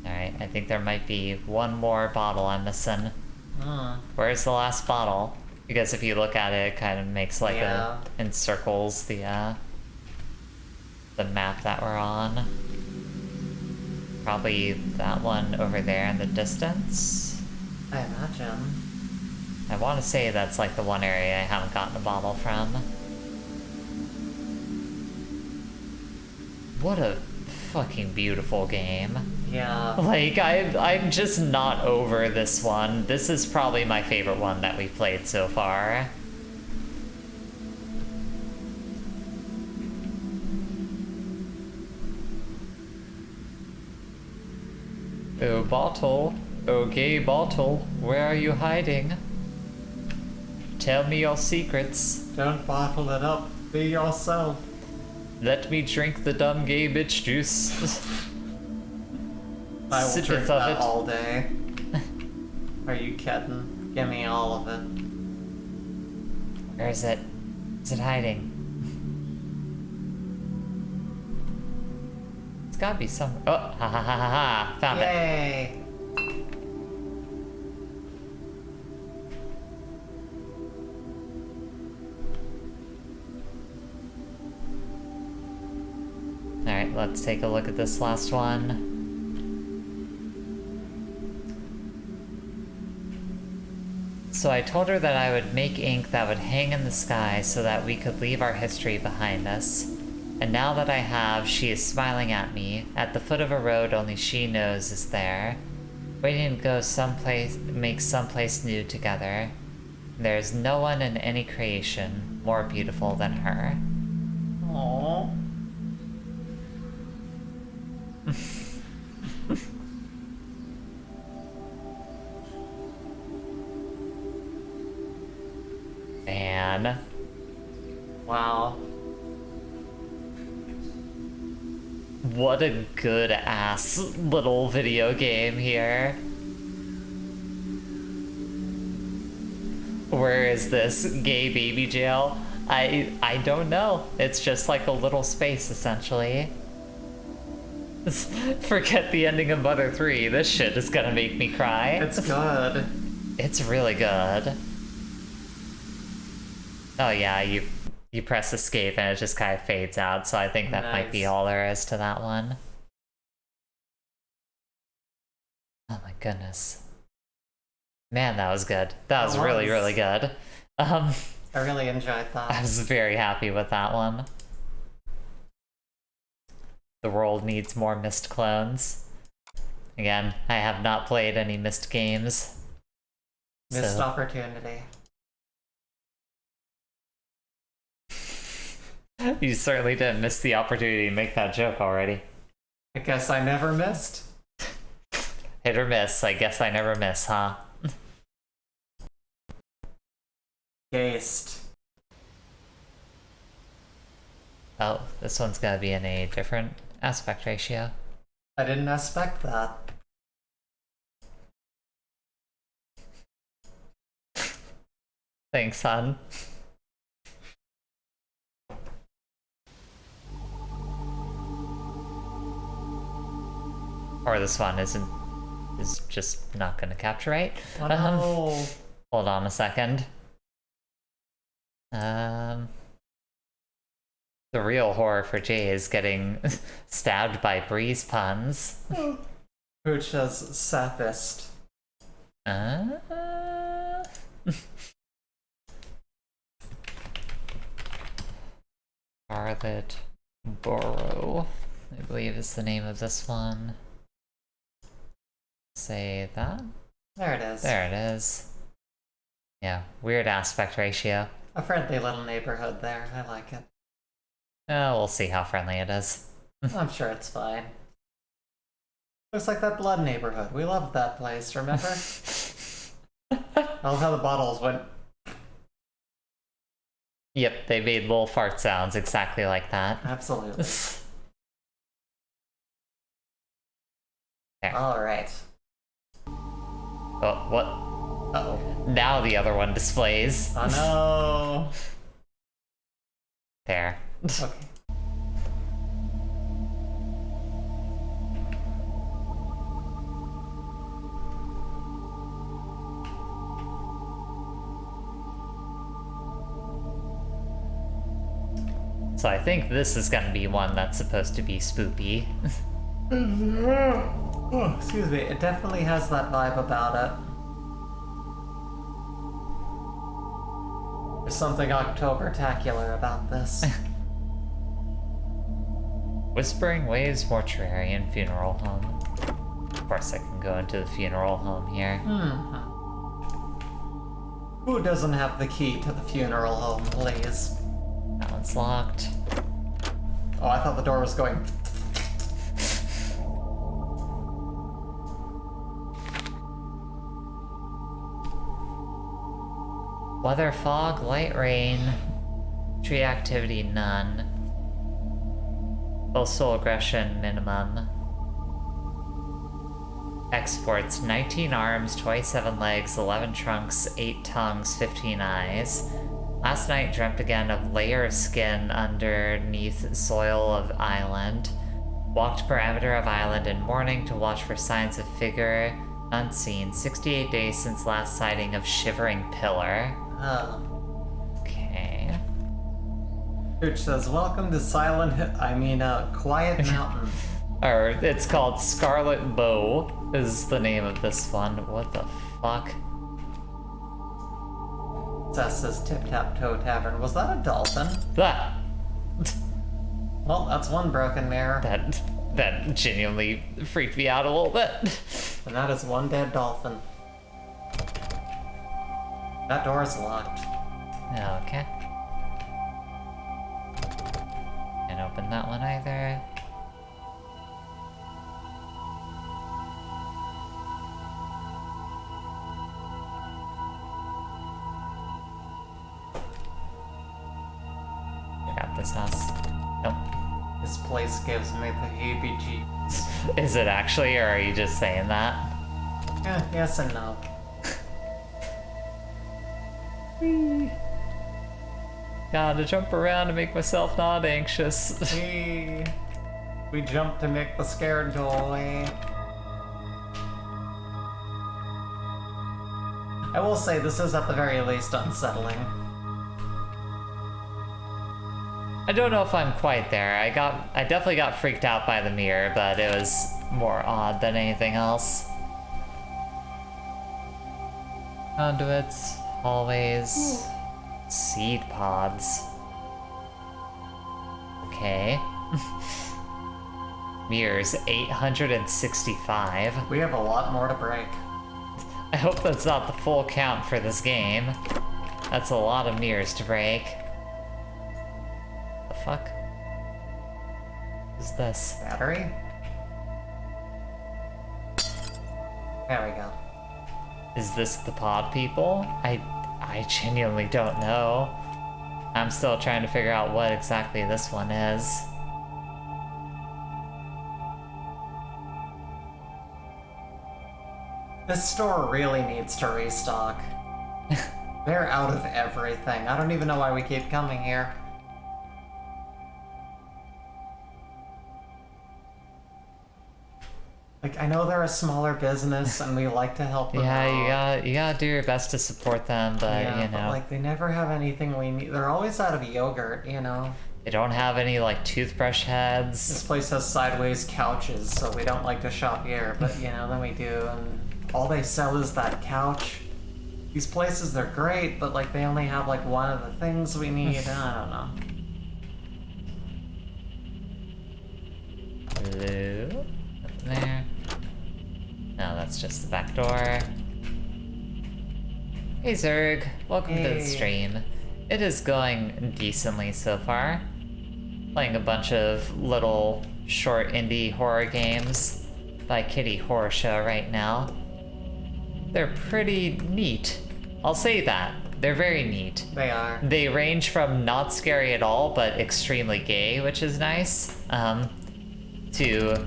Alright, I think there might be one more bottle I'm missing. Where's the last bottle? Because if you look at it, it kind of makes like encircles the map that we're on. Probably that one over there in the distance. I imagine. I want to say that's like the one area I haven't gotten a bottle from. What a fucking beautiful game. Yeah. Like, I'm just not over this one. This is probably my favorite one that we've played so far. Oh, bottle. Oh, gay bottle. Where are you hiding? Tell me your secrets. Don't bottle it up. Be yourself. Let me drink the dumb gay bitch juice. I will Sip drink of that it. all day. Are you kidding? Give me all of it. Where is it? Is it hiding? It's gotta be somewhere. Oh, ha ha ha ha ha! Found it. Yay! Alright, let's take a look at this last one. So I told her that I would make ink that would hang in the sky so that we could leave our history behind us. And now that I have, she is smiling at me, at the foot of a road only she knows is there, waiting to go someplace, make someplace new together. There is no one in any creation more beautiful than her. Aww. Man. Wow. What a good ass little video game here. Where is this gay baby jail? I don't know. It's just like a little space essentially. Forget the ending of Mother 3. This shit is gonna make me cry. It's good. It's really good. Oh yeah, you press escape and it just kind of fades out, so I think that might be all there is to that one. Oh my goodness. Man, that was good. That was really, really good. I really enjoyed that. I was very happy with that one. The world needs more Myst clones. Again, I have not played any Myst games. Missed opportunity. You certainly didn't miss the opportunity to make that joke already. I guess I never missed. Hit or miss, I guess I never miss, huh? Gazed. Oh, this one's gotta be in a different aspect ratio. I didn't expect that. Thanks, hon. Or this one is just not gonna capture right. Oh no. Hold on a second. The real horror for Jay is getting stabbed by breeze puns. Pooch says Saphist. Scarlet Borough, I believe is the name of this one. Say that? There it is. There it is. Yeah, weird aspect ratio. A friendly little neighborhood there. I like it. We'll see how friendly it is. I'm sure it's fine. Looks like that blood neighborhood. We loved that place, remember? I love how the bottles went. Yep, they made little fart sounds exactly like that. Absolutely. There. Alright. Oh, what? Uh-oh. Now the other one displays. Oh no! There. Okay. So I think this is gonna be one that's supposed to be spoopy. Oh, excuse me. It definitely has that vibe about it. There's something October-tacular about this. Whispering Waves Forturarian Funeral Home. Of course I can go into the funeral home here. Who doesn't have the key to the funeral home, please? That one's locked. Oh, I thought the door was going... Weather fog, light rain, tree activity none. Coastal aggression minimum. Exports 19 arms, 27 legs, 11 trunks, 8 tongues, 15 eyes. Last night dreamt again of layer of skin underneath soil of island. Walked perimeter of island in morning to watch for signs of figure unseen. 68 days since last sighting of shivering pillar. Oh. Okay. Pooch says, welcome to Quiet Mountain. Or it's called Scarlet Bow is the name of this one. What the fuck? Seth says Tip-Tap-Toe Tavern. Was that a dolphin? That Well, that's one broken mirror. that genuinely freaked me out a little bit. And that is one dead dolphin. That door is locked. Okay. Can't open that one either. Check out this house. Nope. This place gives me the heebie-jeebies. Is it actually, or are you just saying that? Yes and no. Gotta jump around to make myself not anxious. We jump to make the scared go away. I will say this is at the very least unsettling. I don't know if I'm quite there. I definitely got freaked out by the mirror, but it was more odd than anything else. Conduits, hallways, seed pods. Okay. Mirrors 865. We have a lot more to break. I hope that's not the full count for this game. That's a lot of mirrors to break. The fuck? What is this? Battery? There we go. Is this the pod people? I genuinely don't know. I'm still trying to figure out what exactly this one is. This store really needs to restock. They're out of everything. I don't even know why we keep coming here. Like, I know they're a smaller business and we like to help them out. Yeah, you gotta do your best to support them, but Yeah, you know. but, like, they never have anything we need. They're always out of yogurt, you know? They don't have any, like, toothbrush heads. This place has sideways couches, so we don't like to shop here, but, you know, then we do, and all they sell is that couch. These places, they're great, but, like, they only have, like, one of the things we need, I don't know. Hello? Nothing there. No, that's just the back door. Hey Zerg, welcome to the stream. It is going decently so far. Playing a bunch of little short indie horror games by Kitty Horror Show right now. They're pretty neat. I'll say that. They're very neat. They are. They range from not scary at all, but extremely gay, which is nice, to,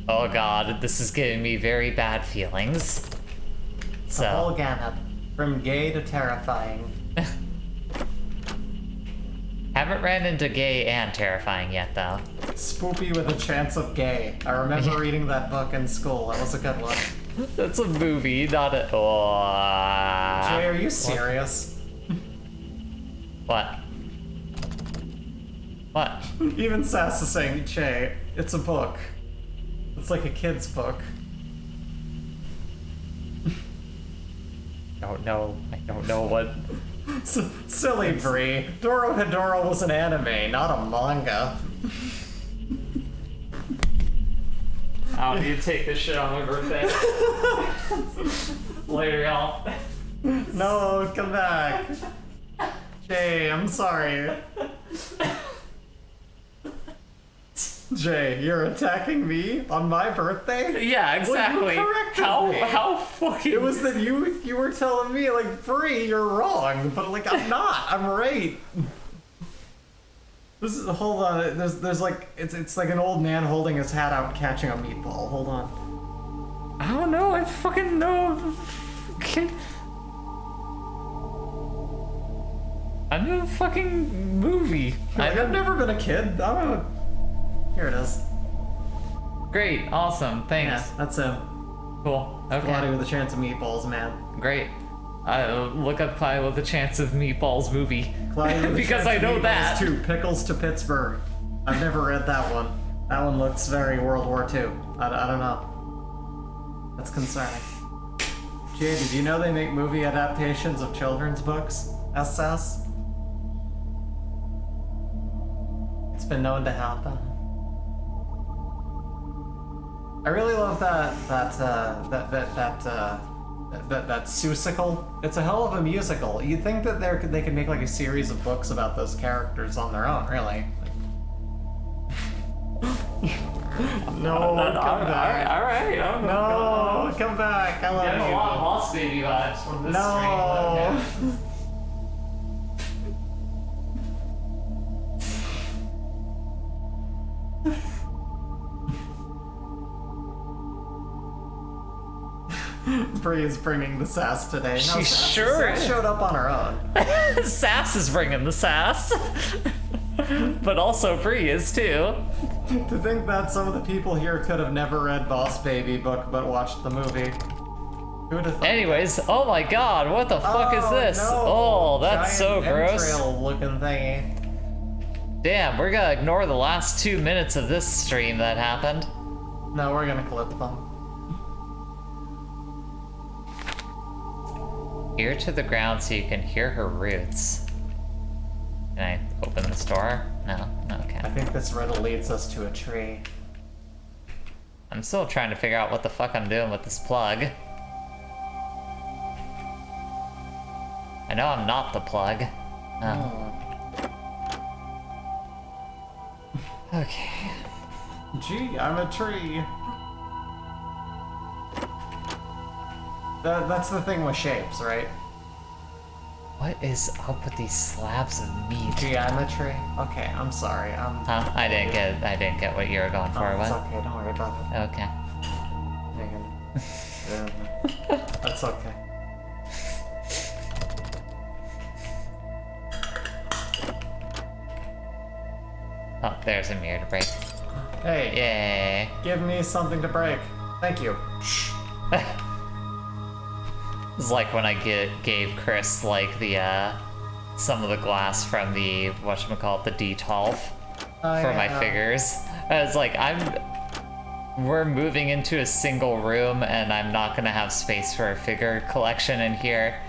oh god, this is giving me very bad feelings. So. The whole gamut. From gay to terrifying. Haven't ran into gay and terrifying yet, though. Spoopy with a chance of gay. I remember reading that book in school. That was a good one. That's a movie, not a... Oh. Jay, are you serious? What? What? Even Sass is saying, Jay, it's a book. It's like a kid's book. I don't know what... Silly Bree. Dorohedoro was an anime, not a manga. How do you take this shit on my birthday? Later, y'all. No, come back. Jay, I'm sorry. Jay, you're attacking me on my birthday? Yeah, exactly. Well, you corrected me. How fucking... It was that you were telling me, like, Bree, you're wrong, but, like, I'm not. I'm right. This is, hold on, there's like, it's like an old man holding his hat out catching a meatball. Hold on. I don't know, I fucking know. I'm in a fucking movie. I've never been a kid. I don't know. Here it is. Great, awesome, thanks. Yeah, that's him. Cool, okay. Cloudy with a chance of meatballs, man. Great. Look up Cloudy with a Chance of Meatballs movie. Because I know that. Too. Pickles to Pittsburgh. I've never read that one. That one looks very World War II. I don't know. That's concerning. Jay, did you know they make movie adaptations of children's books? SS? It's been known to happen. I really love that Seussical. It's a hell of a musical. You'd think that they could make like a series of books about those characters on their own, really. No, come back. Alright, No, come back. I love you. Getting a lot of Boss Baby vibes from this No. stream. Bree is bringing the sass today. She sure Sass showed up on her own. Sass is bringing the sass. But also Bree is too. To think that some of the people here could have never read Boss Baby book but watched the movie. Who would have thought? Anyways, oh my god, what the fuck is this? No. Oh, that's so Giant gross. entrail looking thingy. Damn, we're gonna ignore the last 2 minutes of this stream that happened. No, we're gonna clip them. Ear to the ground so you can hear her roots. Can I open this door? No? Okay. I think this riddle leads us to a tree. I'm still trying to figure out what the fuck I'm doing with this plug. I know I'm not the plug. Okay. Gee, I'm a tree. That's the thing with shapes, right? What is up with these slabs of meat? Geometry? Okay, I'm sorry. Huh? I didn't get what you were going for. It's What? okay, don't worry about it. Okay. That's okay. Oh, there's a mirror to break. Hey, Yay. give me something to break. Thank you. It's like when I gave Chris, like, the, some of the glass from the, whatchamacallit, the D12 for my figures. I was like, we're moving into a single room and I'm not gonna have space for a figure collection in here.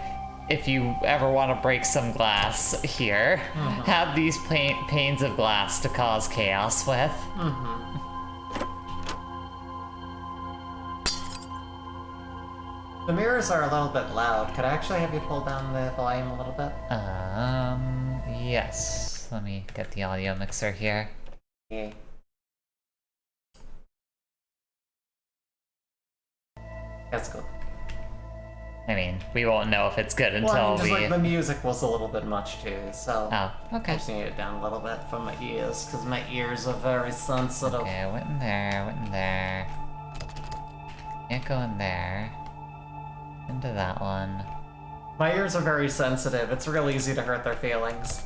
If you ever want to break some glass here, have these panes of glass to cause chaos with. The mirrors are a little bit loud. Could I actually have you pull down the volume a little bit? Yes. Let me get the audio mixer here. Yeah. That's good. I mean, we won't know if it's good until like the music was a little bit much too, so... Oh, okay. I just need it down a little bit from my ears, because my ears are very sensitive. Okay, I went in there. Can't go in there. Into that one. My ears are very sensitive. It's real easy to hurt their feelings.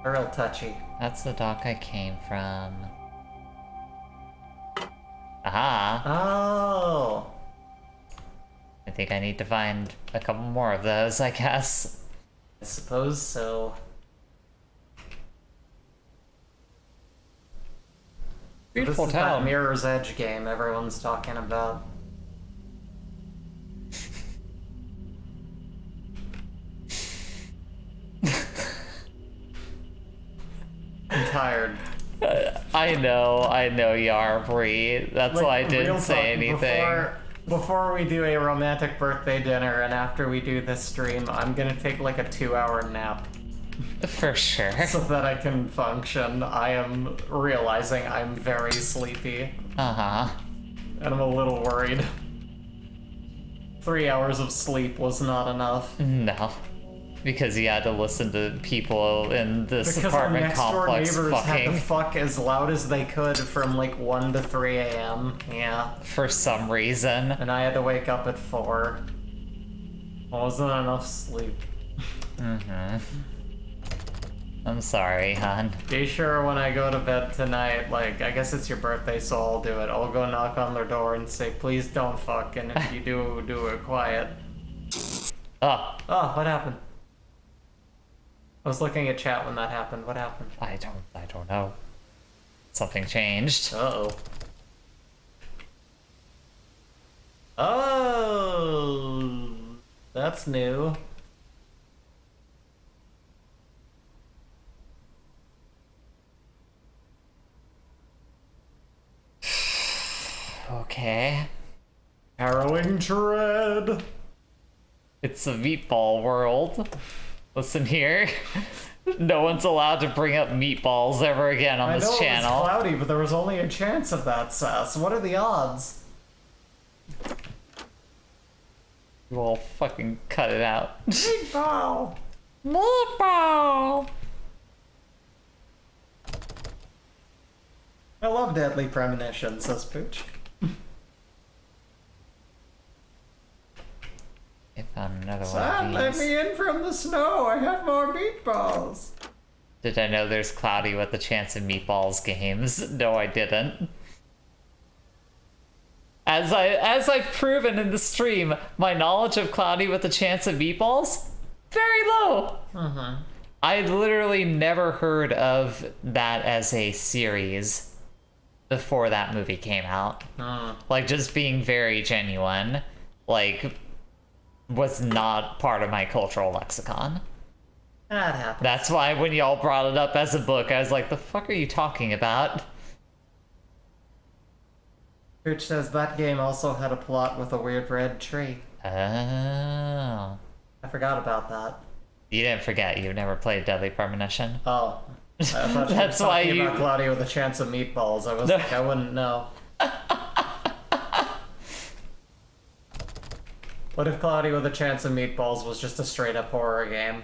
They're real touchy. That's the dock I came from. Aha! Oh! I think I need to find a couple more of those, I guess. I suppose so. Beautiful this is town. that Mirror's Edge game everyone's talking about. I'm tired. I know you are, Bree. That's why I didn't say anything. Before we do a romantic birthday dinner and after we do this stream, I'm gonna take like a 2-hour nap. For sure. So that I can function. I am realizing I'm very sleepy. Uh-huh. And I'm a little worried. 3 hours of sleep was not enough. No. Because you had to listen to people in this apartment complex neighbors fucking. had to fuck as loud as they could from like 1 to 3 a.m. Yeah. For some reason. And I had to wake up at 4. Wasn't enough sleep. I'm sorry, hon. Be sure when I go to bed tonight, like, I guess it's your birthday, so I'll do it. I'll go knock on their door and say, please don't fuck, and if you do it quiet. Oh. Oh, what happened? I was looking at chat when that happened. What happened? I don't know. Something changed. Uh-oh. Oh, that's new. Okay. Harrowing dread. It's a meatball world. Listen here. No one's allowed to bring up meatballs ever again on this channel. I know it's cloudy, but there was only a chance of that, Sass. What are the odds? We'll fucking cut it out. Meatball! Meatball! I love Deadly Premonition, says Pooch. I found another Son, one of these. let me in from the snow. I have more meatballs. Did I know there's Cloudy with a Chance of Meatballs games? No, I didn't. As I've proven in the stream, my knowledge of Cloudy with a Chance of Meatballs, very low. I literally never heard of that as a series before that movie came out. Like, just being very genuine, like, was not part of my cultural lexicon. That happens. That's why when y'all brought it up as a book, I was like, the fuck are you talking about? Pooch says that game also had a plot with a weird red tree. Oh. I forgot about that. You didn't forget, you've never played Deadly Premonition. Oh. I thought you That's were why talking you... about Cloudy with a Chance of Meatballs. I was like, I wouldn't know. What if Cloudy with a Chance of Meatballs was just a straight up horror game?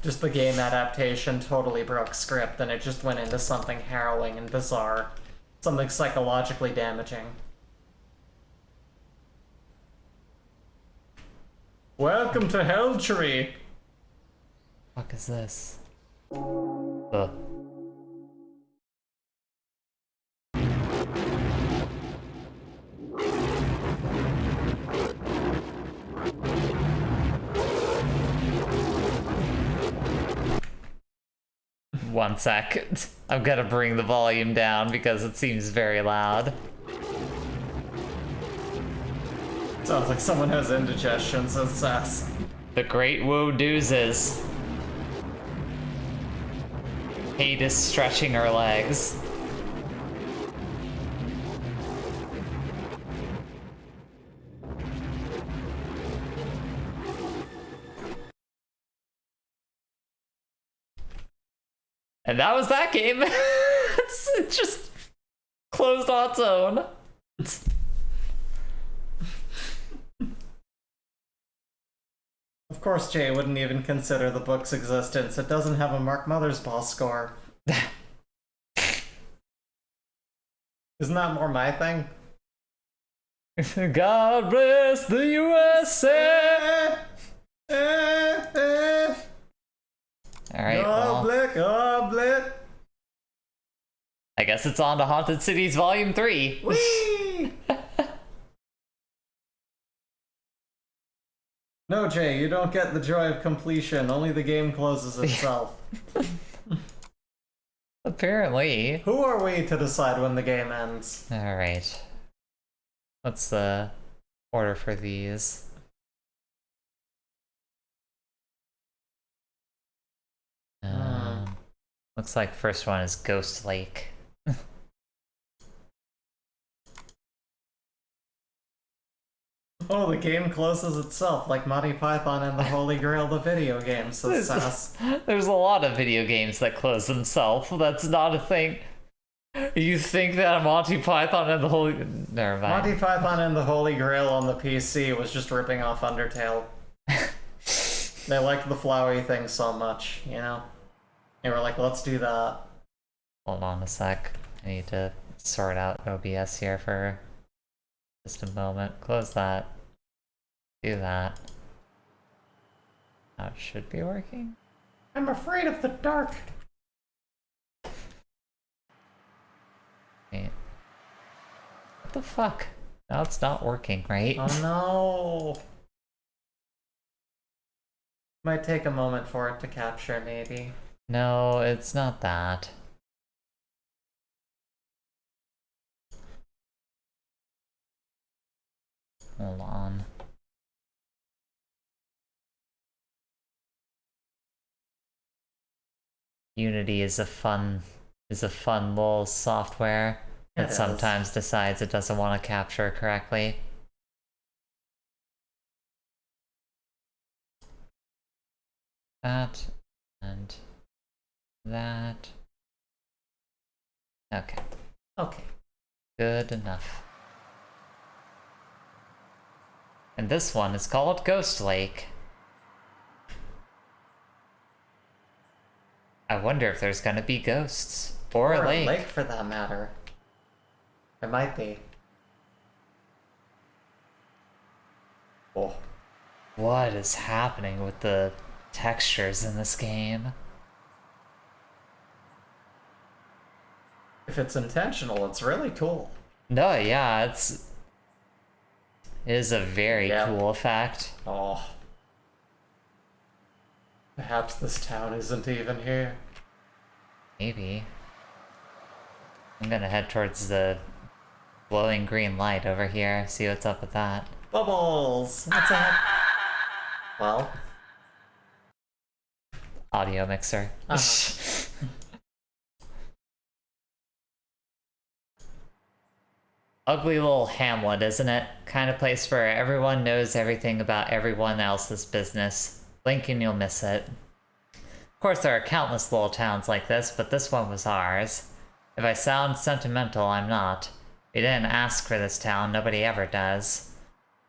Just the game adaptation totally broke script and it just went into something harrowing and bizarre. Something psychologically damaging. Welcome to Hell Tree! What is this? Ugh. 1 sec. I'm gonna bring the volume down because it seems very loud. Sounds like someone has indigestion, says Sass. The great woe doozes. Kate is stretching her legs. And that was that game. It just closed on its own. Of course Jay wouldn't even consider the book's existence. It doesn't have a Mark Mothersbaugh score. Isn't that more my thing? God bless the USA! Alright, well, Goblet. I guess it's on to Haunted Cities Volume 3. Whee! No, Jay, you don't get the joy of completion. Only the game closes itself. Apparently. Who are we to decide when the game ends? Alright. What's the order for these? Looks like first one is Ghost Lake. Oh, the game closes itself, like Monty Python and the Holy Grail, the video game, says Sass. There's a lot of video games that close themselves. That's not a thing. You think that Monty Python and the Holy... Never mind. Monty Python and the Holy Grail on the PC was just ripping off Undertale. They liked the flowery thing so much, you know? They were like, let's do that. Hold on a sec. I need to sort out OBS here for just a moment. Close that. Do that. Now it should be working. I'm afraid of the dark. Wait. What the fuck? Now it's not working, right? Oh no. Might take a moment for it to capture, maybe. No, it's not that. Hold on. Unity is a fun little software that sometimes decides it doesn't want to capture correctly. That and that. Okay. Okay. Good enough. And this one is called Ghost Lake. I wonder if there's gonna be ghosts. Or a lake. Or a lake for that matter. There might be. Oh. What is happening with the textures in this game? If it's intentional, it's really cool. No, yeah, it is a very cool effect. Oh. Perhaps this town isn't even here. Maybe. I'm gonna head towards the glowing green light over here, see what's up with that. Bubbles! What's up? Well. Audio mixer. Ugly little hamlet, isn't it? Kind of place where everyone knows everything about everyone else's business. Blink and you'll miss it. Of course, there are countless little towns like this, but this one was ours. If I sound sentimental, I'm not. We didn't ask for this town, nobody ever does.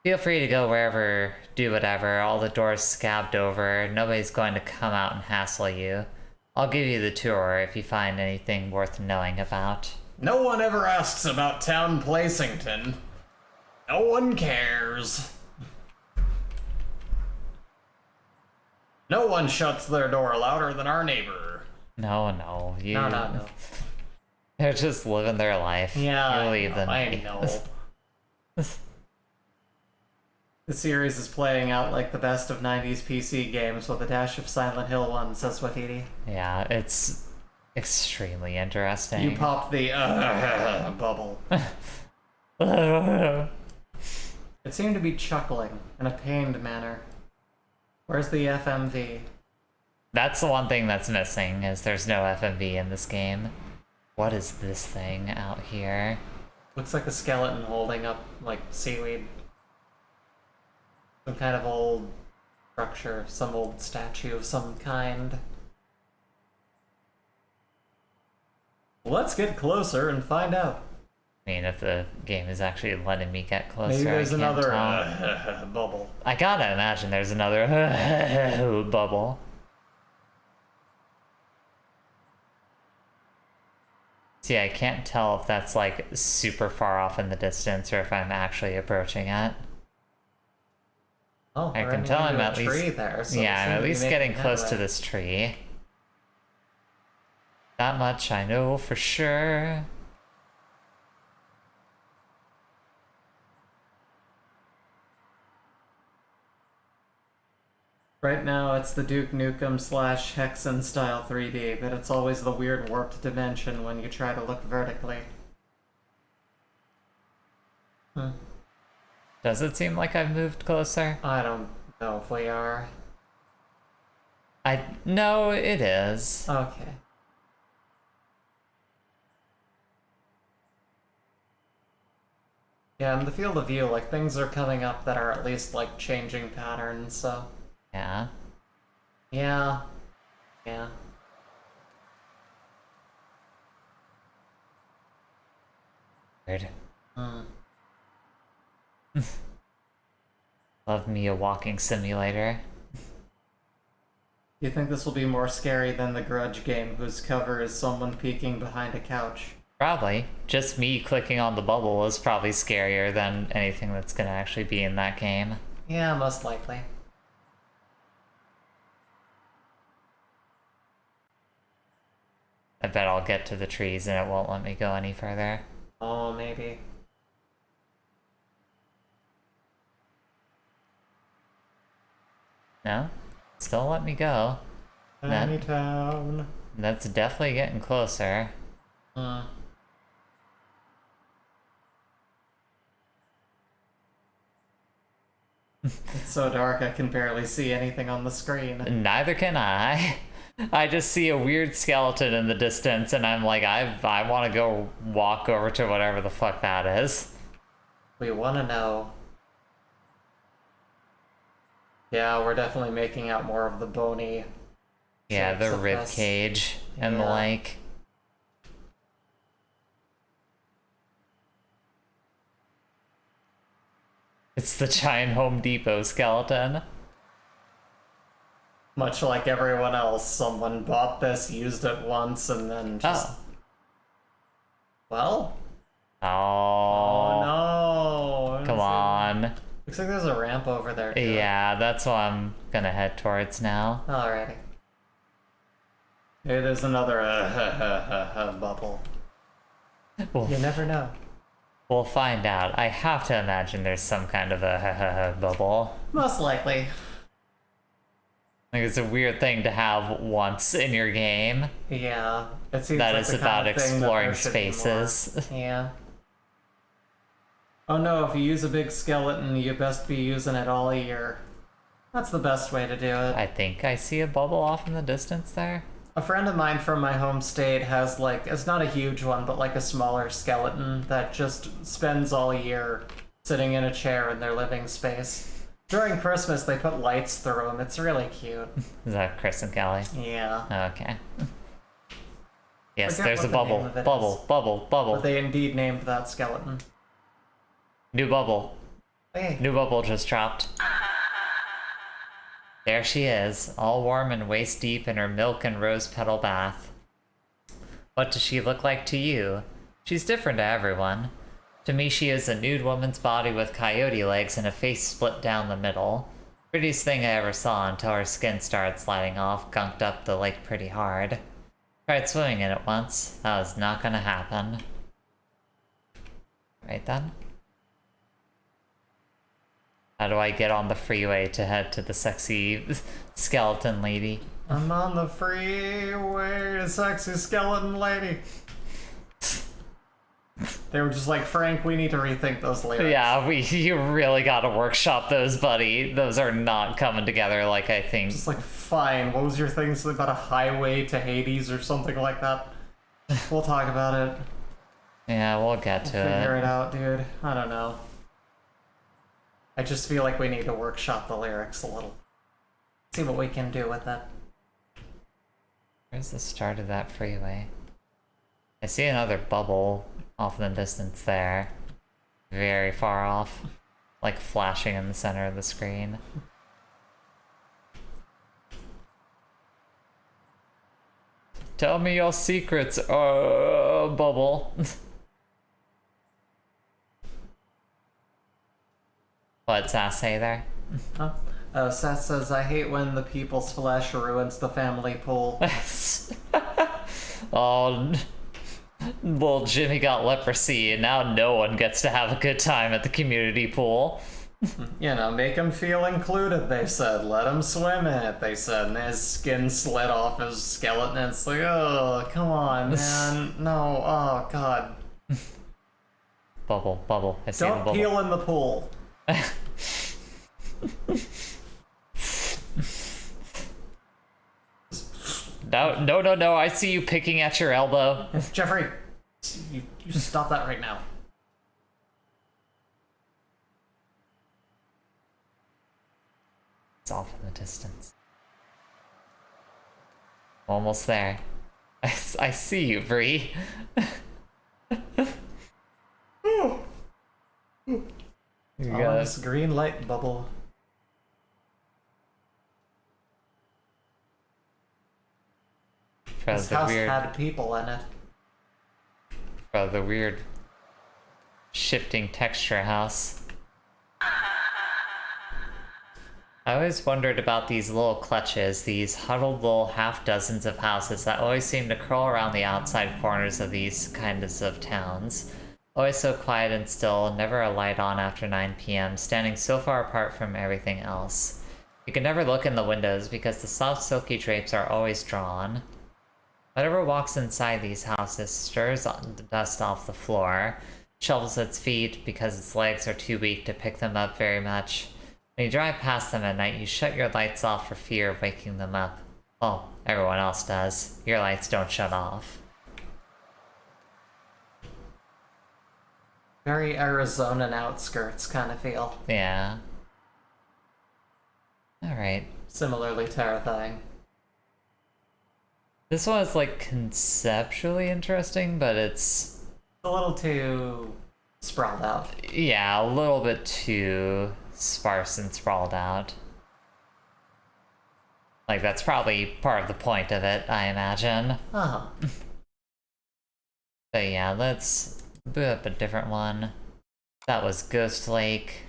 Feel free to go wherever, do whatever, all the doors scabbed over, nobody's going to come out and hassle you. I'll give you the tour if you find anything worth knowing about. No one ever asks about Town Placington. No one cares. No one shuts their door louder than our neighbor. No, you... No. They're just living their life. Yeah, you leave them. I know. The series is playing out like the best of 90s PC games with a dash of Silent Hill 1, says Wafidi. Yeah, it's Extremely interesting. You popped the bubble. It seemed to be chuckling in a pained manner. Where's the FMV? That's the one thing that's missing, is there's no FMV in this game. What is this thing out here? Looks like a skeleton holding up, like, seaweed. Some kind of old structure, some old statue of some kind. Let's get closer and find out. I mean, if the game is actually letting me get closer, Maybe there's I can't another tell. bubble. I gotta imagine there's another bubble. See, I can't tell if that's like super far off in the distance or if I'm actually approaching it. Oh, I can tell I'm at least there, so yeah, I'm at least getting close to headway. this tree. That much I know for sure. Right now, it's the Duke Nukem / Hexen style 3D, but it's always the weird warped dimension when you try to look vertically. Does it seem like I've moved closer? I don't know if we are. No, it is. Okay. Yeah, in the field of view, like, things are coming up that are at least, like, changing patterns, so... Yeah. Yeah. Yeah. Weird. Love me a walking simulator. You think this will be more scary than the Grudge game, whose cover is someone peeking behind a couch? Probably. Just me clicking on the bubble is probably scarier than anything that's gonna actually be in that game. Yeah, most likely. I bet I'll get to the trees and it won't let me go any further. Oh, maybe. No? Still let me go. Tiny town. That's definitely getting closer. It's so dark I can barely see anything on the screen. Neither can I. I just see a weird skeleton in the distance and I'm like, I want to go walk over to whatever the fuck that is. We want to know. Yeah, we're definitely making out more of the bony. Yeah, shapes the of rib this. cage and the Yeah. like. It's the giant Home Depot skeleton. Much like everyone else, someone bought this, used it once, and then just... Oh. Well? Oh. Oh no! Come on. Looks like there's a ramp over there, too. Yeah, that's what I'm gonna head towards now. Alrighty. Hey, there's another bubble. We'll, You never know. we'll find out. I have to imagine there's some kind of a bubble. Most likely. Like, it's a weird thing to have once in your game. Yeah. It seems That like is the kind about of thing that exploring there should be more. spaces. Yeah. Oh no, if you use a big skeleton, you best be using it all year. That's the best way to do it. I think I see a bubble off in the distance there. A friend of mine from my home state has, like, it's not a huge one, but like a smaller skeleton that just spends all year sitting in a chair in their living space. During Christmas, they put lights through him. It's really cute. Is that Chris and Kelly? Yeah. Okay. Yes, Forget there's a what the name bubble. of it Bubble, is. bubble, bubble. But they indeed named that skeleton. New bubble. Hey. New bubble just dropped. There she is, all warm and waist deep in her milk and rose petal bath. What does she look like to you? She's different to everyone. To me, she is a nude woman's body with coyote legs and a face split down the middle. Prettiest thing I ever saw until her skin started sliding off, gunked up the lake pretty hard. Tried swimming in it once. That was not gonna happen. Right then? How do I get on the freeway to head to the sexy skeleton lady? I'm on the freeway to sexy skeleton lady. They were just like, Frank, we need to rethink those lyrics. Yeah, you really gotta workshop those, buddy. Those are not coming together like I think. Just like, fine, what was your thing? Something about a highway to Hades or something like that? We'll talk about it. Yeah, we'll get to it. Figure it out, dude. I don't know. I just feel like we need to workshop the lyrics a little. See what we can do with it. Where's the start of that freeway? I see another bubble off in the distance there. Very far off. Like flashing in the center of the screen. Tell me your secrets, bubble. What's Sass say there? Huh? Oh, Sass says, I hate when the people's flesh ruins the family pool. Oh, little Jimmy got leprosy, and now no one gets to have a good time at the community pool. You know, make him feel included, they said. Let him swim in it, they said. And his skin slid off his skeleton. And it's like, oh, come on, man. No, oh, God. Bubble. I see the bubble. Don't peel in the pool. No, I see you picking at your elbow. Jeffrey, you stop that right now. It's off in the distance. Almost there. I see you, Bree. You got this green light bubble. This house had people in it. For the weird shifting texture house. I always wondered about these little clutches, these huddled little half-dozens of houses that always seem to curl around the outside corners of these kinds of towns. Always so quiet and still, never a light on after 9 p.m., standing so far apart from everything else. You can never look in the windows because the soft silky drapes are always drawn. Whatever walks inside these houses stirs the dust off the floor, shovels its feet because its legs are too weak to pick them up very much. When you drive past them at night, you shut your lights off for fear of waking them up. Well, everyone else does. Your lights don't shut off. Very Arizonan outskirts kind of feel. Yeah. Alright. Similarly terrifying. This one is, like, conceptually interesting, but it's a little too sprawled out. Yeah, a little bit too sparse and sprawled out. Like, that's probably part of the point of it, I imagine. Uh-huh. But yeah, let's boot up a different one. That was Ghost Lake.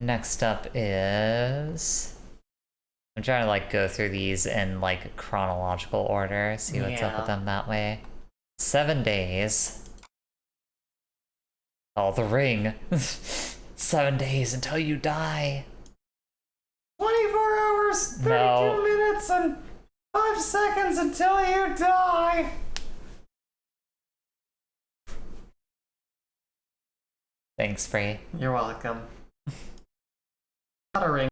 Next up is... I'm trying to, like, go through these in, like, chronological order, see what's up with them that way. 7 days. Oh, the ring. 7 days until you die. 24 hours, 32 minutes, and 5 seconds until you die. Thanks, Free. You're welcome. Got a ring.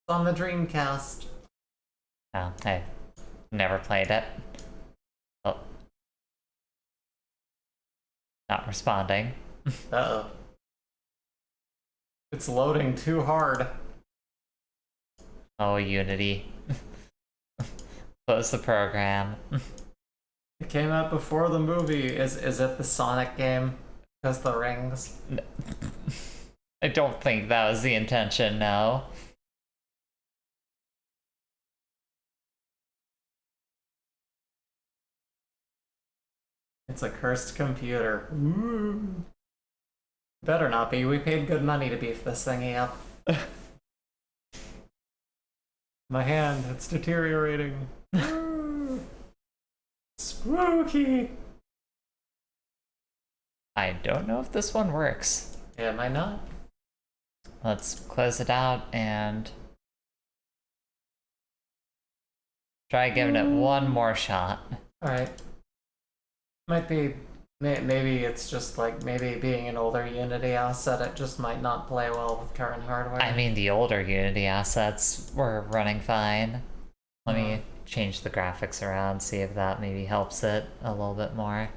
On the Dreamcast. Oh, I never played it. Oh. Not responding. Uh-oh. It's loading too hard. Oh, Unity. Close the program. It came out before the movie. Is it the Sonic game? Because the rings? I don't think that was the intention, no. It's a cursed computer. Ooh. Better not be. We paid good money to beef this thingy up. My hand, it's deteriorating. Spooky! I don't know if this one works. Yeah, it might not. let's close it out and try giving it one more shot. Alright. Might be... Maybe it's just like, maybe being an older Unity asset, it just might not play well with current hardware. I mean, the older Unity assets were running fine. Let me change the graphics around, see if that maybe helps it a little bit more.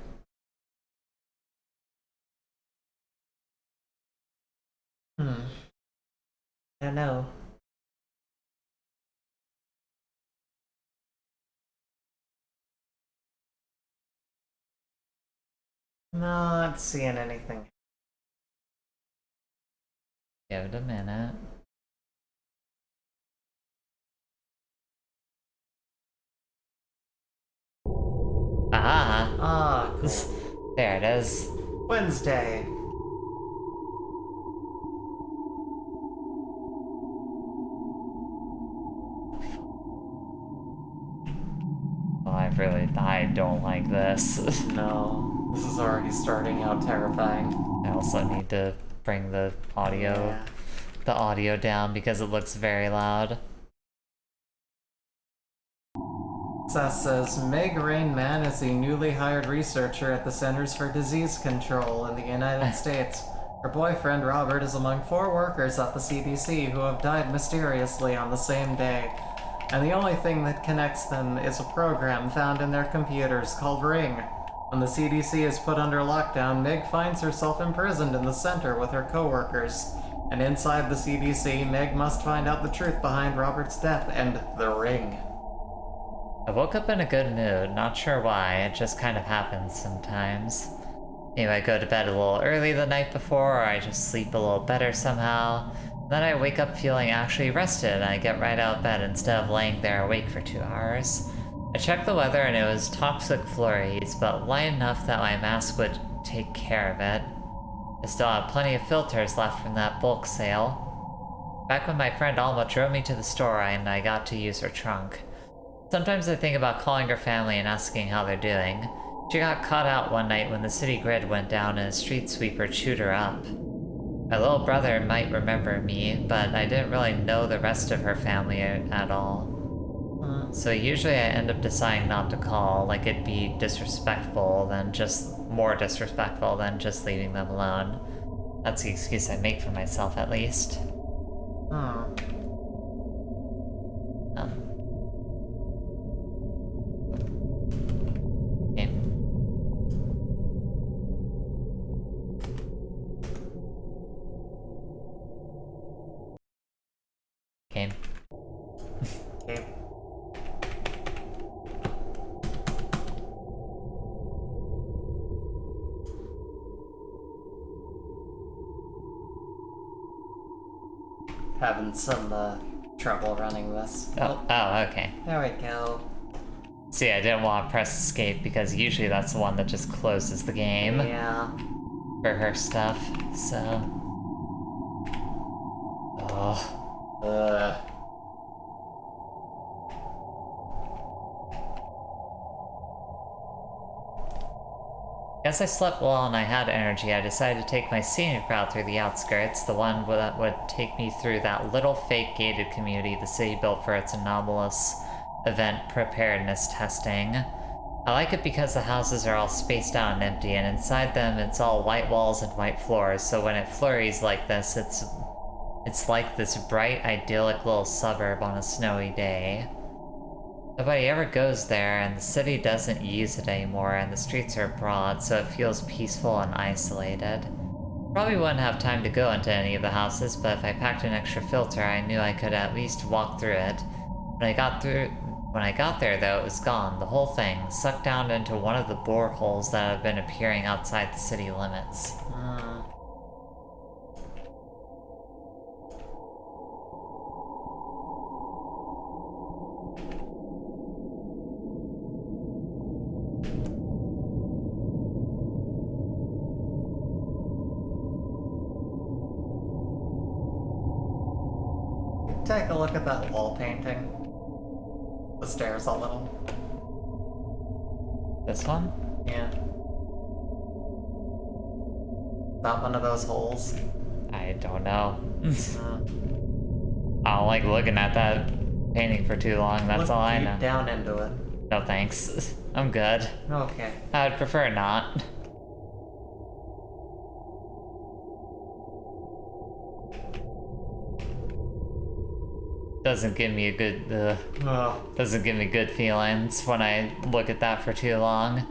I don't know. Not seeing anything. Give it a minute. Ah, cool. There it is. Wednesday. Oh, I don't like this. No, this is already starting out terrifying. I also need to bring the audio down because it looks very loud. Seth says, Meg Rainman is a newly hired researcher at the Centers for Disease Control in the United States. Her boyfriend Robert is among 4 workers at the CDC who have died mysteriously on the same day. And the only thing that connects them is a program found in their computers called Ring. When the CDC is put under lockdown, Meg finds herself imprisoned in the center with her co-workers. And inside the CDC, Meg must find out the truth behind Robert's death and the Ring. I woke up in a good mood, not sure why, it just kind of happens sometimes. Maybe I go to bed a little early the night before, or I just sleep a little better somehow. Then I wake up feeling actually rested, and I get right out of bed instead of laying there awake for 2 hours. I checked the weather and it was toxic flurries, but light enough that my mask would take care of it. I still have plenty of filters left from that bulk sale. Back when my friend Alma drove me to the store and I got to use her trunk. Sometimes I think about calling her family and asking how they're doing. She got caught out one night when the city grid went down and a street sweeper chewed her up. My little brother might remember me, but I didn't really know the rest of her family at all. So usually I end up deciding not to call, like it'd be disrespectful than just more disrespectful than just leaving them alone. That's the excuse I make for myself, at least. Game. Game. Having some trouble running this. Oh, okay. There we go. See, I didn't want to press escape because usually that's the one that just closes the game. Yeah. For her stuff, so... Oh. Guess I slept well and I had energy. I decided to take my scenic route through the outskirts, the one that would take me through that little fake gated community the city built for its anomalous event preparedness testing. I like it because the houses are all spaced out and empty, and inside them it's all white walls and white floors, so when it flurries like this, it's like this bright, idyllic little suburb on a snowy day. Nobody ever goes there, and the city doesn't use it anymore, and the streets are broad, so it feels peaceful and isolated. Probably wouldn't have time to go into any of the houses, but if I packed an extra filter, I knew I could at least walk through it. When I got there, though, it was gone, the whole thing, sucked down into one of the boreholes that have been appearing outside the city limits. Take a look at that wall painting. The stairs a little. This one? Yeah. Not one of those holes. I don't know. I don't like looking at that painting for too long, that's all I know. Look deep down into it. No thanks. I'm good. Okay. I would prefer not. Doesn't give me a good, doesn't give me good feelings when I look at that for too long.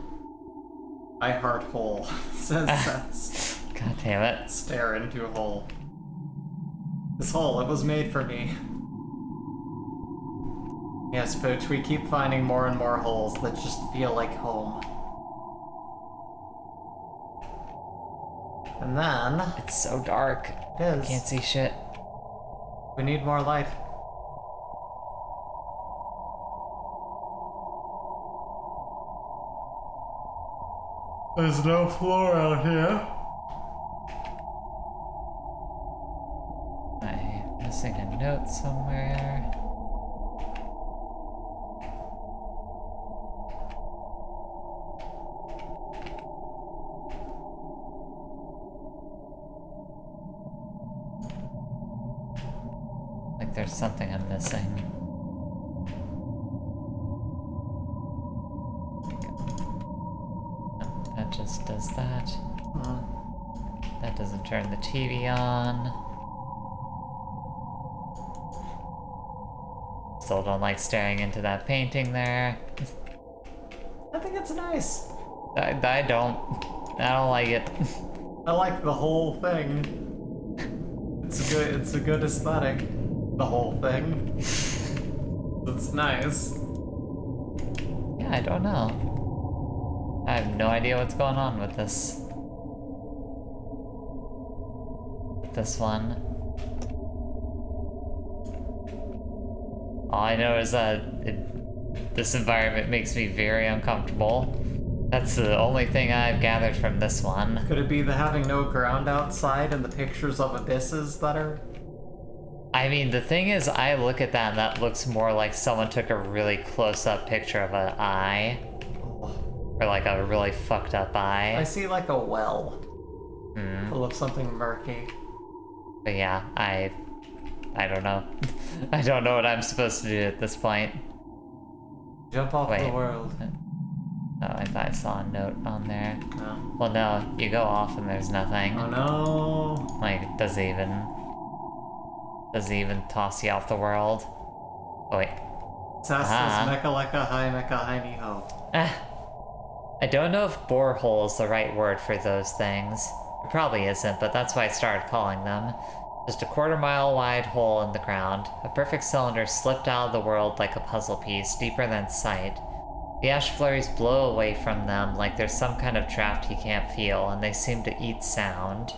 I heart hole, says Seth. God damn it. Stare into a hole. This hole, it was made for me. Yes, Pooch, we keep finding more and more holes that just feel like home. And then... It's so dark. It is. Can't see shit. We need more light. There's no floor out here. I'm missing a note somewhere. Like there's something I'm missing. That just does that. That doesn't turn the TV on. Still don't like staring into that painting there. I think it's nice. I don't like it. I like the whole thing. It's a good aesthetic. The whole thing. It's nice. Yeah, I don't know. I have no idea what's going on with this. This one. All I know is that this environment makes me very uncomfortable. That's the only thing I've gathered from this one. Could it be the having no ground outside and the pictures of abysses that are... I mean, the thing is, I look at that and that looks more like someone took a really close-up picture of an eye. Or like a really fucked up eye. I see like a well. Full of something murky. But yeah, I don't know. I don't know what I'm supposed to do at this point. Jump off the world. Oh, I thought I saw a note on there. No. Well, no, you go off and there's nothing. Oh no. Like, does it even toss you off the world? Oh wait. Sass says mecha leka hi mecha hi ni ho. I don't know if borehole is the right word for those things. It probably isn't, but that's why I started calling them. Just a 1/4 mile wide hole in the ground. A perfect cylinder slipped out of the world like a puzzle piece, deeper than sight. The ash flurries blow away from them like there's some kind of draft he can't feel, and they seem to eat sound.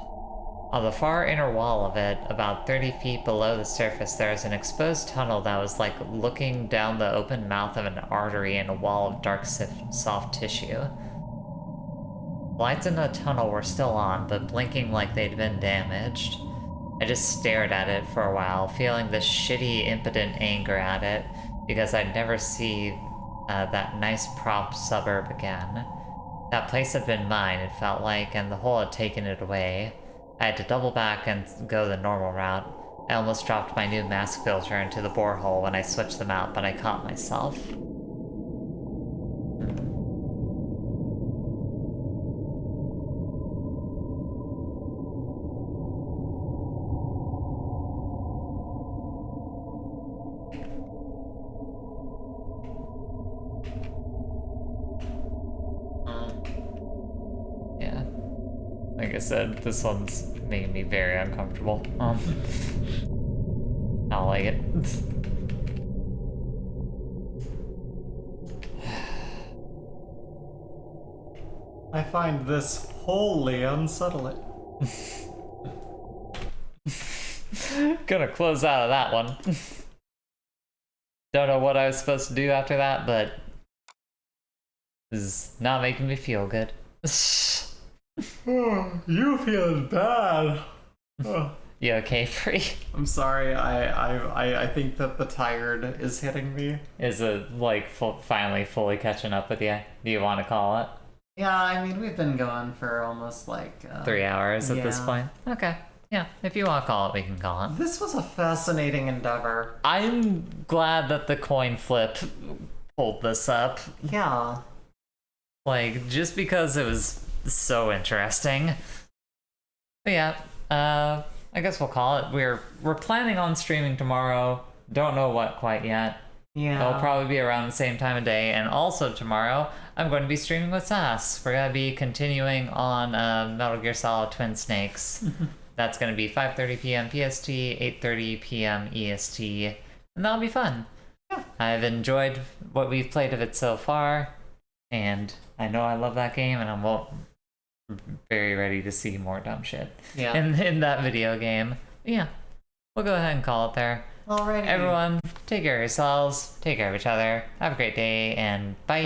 On the far inner wall of it, about 30 feet below the surface, there is an exposed tunnel that was like looking down the open mouth of an artery in a wall of dark, soft tissue. Lights in the tunnel were still on, but blinking like they'd been damaged. I just stared at it for a while, feeling this shitty, impotent anger at it, because I'd never see that nice prop suburb again. That place had been mine, it felt like, and the hole had taken it away. I had to double back and go the normal route. I almost dropped my new mask filter into the borehole when I switched them out, but I caught myself. Like I said, this one's making me very uncomfortable. I don't like it. I find this wholly unsettling. Gonna close out of that one. Don't know what I was supposed to do after that, but this is not making me feel good. You feeling bad. You okay, Free? I'm sorry, I think that the tired is hitting me. Is it like finally fully catching up with you? Do you want to call it? Yeah, I mean, we've been going for almost like 3 hours at this point. Okay. Yeah, if you want to call it, we can call it. This was a fascinating endeavor. I'm glad that the coin flip pulled this up. Yeah. Like, just because it was so interesting. But yeah, I guess we'll call it. We're planning on streaming tomorrow. Don't know what quite yet. Yeah. It'll probably be around the same time of day. And also tomorrow, I'm going to be streaming with Sass. We're going to be continuing on Metal Gear Solid Twin Snakes. That's going to be 5:30 p.m. PST, 8:30 p.m. EST. And that'll be fun. Yeah. I've enjoyed what we've played of it so far. And I know I love that game, and I'm very ready to see more dumb shit in that video game. But yeah, we'll go ahead and call it there. Alrighty. Everyone, take care of yourselves, take care of each other, have a great day, and bye.